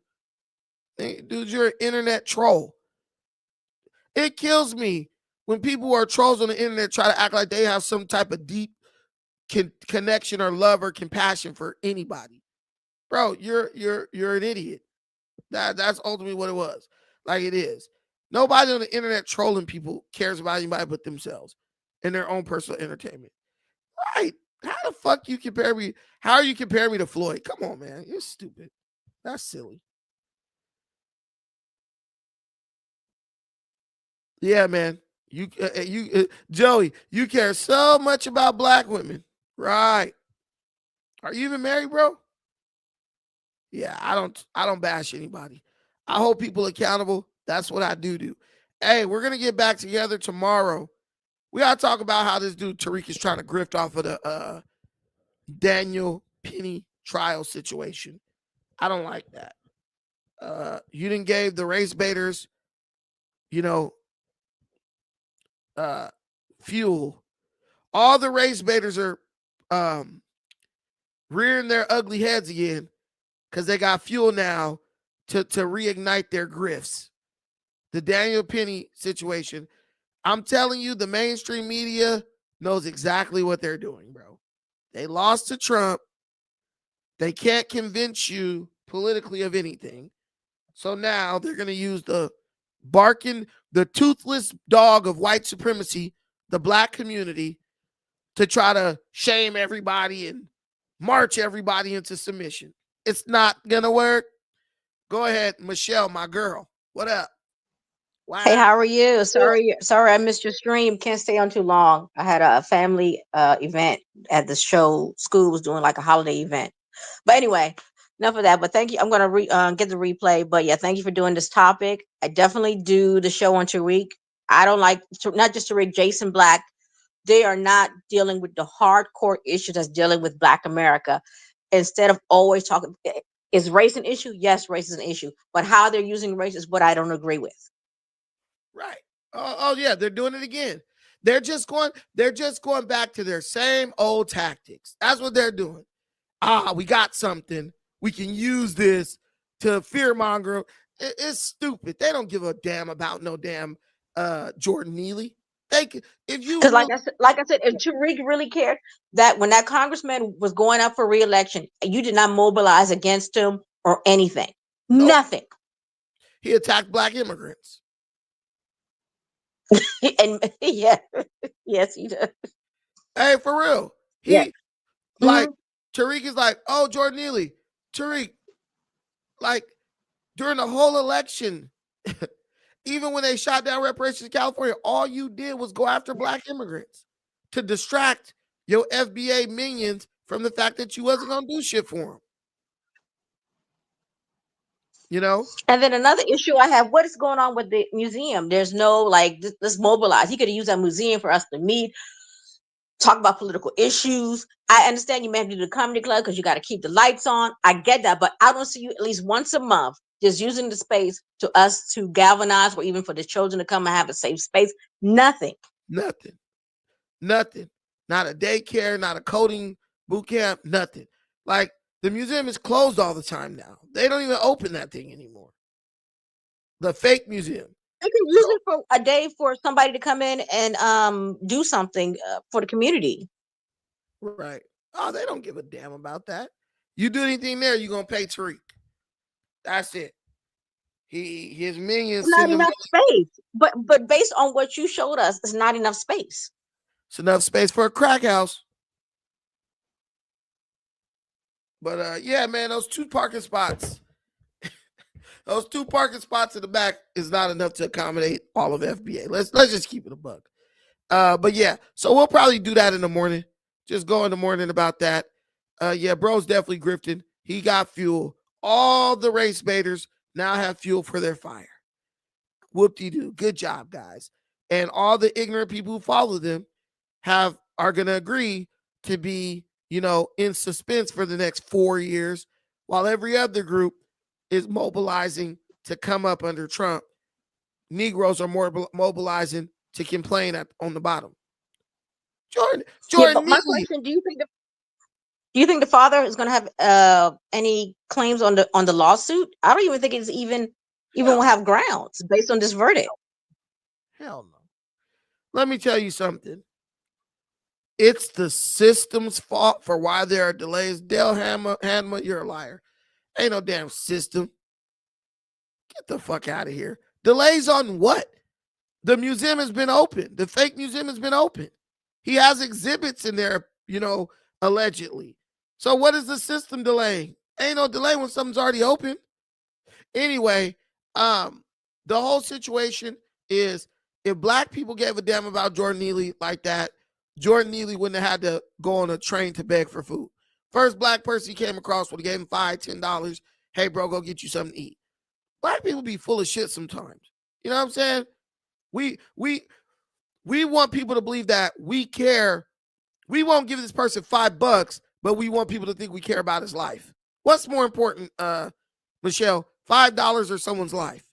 Hey, dude, you're an internet troll. It kills me when people who are trolls on the internet try to act like they have some type of deep connection or love or compassion for anybody. Bro, you're an idiot. That's ultimately what it was. Like it is. Nobody on the internet trolling people cares about anybody but themselves and their own personal entertainment. Right. How the fuck you compare me? How are you comparing me to Floyd? Come on, man. You're stupid. That's silly. Yeah, man. Joey, you care so much about black women. Right. Are you even married, bro? Yeah, I don't bash anybody. I hold people accountable. That's what I do. Hey, we're gonna get back together tomorrow. We gotta talk about how this dude Tariq is trying to grift off of the Daniel Penny trial situation. I don't like that. You didn't give the race baiters, fuel. All the race baiters are rearing their ugly heads again because they got fuel now to reignite their grifts. The Daniel Penny situation. I'm telling you, the mainstream media knows exactly what they're doing, bro. They lost to Trump. They can't convince you politically of anything. So now they're going to use the toothless dog of white supremacy, the black community, to try to shame everybody and march everybody into submission. It's not going to work. Go ahead, Michelle, my girl. What up? Wow. Hey, how are you? Sorry I missed your stream. Can't stay on too long. I had a family event at the show. School was doing like a holiday event. But anyway, enough of that. But thank you. I'm going to get the replay. But yeah, thank you for doing this topic. I definitely do the show on Tariq. I don't like, not just Tariq, Jason Black. They are not dealing with the hardcore issue that's dealing with Black America. Instead of always talking, is race an issue? Yes, race is an issue. But how they're using race is what I don't agree with. Right. Oh yeah, they're doing it again. They're just going back to their same old tactics. That's what they're doing. We got something. We can use this to fearmonger. It's stupid. They don't give a damn about no damn Jordan Neely. If you because like I said, if Tariq really cared that when that congressman was going up for re-election, you did not mobilize against him or anything. Nope. Nothing. He attacked Black immigrants. And yeah, yes, he does. Hey, for real. Tariq is like, oh, Jordan Neely, Tariq, like during the whole election, even when they shot down reparations in California, all you did was go after Black immigrants to distract your FBA minions from the fact that you wasn't gonna do shit for them. And then another issue I have, what is going on with the museum? There's no let's mobilize. He could have used that museum for us to meet, talk about political issues. I understand you may have to do the comedy club because you got to keep the lights on. I get that, but I don't see you at least once a month just using the space to us to galvanize, or even for the children to come and have a safe space. Nothing. Not a daycare, not a coding boot camp, nothing. Like the museum is closed all the time now. They don't even open that thing anymore. The fake museum. They can use it for a day for somebody to come in and do something for the community. Right. Oh, they don't give a damn about that. You do anything there, you're going to pay Tariq. That's it. His minions. Not enough space. But based on what you showed us, it's not enough space. It's enough space for a crack house. But yeah, man, those 2 parking spots. Those 2 parking spots in the back is not enough to accommodate all of FBA. Let's just keep it a buck. But yeah, so we'll probably do that in the morning. Just go in the morning about that. Yeah, bro's definitely grifting. He got fuel. All the race baiters now have fuel for their fire. Whoop-de-doo. Good job, guys. And all the ignorant people who follow them are going to agree to be, in suspense for the next 4 years, while every other group is mobilizing to come up under Trump. Negroes are more mobilizing to complain on the bottom. Jordan, but my question: Do you think the father is going to have any claims on the lawsuit? I don't even think it's even will have grounds based on this verdict. Hell no. Let me tell you something. It's the system's fault for why there are delays. Dale Hanma, you're a liar. Ain't no damn system. Get the fuck out of here. Delays on what? The museum has been open. The fake museum has been open. He has exhibits in there, allegedly. So what is the system delaying? Ain't no delay when something's already open. Anyway, the whole situation is if black people gave a damn about Jordan Neely like that, Jordan Neely wouldn't have had to go on a train to beg for food. First black person he came across would have gave him $5, $10. Hey, bro, go get you something to eat. Black people be full of shit sometimes. You know what I'm saying? We want people to believe that we care. We won't give this person $5, but we want people to think we care about his life. What's more important, Michelle, $5 or someone's life?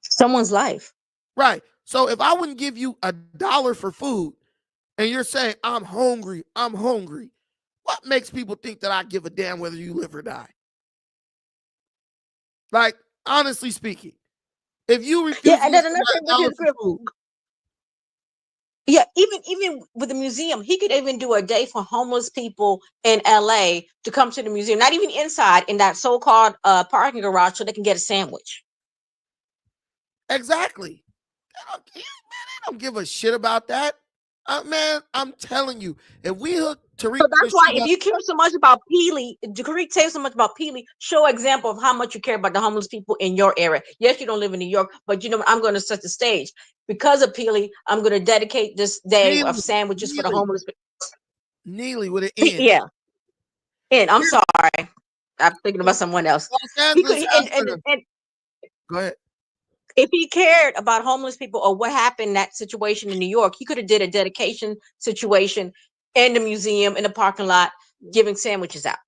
Someone's life. Right. So if I wouldn't give you $1 for food and you're saying, I'm hungry, what makes people think that I give a damn whether you live or die? Like, honestly speaking, if you refuse to give $1 for food. Yeah, even with the museum, he could even do a day for homeless people in LA to come to the museum, not even inside in that so-called parking garage so they can get a sandwich. Exactly. They don't give a shit about that. Man, I'm telling you, if we hook Tariq, so that's why if you care so much about Peely, Tariq cares so much about Peely, show an example of how much you care about the homeless people in your area. Yes, you don't live in New York, but I'm going to set the stage. Because of Peely, I'm going to dedicate this day of sandwiches for the homeless people. Neely with an N. Yeah. And I'm sorry. I'm thinking about someone else. He could, go ahead. If he cared about homeless people or what happened in that situation in New York, he could have did a dedication situation in the museum, in the parking lot, giving sandwiches out.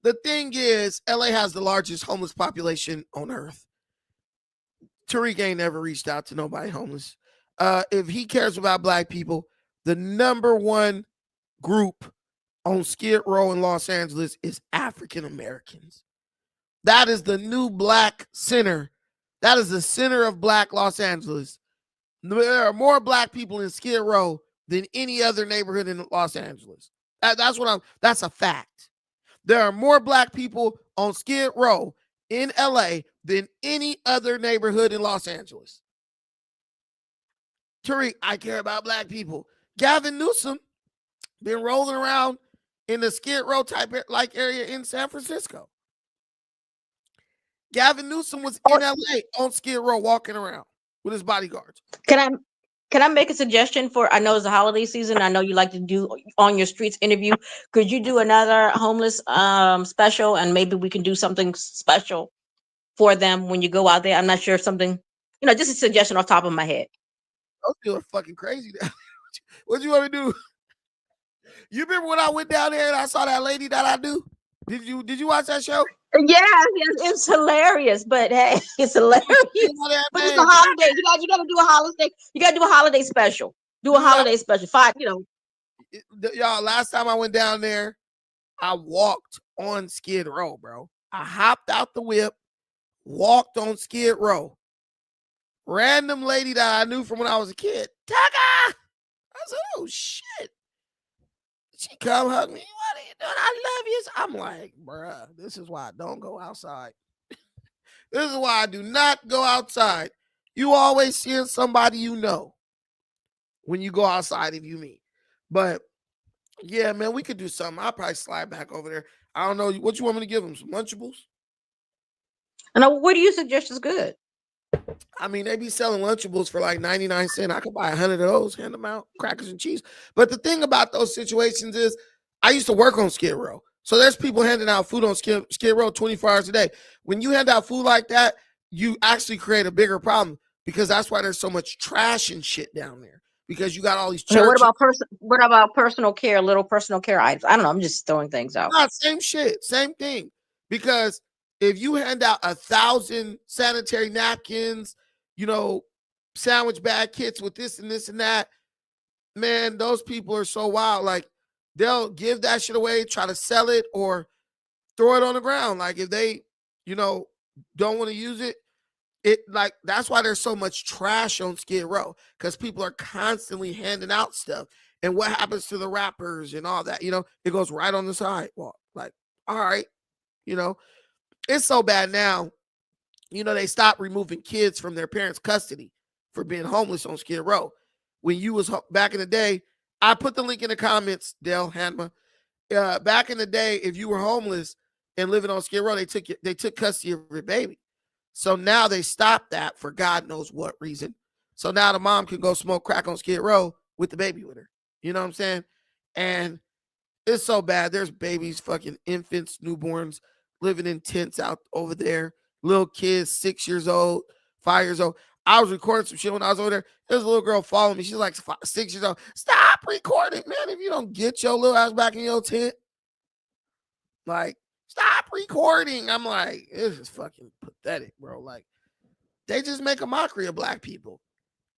The thing is, LA has the largest homeless population on earth. Tariq ain't never reached out to nobody homeless. If he cares about black people, the number one group on Skid Row in Los Angeles is African Americans. That is the new black center. That is the center of black Los Angeles. There are more black people in Skid Row than any other neighborhood in Los Angeles. That's a fact. There are more black people on Skid Row in LA than any other neighborhood in Los Angeles. Tariq, I care about black people. Gavin Newsom been rolling around in the Skid Row type like area in San Francisco. Gavin Newsom was in LA on Skid Row walking around with his bodyguards. Can I make a suggestion for, I know it's the holiday season. I know you like to do on your streets interview. Could you do another homeless special, and maybe we can do something special for them when you go out there? I'm not sure if something, just a suggestion off the top of my head. Those people are fucking crazy. What you want me to do? You remember when I went down there and I saw that lady that I knew? Did you watch that show? Yes, it's hilarious. But hey, it's hilarious. But it's a holiday. You got to do a holiday. You got to do a holiday special. Do a holiday special. Y'all, last time I went down there, I walked on Skid Row, bro. I hopped out the whip, walked on Skid Row. Random lady that I knew from when I was a kid. Taka! I said, oh, shit. She come hug me. What are you doing? I love you. I'm like, bruh, this is why I don't go outside. This is why I do not go outside. You always seeing somebody you know when you go outside if you meet. But, yeah, man, we could do something. I'll probably slide back over there. I don't know. What you want me to give them? Some Lunchables? And what do you suggest is good? I mean, they be selling Lunchables for like 99 cents. I could buy 100 of those, hand them out, crackers and cheese. But the thing about those situations is, I used to work on Skid Row. So there's people handing out food on Skid Row 24 hours a day. When you hand out food like that, you actually create a bigger problem, because that's why there's so much trash and shit down there. Because you got all these churches. Okay, what about personal care, little personal care items? I don't know. I'm just throwing things out. Nah, same shit, same thing. Because if you hand out 1,000 sanitary napkins, sandwich bag kits with this and this and that, man, those people are so wild. Like, they'll give that shit away, try to sell it, or throw it on the ground. Like, if they, don't want to use it, that's why there's so much trash on Skid Row, because people are constantly handing out stuff. And what happens to the wrappers and all that? It goes right on the sidewalk. Like, all right, it's so bad now. They stopped removing kids from their parents' custody for being homeless on Skid Row. When you was back in the day, I put the link in the comments, Dale Hanma. Back in the day, if you were homeless and living on Skid Row, they took custody of your baby. So now they stopped that for God knows what reason. So now the mom can go smoke crack on Skid Row with the baby with her. You know what I'm saying? And it's so bad. There's babies, fucking infants, newborns living in tents out over there. Little kids, 6 years old, 5 years old. I was recording some shit when I was over there. There's a little girl following me. She's like 6 years old. Stop recording, man. If you don't get your little ass back in your tent, like, stop recording. I'm like, this is fucking pathetic, bro. Like, they just make a mockery of black people.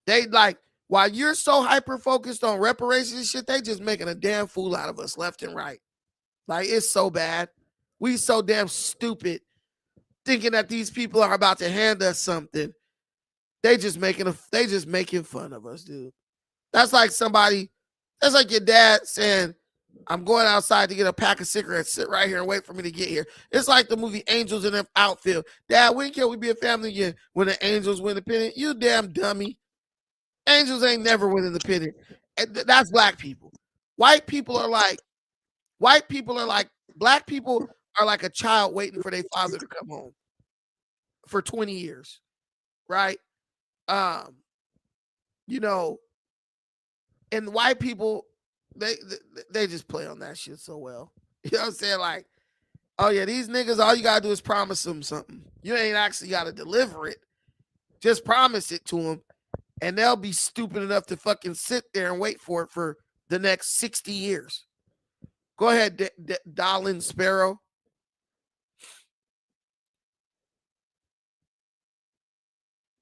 They, like, while you're so hyper focused on reparations and shit, they just making a damn fool out of us left and right. Like, it's so bad. We so damn stupid thinking that these people are about to hand us something. They just making fun of us, dude. That's like your dad saying, I'm going outside to get a pack of cigarettes, sit right here and wait for me to get here. It's like the movie Angels in the Outfield. Dad, when can we be a family again? When the Angels win the pennant? You damn dummy. Angels ain't never winning the pennant. That's black people. Black people are like black people are like a child waiting for their father to come home for 20 years. Right? And white people, they just play on that shit so well. You know what I'm saying? Like, oh yeah, these niggas, all you gotta do is promise them something. You ain't actually gotta deliver it. Just promise it to them, and they'll be stupid enough to fucking sit there and wait for it for the next 60 years. Go ahead, Darlin Sparrow.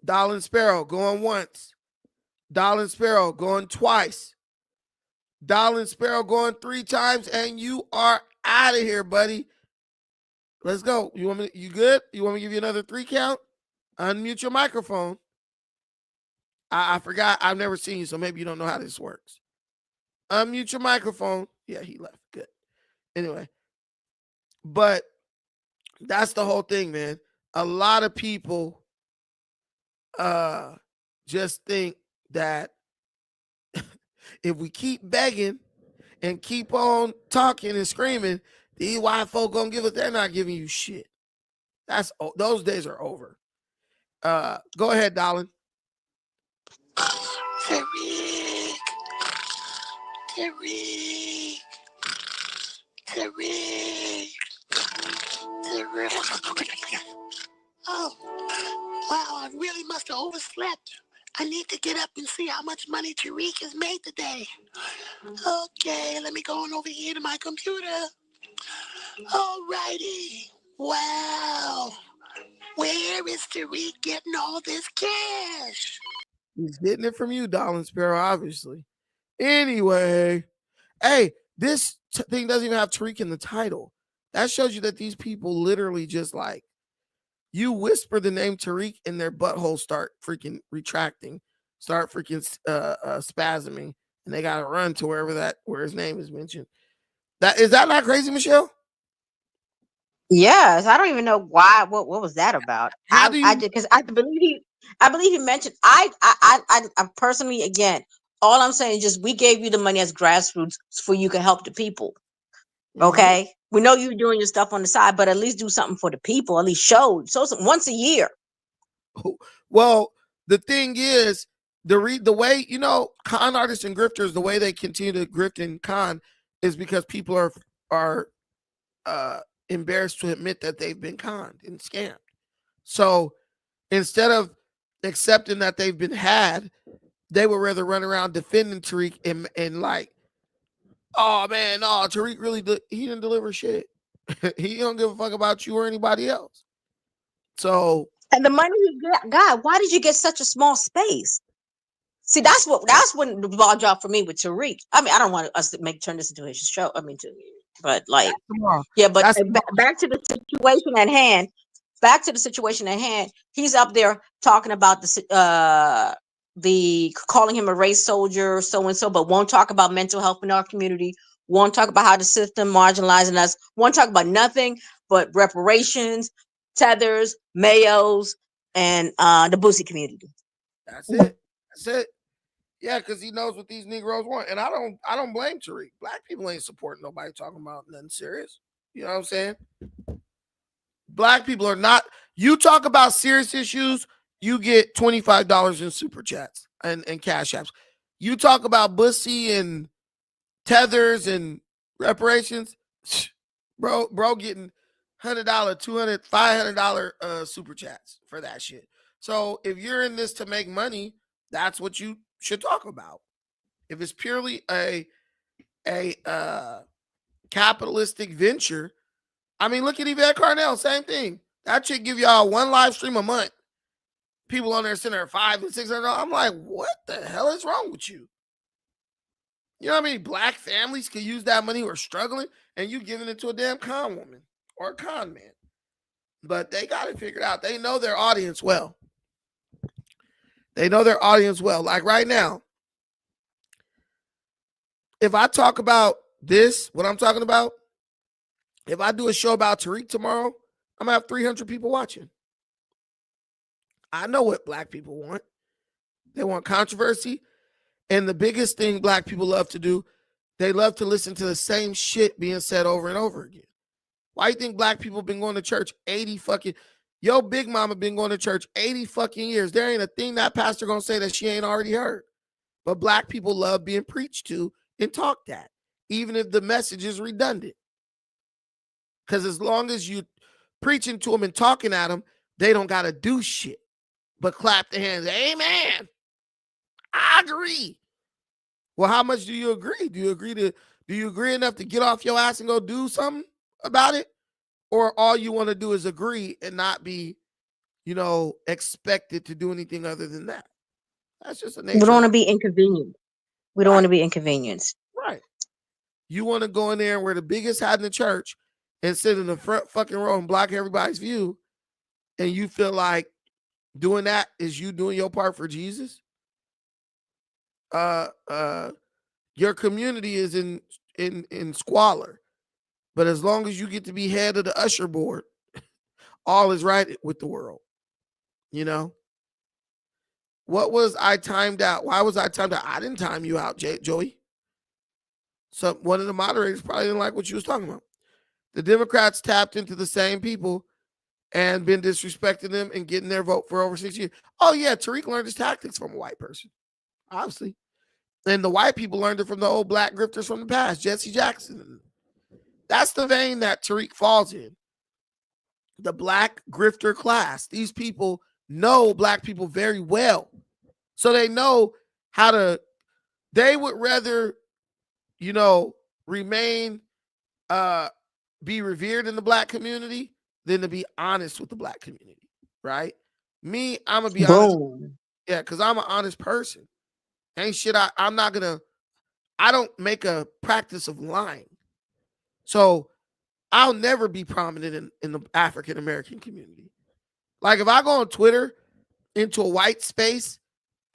Darlin Sparrow going once. Darlin Sparrow going twice. Darlin Sparrow going 3 times, and you are out of here, buddy. Let's go. You good? You want me to give you another 3 count? Unmute your microphone. I forgot. I've never seen you, so maybe you don't know how this works. Unmute your microphone. Yeah, he left. Good. Anyway, but that's the whole thing, man. A lot of people just think that if we keep begging and keep on talking and screaming, these white folk gonna give us, they're not giving you shit. Those days are over. Go ahead, Darlin. Oh, wow, I really must have overslept. I need to get up and see how much money Tariq has made today. Okay, let me go on over here to my computer. Alrighty. Wow. Where is Tariq getting all this cash? He's getting it from you, Darlin Sparrow, obviously. Anyway, hey, this thing doesn't even have Tariq in the title. That shows you that these people literally just like, you whisper the name Tariq and their buttholes start freaking retracting, start freaking spasming, and they gotta run to where his name is mentioned. Is that not crazy, Michelle? Yes, I don't even know why. What was that about? I believe he mentioned. I personally, again, all I'm saying is just we gave you the money as grassroots for you can help the people. Okay, We know you're doing your stuff on the side, but at least do something for the people. At least show something once a year. Well, the thing is, the way, you know, con artists and grifters, the way they continue to grift and con is because people are embarrassed to admit that they've been conned and scammed. So instead of accepting that they've been had, they would rather run around defending Tariq and like, oh man, no, Tariq really he didn't deliver shit. He don't give a fuck about you or anybody else. So, and the money you got, why did you get such a small space? See, that's when the ball dropped for me with Tariq. I mean, I don't want us to turn this into a show. I mean, but like, yeah, but back to the situation at hand. Back to the situation at hand. He's up there talking about the calling him a race soldier, so and so, but won't talk about mental health in our community. Won't talk about how the system marginalizing us. Won't talk about nothing but reparations, tethers, mayos, and the Boosie community. That's it. That's it. Yeah, because he knows what these Negroes want. And I don't blame Tariq. Black people ain't supporting nobody talking about nothing serious. You know what I'm saying? Black people are not. You talk about serious issues, you get $25 in super chats and cash apps. You talk about Bussy and tethers and reparations, bro getting $100, $200, $500 super chats for that shit. So if you're in this to make money, that's what you should talk about. If it's purely a capitalistic venture, I mean, look at Yvette Carnell, same thing. That chick give y'all one live stream a month. People on there sitting there $500 and $600. I'm like, what the hell is wrong with you? You know how many black families could use that money who are struggling, and you giving it to a damn con woman or a con man? But they got it figured out. They know their audience well. They know their audience well. Like right now, if I talk about this, what I'm talking about, if I do a show about Tariq tomorrow, I'm going to have 300 people watching. I know what black people want. They want controversy. And the biggest thing black people love to do, they love to listen to the same shit being said over and over again. Why you think black people been going to church 80 fucking, yo big mama been going to church 80 fucking years. There ain't a thing that pastor gonna say that she ain't already heard. But black people love being preached to and talked at, even if the message is redundant. Because as long as you preaching to them and talking at them, they don't got to do shit but clap their hands. Amen. I agree. Well, how much do you agree? Do you agree enough to get off your ass and go do something about it? Or all you want to do is agree and not be, expected to do anything other than that? That's just a nature. We don't want to be inconvenienced. We don't want to be inconvenienced. Right. You want to go in there and wear the biggest hat in the church and sit in the front fucking row and block everybody's view, and you feel like doing that is you doing your part for Jesus? Your community is in squalor, but as long as you get to be head of the usher board, all is right with the world. What was I timed out? Why was I timed out? I didn't time you out, Joey. So one of the moderators probably didn't like what you was talking about. The Democrats tapped into the same people and been disrespecting them and getting their vote for over 6 years. Oh yeah, Tariq learned his tactics from a white person, obviously. And the white people learned it from the old black grifters from the past, Jesse Jackson. That's the vein that Tariq falls in. The black grifter class. These people know black people very well. So they know how to, they would rather, remain, be revered in the black community than to be honest with the black community, right? Me, I'm going to be honest. Yeah, because I'm an honest person. Ain't shit, I don't make a practice of lying. So I'll never be prominent in the African American community. Like if I go on Twitter into a white space,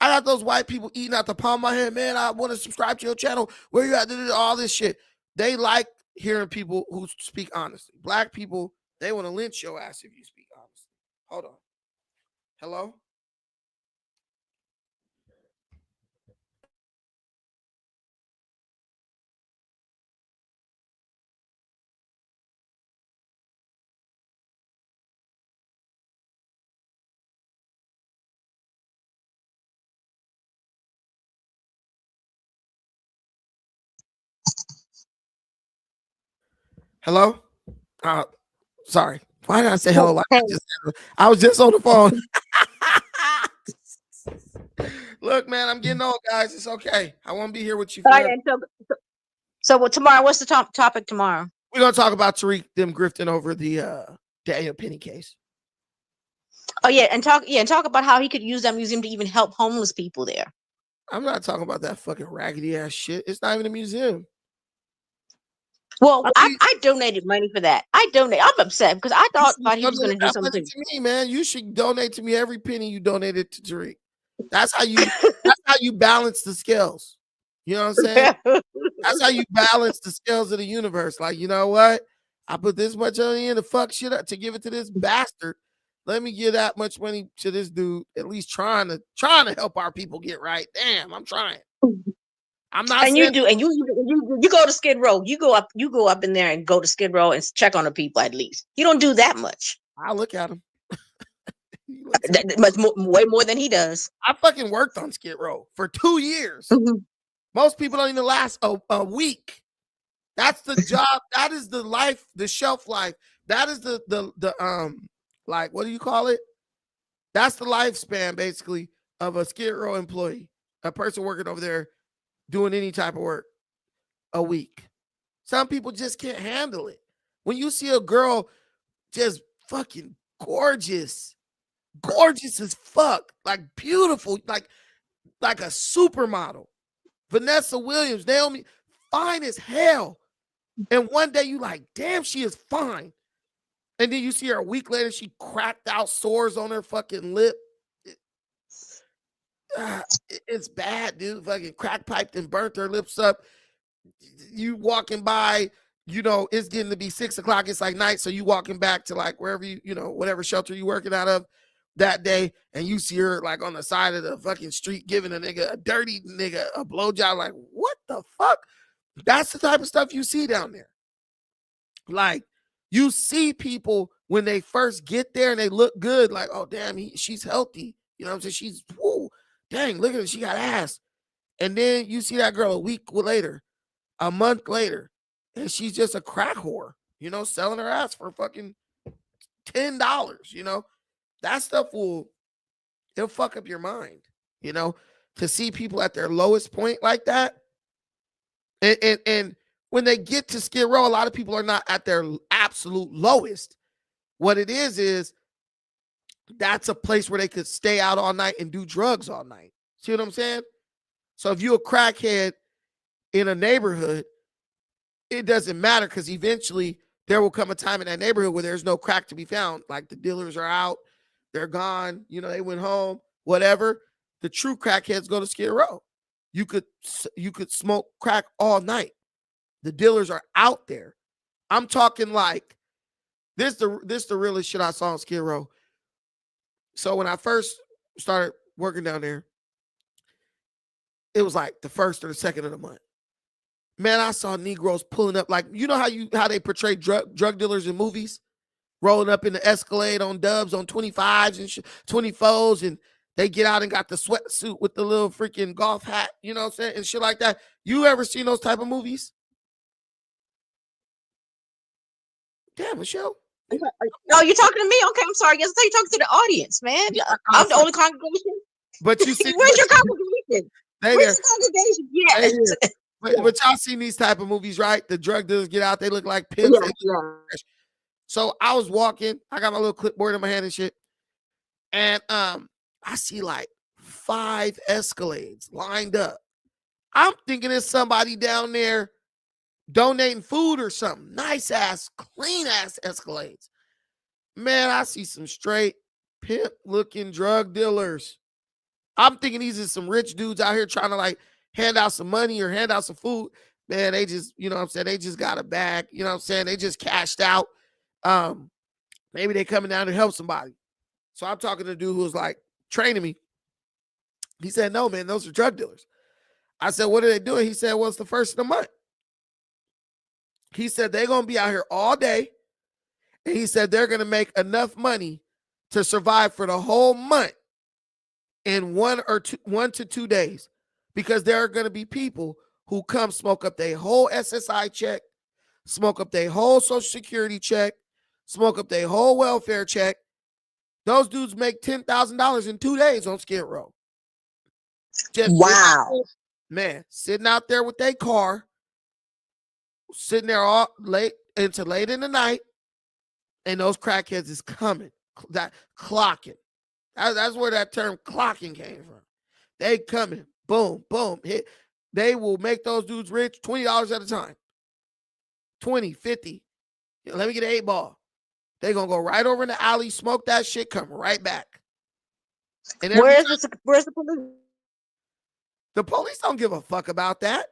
I got those white people eating out the palm of my hand. Man, I want to subscribe to your channel. Where you at? All this shit. They like hearing people who speak honestly. Black people, they want to lynch your ass if you speak honestly. Hold on. Hello? Hello? Sorry. Why did I say hello? Like I was just on the phone. Look, man, I'm getting old, guys. It's okay. I won't be here with you forever. So tomorrow, what's the topic tomorrow? We're gonna talk about Tariq them grifting over the Daniel Penny case. Oh yeah, and talk about how he could use that museum to even help homeless people there. I'm not talking about that fucking raggedy ass shit. It's not even a museum. Well, I donated money for that. I'm upset because I thought he was going to do something to me, man. You should donate to me every penny you donated to Tariq. That's how you balance the scales. You know what I'm saying? That's how you balance the scales of the universe. Like, you know what? I put this much money in to fuck shit up to give it to this bastard. Let me give that much money to this dude, at least trying to help our people get right. Damn, I'm trying. I'm not. And you do, and you go to Skid Row. You go up in there and go to Skid Row and check on the people at least. You don't do that much. I look at him. Way more than he does. I fucking worked on Skid Row for 2 years. Mm-hmm. Most people don't even last a week. That's the job. That is the life, the shelf life. That is the like, what do you call it? That's the lifespan basically of a Skid Row employee, a person working over there doing any type of work, a week. Some people just can't handle it. When you see a girl just fucking gorgeous as fuck, like beautiful, like a supermodel, Vanessa Williams, Naomi, fine as hell. And one day you like, damn, she is fine. And then you see her a week later, she cracked out sores on her fucking lip. It's bad, dude. Fucking crack piped and burnt her lips up. You walking by, you know, it's getting to be 6 o'clock. It's like night. So you walking back to like wherever you know, whatever shelter you working out of that day. And you see her like on the side of the fucking street giving a dirty nigga a blowjob. Like, what the fuck? That's the type of stuff you see down there. Like, you see people when they first get there and they look good, like, oh, damn, she's healthy. You know what I'm saying? She's, whoo, dang, look at her. She got ass. And then you see that girl a week later, a month later, and she's just a crack whore, you know, selling her ass for fucking $10, you know? That stuff it'll fuck up your mind, you know, to see people at their lowest point like that. And when they get to Skid Row, a lot of people are not at their absolute lowest. What it is that's a place where they could stay out all night and do drugs all night. See what I'm saying? So if you're a crackhead in a neighborhood, it doesn't matter because eventually there will come a time in that neighborhood where there's no crack to be found. Like the dealers are out, they're gone, you know, they went home, whatever. The true crackheads go to Skid Row. You could smoke crack all night. The dealers are out there. I'm talking like this the realest shit I saw on Skid Row. So when I first started working down there, it was like the first or the second of the month. Man, I saw Negroes pulling up, like, you know how they portray drug dealers in movies, rolling up in the Escalade on Dubs on 25s and 24s, and they get out and got the sweatsuit with the little freaking golf hat, you know what I'm saying, and shit like that. You ever seen those type of movies? Damn, Michelle. No, you're talking to me. Okay, I'm sorry. Yes, I thought you're talking to the audience, man. I'm the only congregation. But you see, where's your congregation? Where's the congregation? Yeah. But y'all seen these type of movies, right? The drug dealers get out, they look like pimps. Yeah. So I was walking, I got my little clipboard in my hand and shit, and I see like 5 Escalades lined up. I'm thinking it's somebody down there donating food or something. Nice ass, clean ass Escalades. Man, I see some straight pimp looking drug dealers. I'm thinking these are some rich dudes out here trying to like hand out some money or hand out some food. Man, they just, you know what I'm saying? They just got a bag. You know what I'm saying? They just cashed out. Maybe they coming down to help somebody. So I'm talking to a dude who was like training me. He said, no, man, those are drug dealers. I said, what are they doing? He said, well, it's the first of the month. He said, they're going to be out here all day. And he said, they're going to make enough money to survive for the whole month in 1 to 2 days. Because there are going to be people who come smoke up their whole SSI check, smoke up their whole Social Security check, smoke up their whole welfare check. Those dudes make $10,000 in 2 days on Skid Row. Wow. Sitting out there with their car, sitting there all late in the night, and those crackheads is coming, that clocking. That's where that term clocking came from. They coming, boom, boom, hit. They will make those dudes rich $20 at a time. 20, 50. Let me get an 8-ball. They're going to go right over in the alley, smoke that shit, come right back. And where's the police? The police don't give a fuck about that.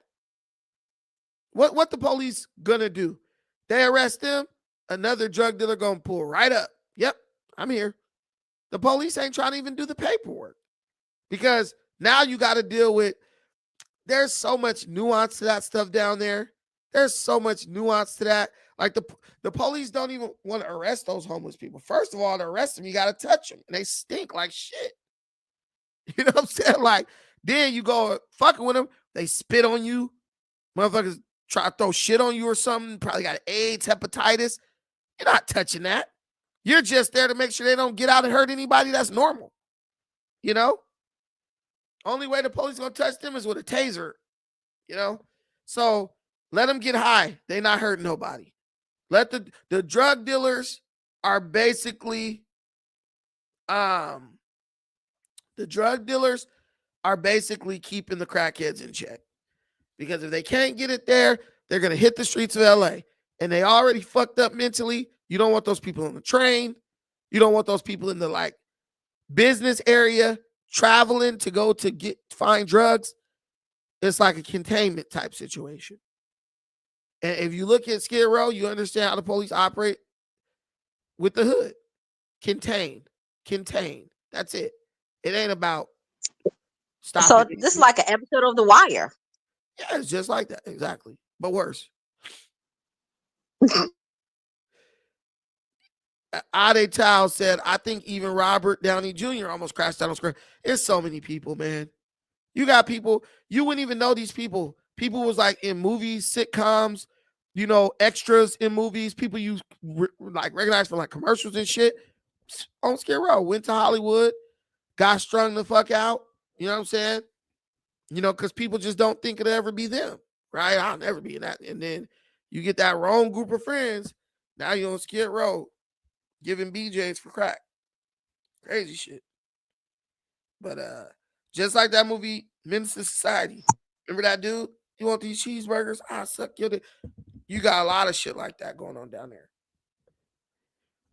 What the police gonna do? They arrest them, another drug dealer gonna pull right up. Yep, I'm here. The police ain't trying to even do the paperwork because now you got to deal with, there's so much nuance to that stuff down there. There's so much nuance to that. Like the police don't even want to arrest those homeless people. First of all, to arrest them, you got to touch them. And they stink like shit. You know what I'm saying? Like, then you go fucking with them, they spit on you. Motherfuckers try to throw shit on you or something. Probably got AIDS, hepatitis. You're not touching that. You're just there to make sure they don't get out and hurt anybody. That's normal. You know? Only way the police gonna touch them is with a taser. You know? So let them get high. They not hurting nobody. Let the drug dealers are basically the drug dealers are basically keeping the crackheads in check. Because if they can't get it there, they're going to hit the streets of LA. And they already fucked up mentally. You don't want those people on the train. You don't want those people in the like business area traveling to go to find drugs. It's like a containment type situation. And if you look at Skid Row, you understand how the police operate with the hood. Contained. That's it. It ain't about stopping. So this is like an episode of The Wire. Yeah, it's just like that. Exactly. But worse. Ade Tao said, I think even Robert Downey Jr. almost crashed out on screen. There's so many people, man. You got people, you wouldn't even know these people. People was like in movies, sitcoms, you know, extras in movies. People you like recognize from like commercials and shit. On Skid Row, went to Hollywood, got strung the fuck out. You know what I'm saying? You know, because people just don't think it'll ever be them, right? I'll never be in that. And then you get that wrong group of friends. Now you're on Skid Row giving BJs for crack. Crazy shit. But just like that movie, Menace to Society. Remember that dude? You want these cheeseburgers? I suck your dick. You got a lot of shit like that going on down there.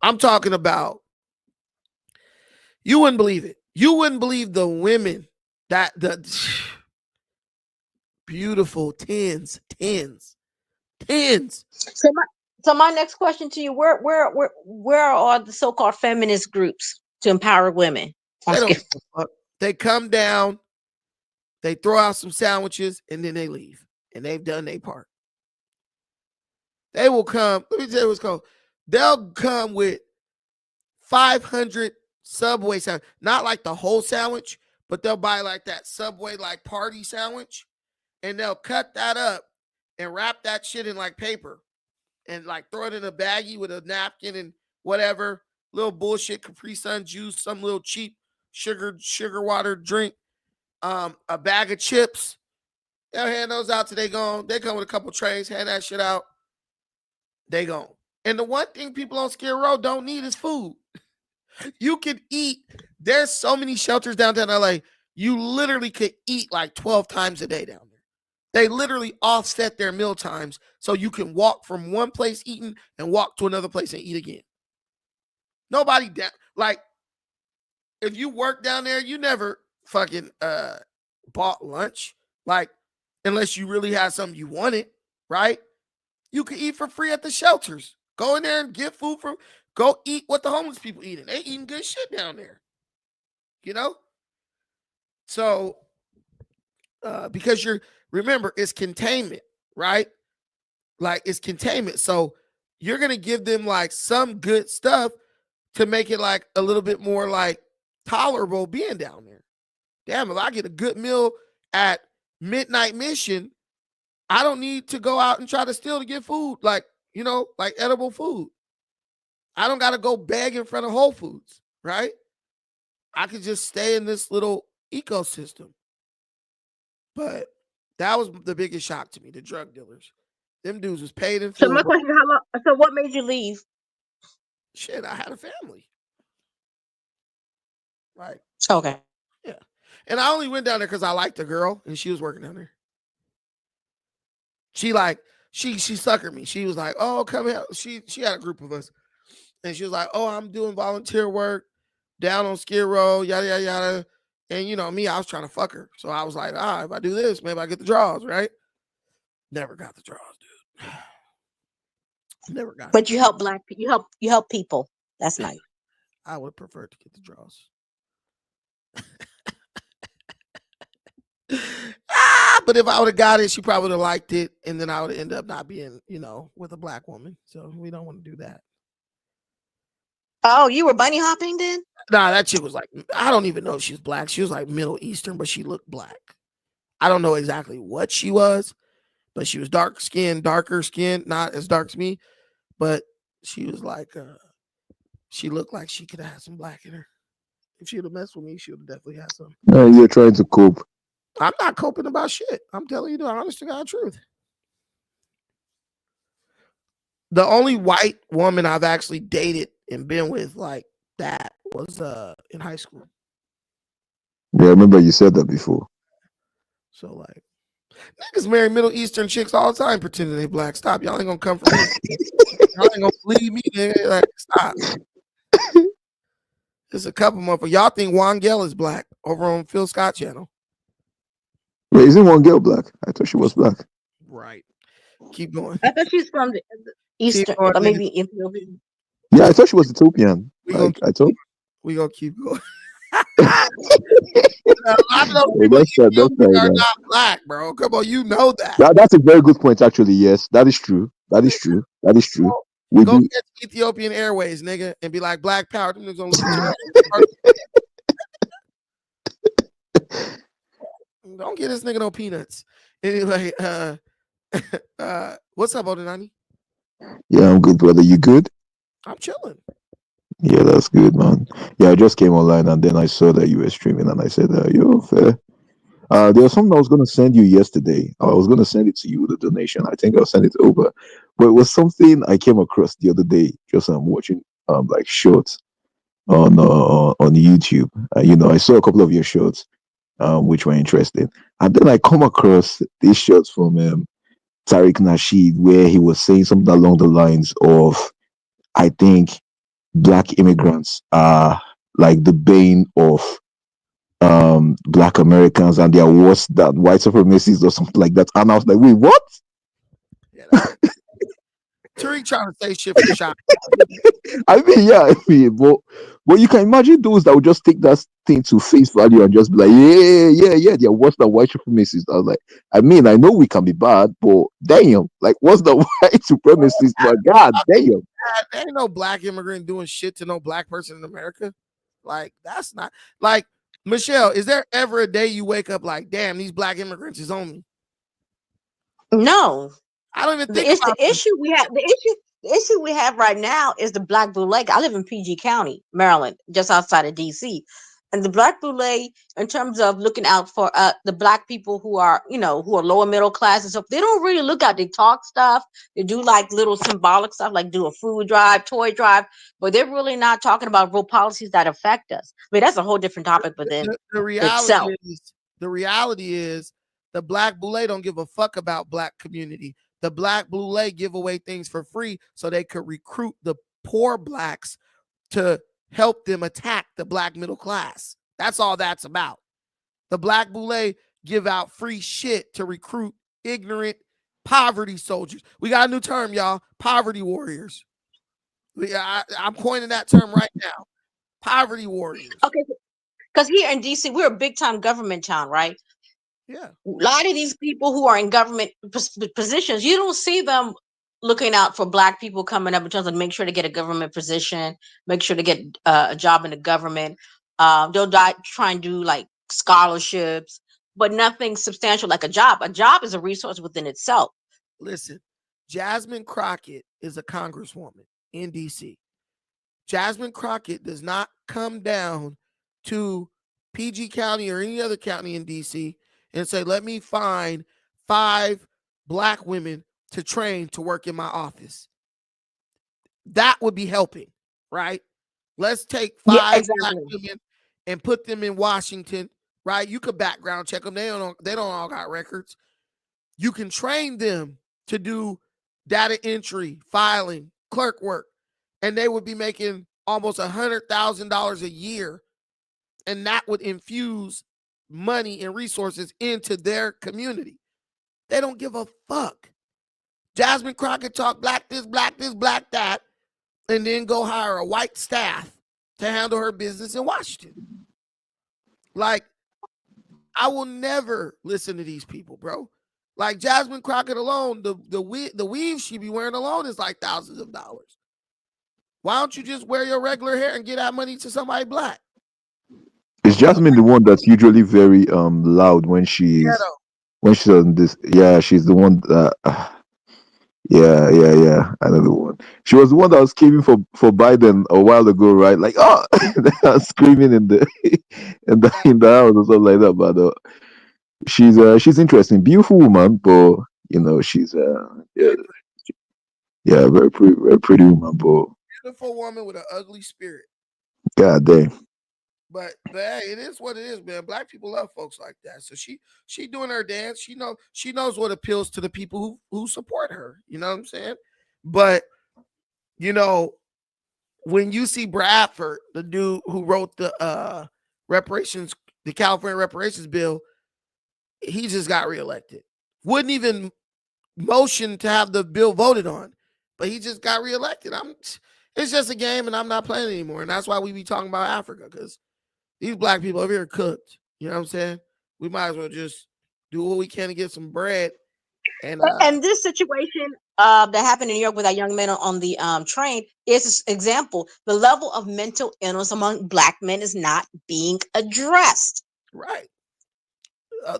I'm talking about, you wouldn't believe it. You wouldn't believe the women that the beautiful tens. So my next question to you: where are all the so-called feminist groups to empower women? They come down, they throw out some sandwiches, and then they leave, and they've done their part. They will come. Let me tell you what's called. They'll come with 500 Subway sandwich, not like the whole sandwich, but they'll buy like that Subway like party sandwich, and they'll cut that up and wrap that shit in like paper and like throw it in a baggie with a napkin and whatever, little bullshit Capri Sun juice, some little cheap sugar water drink, a bag of chips. They'll hand those out till they gone. They come with a couple trays, hand that shit out. They gone. And the one thing people on Skid Row don't need is food. You could eat. There's so many shelters downtown LA. You literally could eat like 12 times a day down there. They literally offset their meal times so you can walk from one place eating and walk to another place and eat again. Nobody down, like, if you work down there, you never fucking bought lunch, like, unless you really had something you wanted, right? You could eat for free at the shelters. Go in there and get food from. Go eat what the homeless people eating. They eating good shit down there. You know? So, because remember, it's containment, right? Like, it's containment. So, you're going to give them, like, some good stuff to make it, like, a little bit more, like, tolerable being down there. Damn, if I get a good meal at Midnight Mission, I don't need to go out and try to steal to get food, like, like edible food. I don't got to go beg in front of Whole Foods, right? I could just stay in this little ecosystem. But that was the biggest shock to me, the drug dealers. Them dudes was paid in So full. my question: how long? So what made you leave? Shit, I had a family. Like, Okay. yeah. And I only went down there because I liked the girl and she was working down there. She suckered me. She was like, oh, come here. She had a group of us. And she was like, oh, I'm doing volunteer work down on Skid Row, yada, yada, yada. And me, I was trying to fuck her. So I was like, if I do this, maybe I get the draws, right? Never got the draws, dude. Never got it. But you help black people. You help people. That's nice. I would prefer to get the draws. But if I would have got it, she probably would have liked it, and then I would end up not being, with a black woman. So we don't want to do that. Oh, you were bunny hopping then? Nah, that chick was like, I don't even know if she's black. She was like Middle Eastern, but she looked black. I don't know exactly what she was, but she was darker skin, not as dark as me, but she was like, she looked like she could have had some black in her. If she would have messed with me, she would have definitely had some. You're trying to cope. I'm not coping about shit. I'm telling you the honest to God truth. The only white woman I've actually dated and been with like that was in high school. Yeah, I remember you said that before. So like, niggas marry Middle Eastern chicks all the time pretending they black. Stop. Y'all ain't gonna come from me. Y'all ain't gonna believe me, nigga. Like, stop. There's a couple motherfuckers. Y'all think Wangel is black over on Phil Scott channel. Wait, isn't one girl black? I thought she was black. Right. Keep going. I thought she's from the Eastern, going, maybe Ethiopian. Yeah, I thought she was Ethiopian. I thought. We gonna keep going. A lot of those people are not black, bro. Come on, you know that. That's a very good point, actually. Yes, that is true. That is true. That is true. Go catch Ethiopian Airways, nigga, and be like Black Power. Them niggas gonna look at you. Don't get this nigga no peanuts. Anyway, what's up, Odenani? Yeah, I'm good, brother. You good? I'm chilling. Yeah, that's good, man. Yeah, I just came online and then I saw that you were streaming and I said, yo, fair. There was something I was going to send you yesterday. I was going to send it to you with a donation. I think I'll send it over. But it was something I came across the other day. Just watching like shorts on YouTube. I saw a couple of your shorts, which were interesting. And then I come across these shorts from Tariq Nasheed, where he was saying something along the lines of, I think black immigrants are like the bane of black Americans and they are worse than white supremacists or something like that. And I was like, wait, what? Yeah, Tariq trying to say shit for shot. but you can imagine those that would just take that thing to face value and just be like, yeah, they're worse than white supremacists. I was like, I know we can be bad, but damn, like, what's the white supremacist? But God damn. There ain't no black immigrant doing shit to no black person in America. Like, that's not like, Michelle, is there ever a day you wake up like, damn, these black immigrants is on me? No. I don't even think it's the issue we have. The issue we have right now is the Black Boule. I live in PG County, Maryland, just outside of DC. And the Black Boule, in terms of looking out for the black people who are lower middle class and stuff, they don't really look out. They talk stuff. They do like little symbolic stuff, like do a food drive, toy drive, but they're really not talking about real policies that affect us. I mean, that's a whole different topic within itself. The reality is the Black Boule don't give a fuck about black community. The Black Boule give away things for free so they could recruit the poor blacks to help them attack the black middle class. That's all that's about. The Black Boule give out free shit to recruit ignorant poverty soldiers. We got a new term, y'all. Poverty warriors. I'm coining that term right now. Poverty warriors. Okay, because here in DC, we're a big time government town, right? Yeah. A lot of these people who are in government positions, you don't see them looking out for black people coming up in terms of make sure to get a government position, make sure to get a job in the government. They'll try and do like scholarships, but nothing substantial like a job. A job is a resource within itself. Listen, Jasmine Crockett is a congresswoman in DC. Jasmine Crockett does not come down to PG County or any other county in DC and say, let me find 5 black women to train to work in my office. That would be helping, right? Let's take 5 black women and put them in Washington, right? You could background check them. They don't all got records. You can train them to do data entry, filing, clerk work, and they would be making almost $100,000 a year, and that would infuse money and resources into their community. They don't give a fuck. Jasmine Crockett talk black this, black that, and then go hire a white staff to handle her business in Washington. Like, I will never listen to these people, bro. Like Jasmine Crockett alone, the weave she be wearing alone is like thousands of dollars. Why don't you just wear your regular hair and get that money to somebody black? Is Jasmine the one that's usually very loud when she's on this? Yeah, she's the one that. Yeah. I know the one. She was the one that was screaming for Biden a while ago, right? Like, oh, screaming in the in the house or something like that. But she's interesting, beautiful woman, but she's very pretty woman, but beautiful woman with an ugly spirit. God damn. But hey, it is what it is, man. Black people love folks like that. So she doing her dance. She knows what appeals to the people who support her. You know what I'm saying? But when you see Bradford, the dude who wrote the California reparations bill, he just got reelected. Wouldn't even motion to have the bill voted on, but he just got reelected. It's just a game, and I'm not playing anymore. And that's why we be talking about Africa, because these black people over here are cooked. You know what I'm saying? We might as well just do what we can to get some bread. And this situation that happened in New York with that young man on the train is an example. The level of mental illness among black men is not being addressed. Right.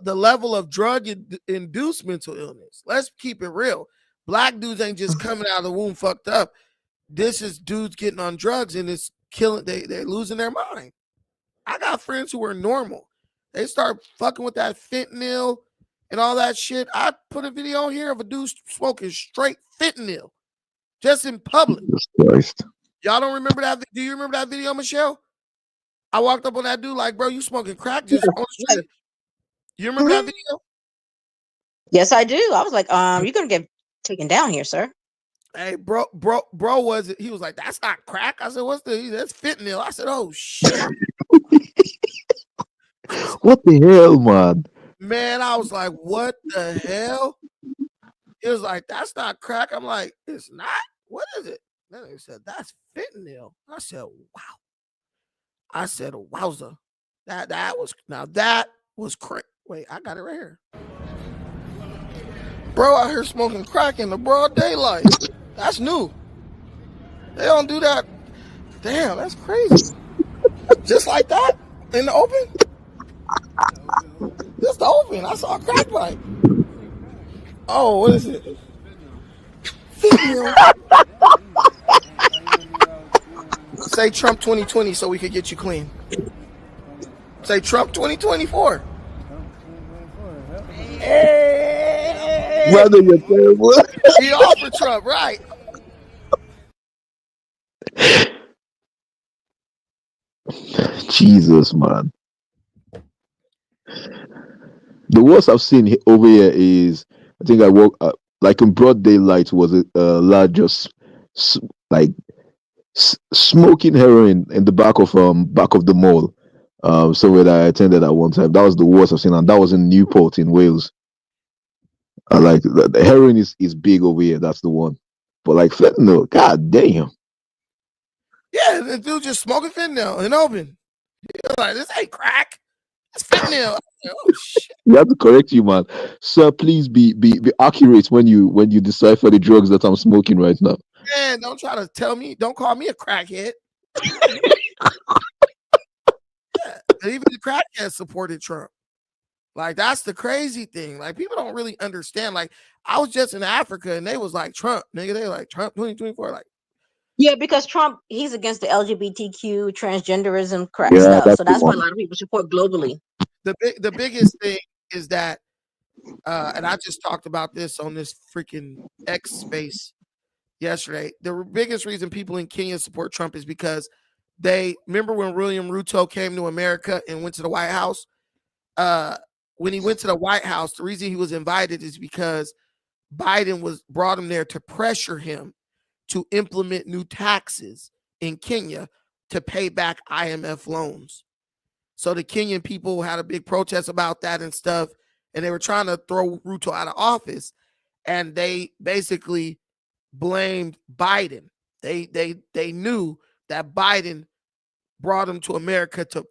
The level of drug-induced mental illness. Let's keep it real. Black dudes ain't just coming out of the womb fucked up. This is dudes getting on drugs and it's killing. They're losing their mind. I got friends who are normal. They start fucking with that fentanyl and all that shit. I put a video on here of a dude smoking straight fentanyl just in public. Christ. Y'all don't remember that? Do you remember that video, Michelle? I walked up on that dude like, bro, you smoking crack just on the street. You remember that video? Yes, I do. I was like, you're gonna get taken down here, sir. Hey, bro, was it? He was like, that's not crack. I said, that's fentanyl. I said, oh shit. What the hell, man? Man, I was like, what the hell? He was like, that's not crack. I'm like, it's not? What is it? Then he said, that's fentanyl. I said, wow. I said, wowza. That was crack. Wait, I got it right here. Bro out here smoking crack in the broad daylight. That's new. They don't do that. Damn, that's crazy. Just like that? In the open? Just the open. I saw a crack pipe. Oh, what is it? Say Trump 2020 so we could get you clean. Say Trump 2024. Hey! Brother, you're terrible. He all for Trump, right? Jesus, man. The worst I've seen over here is, I think I woke up like in broad daylight, was a lad just smoking heroin in the back of the mall, somewhere that I attended at one time. That was the worst I've seen, and that was in Newport in Wales. Like the heroin is big over here. That's the one. But like fentanyl, god damn. Yeah, the dude just smoking fentanyl in open. Like, this ain't crack. It's fentanyl. Oh shit. We have to correct you, man. Sir, please be accurate when you decipher the drugs that I'm smoking right now. Man, don't try to tell me. Don't call me a crackhead. Yeah, even the crackheads supported Trump. Like, that's the crazy thing. Like, people don't really understand. Like, I was just in Africa and they was like, Trump, nigga. They like, Trump 2024. Like, Yeah, because Trump, he's against the LGBTQ, transgenderism Yeah, stuff. that's So the that's why a one. lot of people support globally. the biggest thing is that, and I just talked about this on this freaking X space yesterday. The biggest reason people in Kenya support Trump is because they remember when William Ruto came to America and went to the White House. When he went to the White House, the reason he was invited is because Biden brought him there to pressure him to implement new taxes in Kenya to pay back IMF loans. So the Kenyan people had a big protest about that and stuff, and they were trying to throw Ruto out of office, and they basically blamed Biden. They knew that Biden brought him to America to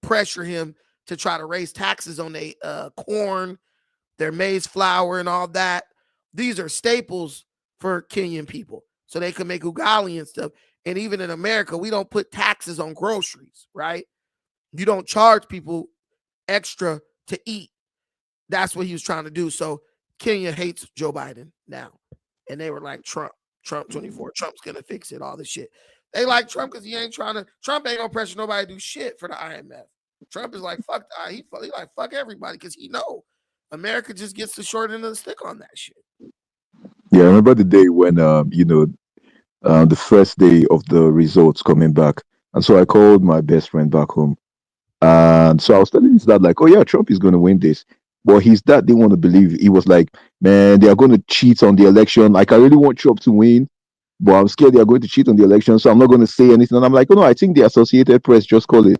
pressure him to try to raise taxes on their corn, their maize flour, and all that. These are staples for Kenyan people, so they can make ugali and stuff. And even in America, we don't put taxes on groceries, right? You don't charge people extra to eat. That's what he was trying to do. So Kenya hates Joe Biden now. And they were like, Trump 24, Trump's gonna fix it, all this shit. They like Trump because Trump ain't gonna pressure nobody to do shit for the IMF. Trump is like, fuck, he like, fuck everybody, because he know America just gets the short end of the stick on that shit. Yeah, I remember the day when the first day of the results coming back, and so I called my best friend back home, and so I was telling his dad like, oh yeah, Trump is going to win this. But his dad didn't want to believe. He was like, man, they are going to cheat on the election. Like, I really want Trump to win, but I'm scared they are going to cheat on the election, so I'm not going to say anything. And I'm like, oh no, I think the Associated Press just call it.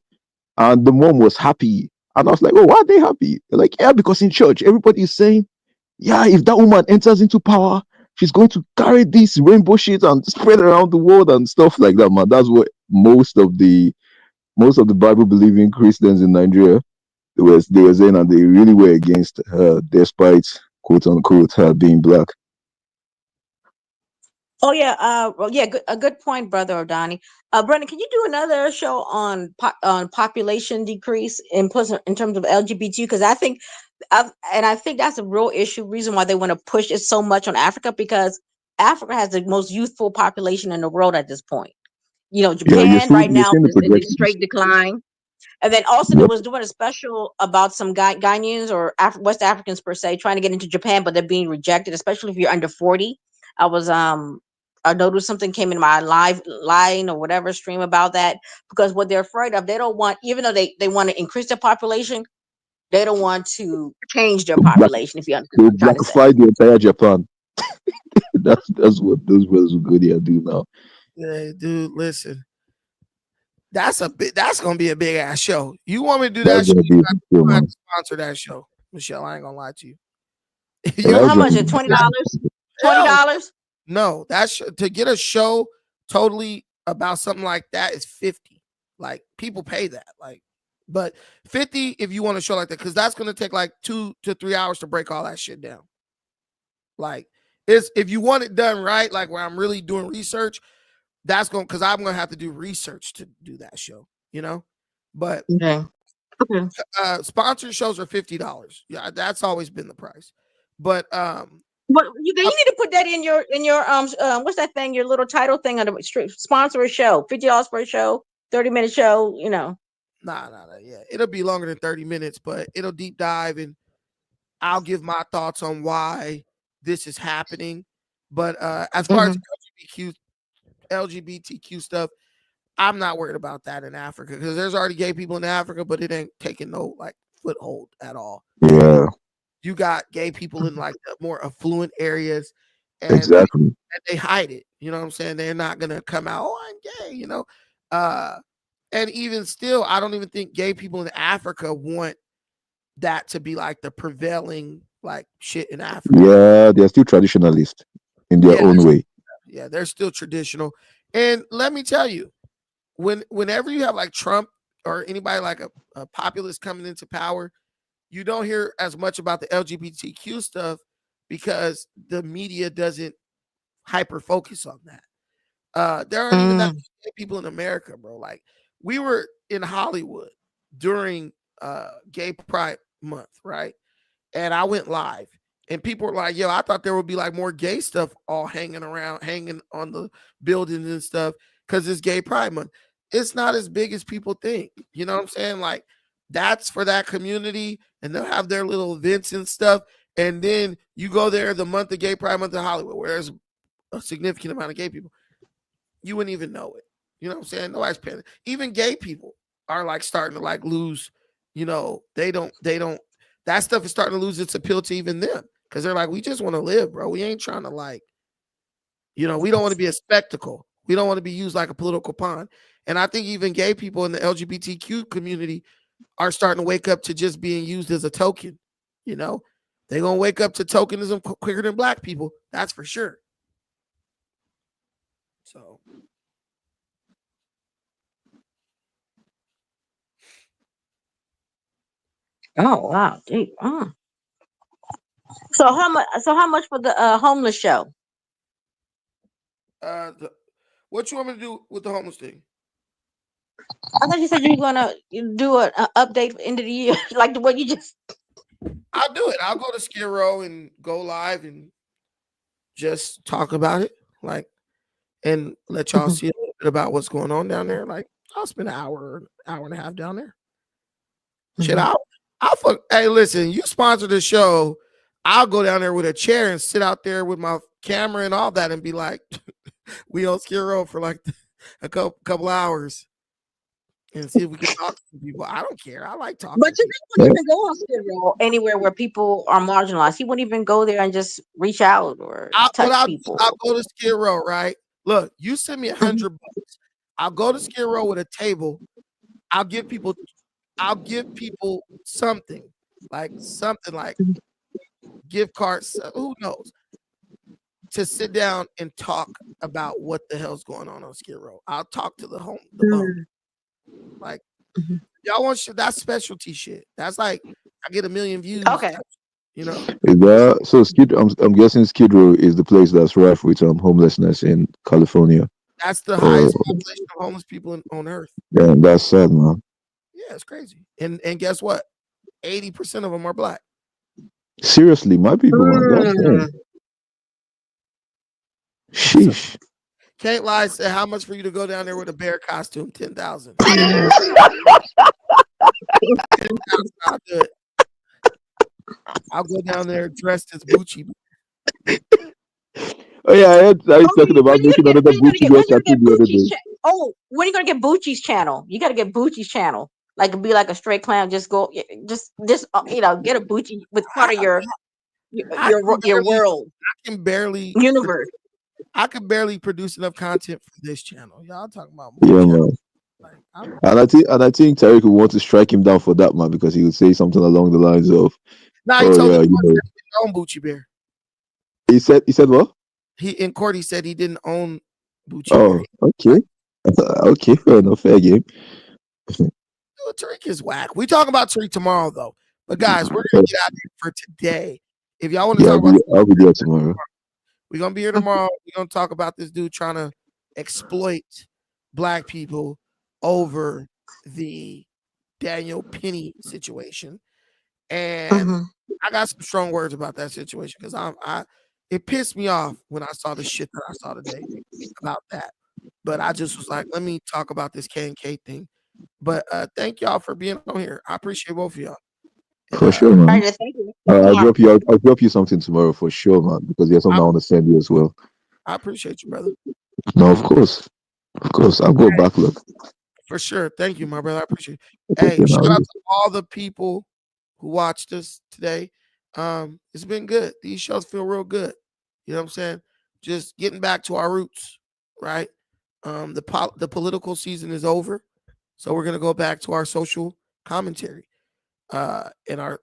And the mom was happy, and I was like, oh, why are they happy? They're like, yeah, because in church everybody is saying, yeah, if that woman enters into power, she's going to carry this rainbow shit and spread around the world and stuff like that, man. That's what most of the Bible believing Christians in Nigeria they were saying, and they really were against her, despite quote unquote her being black. Oh yeah, well, yeah, a good point, brother O'Donnell. Brendan, can you do another show on population decrease in terms of LGBT? Because I think that's a real issue. Reason why they want to push it so much on Africa, because Africa has the most youthful population in the world at this point. Yeah, Japan right you're now seeing the is in a projections. straight decline. And then Austin Yep. was doing a special about some Ghanaians or West Africans per se trying to get into Japan, but they're being rejected, especially if you're under 40. I noticed something came in my live line or whatever stream about that, because what they're afraid of, they don't want, even though they want to increase their population, they don't want to change their population, if you understand They what I'm trying to say. blackify the entire Japan. That's what those brothers will go there and do now. Yeah, dude, listen. That's gonna be a big ass show. You want me to do That's that show? gonna be a big deal, You have man. to sponsor that show, Michelle. I ain't gonna lie to you. How much is $20? $20? No, that's to get a show totally about something like that is 50. Like, people pay that. Like, but 50 if you want a show like that, because that's gonna take like 2 to 3 hours to break all that shit down. Like, it's if you want it done right, like where I'm really doing research, that's going, because I'm gonna have to do research to do that show, But Okay. sponsored shows are $50. Yeah, that's always been the price. But But you need to put that in your what's that thing, your little title thing on the sponsor a show, $50 per show, 30-minute show, Nah, yeah, it'll be longer than 30 minutes, but it'll deep dive and I'll give my thoughts on why this is happening. But as far as LGBTQ stuff, I'm not worried about that in Africa, because there's already gay people in Africa, but it ain't taking no like foothold at all. Yeah. You got gay people in like the more affluent areas, and Exactly. they hide it. You know what I'm saying? They're not gonna come out, oh, I'm gay, and even still, I don't even think gay people in Africa want that to be like the prevailing like shit in Africa. Yeah, they're still traditionalist in their own way. Yeah, they're still traditional. And let me tell you, whenever you have like Trump or anybody like a populist coming into power, you don't hear as much about the LGBTQ stuff because the media doesn't hyper focus on that. There aren't even that many people in America, bro. Like, we were in Hollywood during gay pride month, right? And I went live, and people were like, "Yo, I thought there would be like more gay stuff all hanging on the buildings and stuff because it's Gay Pride Month." It's not as big as people think. You know what I'm saying? Like, that's for that community, and they'll have their little events and stuff. And then you go there the month of Gay Pride Month in Hollywood, where there's a significant amount of gay people. You wouldn't even know it. You know what I'm saying? Nobody's paying. Even gay people are like starting to like lose. You know, they don't. That stuff is starting to lose its appeal to even them because they're like, we just want to live, bro. We ain't trying to like, you know, we don't want to be a spectacle. We don't want to be used like a political pawn. And I think even gay people in the LGBTQ community are starting to wake up to just being used as a token. You know, they're gonna wake up to tokenism quicker than black people. That's for sure. So. Oh wow. Gee, So how much? So how much for the homeless show? What you want me to do with the homeless thing? I thought you said you were gonna do an update for end of the year, like the what you just. I'll do it. I'll go to Skid Row and go live and just talk about it, like, and let y'all see a little bit about what's going on down there. Like, I'll spend an hour and a half down there. Shit, I'll fuck. Hey, listen, you sponsor the show. I'll go down there with a chair and sit out there with my camera and all that and be like, we on Skid Row for like a couple hours and see if we can talk to people. I don't care. I like talking. But you wouldn't even go on Skid Row anywhere where people are marginalized. He wouldn't even go there and just reach out or touch people. I'll go to Skid Row, right? Look, you send me $100. I'll go to Skid Row with a table. I'll give people something like gift cards. Who knows? To sit down and talk about what the hell's going on Skid Row. I'll talk to the bum. Like, y'all want shit, that's specialty shit. That's like I get 1 million views. Okay. You know. Is that so? I'm guessing Skid Row is the place that's rife with homelessness in California. That's the highest population of homeless people on earth. Yeah, that's sad, man. Yeah, it's crazy. And guess what? 80% of them are black. Seriously, my people, man. Sheesh. Can't lie. Said how much for you to go down there with a bear costume? 10,000. I'll do it. I'll go down there dressed as Gucci. Oh yeah, I heard talking about making another Gucci dress tattoo the other day. Oh, when are you gonna get Bucci's channel? You gotta get Bucci's channel. Like be like a straight clown. Just go, just you know, get a Bucci with part of your world. I can barely universe. I could barely produce enough content for this channel. Y'all talking about more man. And I think Tariq would want to strike him down for that, man, because he would say something along the lines of, "Nah, he told me he didn't own Bucci Bear." He said what? He in court he said he didn't own Bucci Bear. Okay. Okay, fair enough, fair game. Tariq is whack. We talk about Tariq tomorrow though. But guys, we're gonna get out here for today. If y'all want to talk about I'll be there tomorrow. We're gonna be here tomorrow. We're gonna talk about this dude trying to exploit black people over the Daniel Penny situation. And I got some strong words about that situation because it pissed me off when I saw the shit that I saw today about that. But I just was like, let me talk about this K&K thing. But thank y'all for being on here. I appreciate both of y'all. For sure, man. I'll drop you something tomorrow for sure, man, because there's something I want to send you as well. I appreciate you, brother. No, of course. I'll go back look. For sure. Thank you, my brother. I appreciate it. Hey, shout out to all the people who watched us today. It's been good. These shows feel real good. You know what I'm saying? Just getting back to our roots, right? The political season is over, so we're gonna go back to our social commentary. And our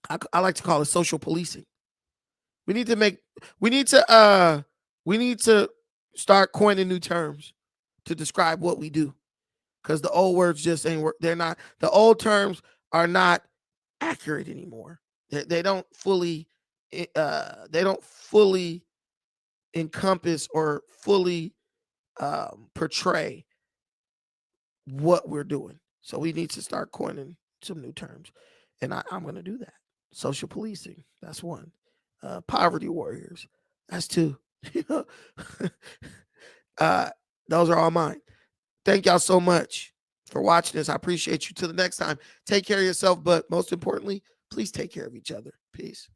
I like to call it social policing. We need to start coining new terms to describe what we do, because the old words just ain't work. The old terms are not accurate anymore. They don't fully encompass or fully portray what we're doing. So we need to start coining some new terms, and I'm going to do that. Social policing, that's one. Poverty warriors, that's two. Those are all mine. Thank y'all so much for watching this. I appreciate you. Till the next time, take care of yourself, but most importantly, please take care of each other. Peace.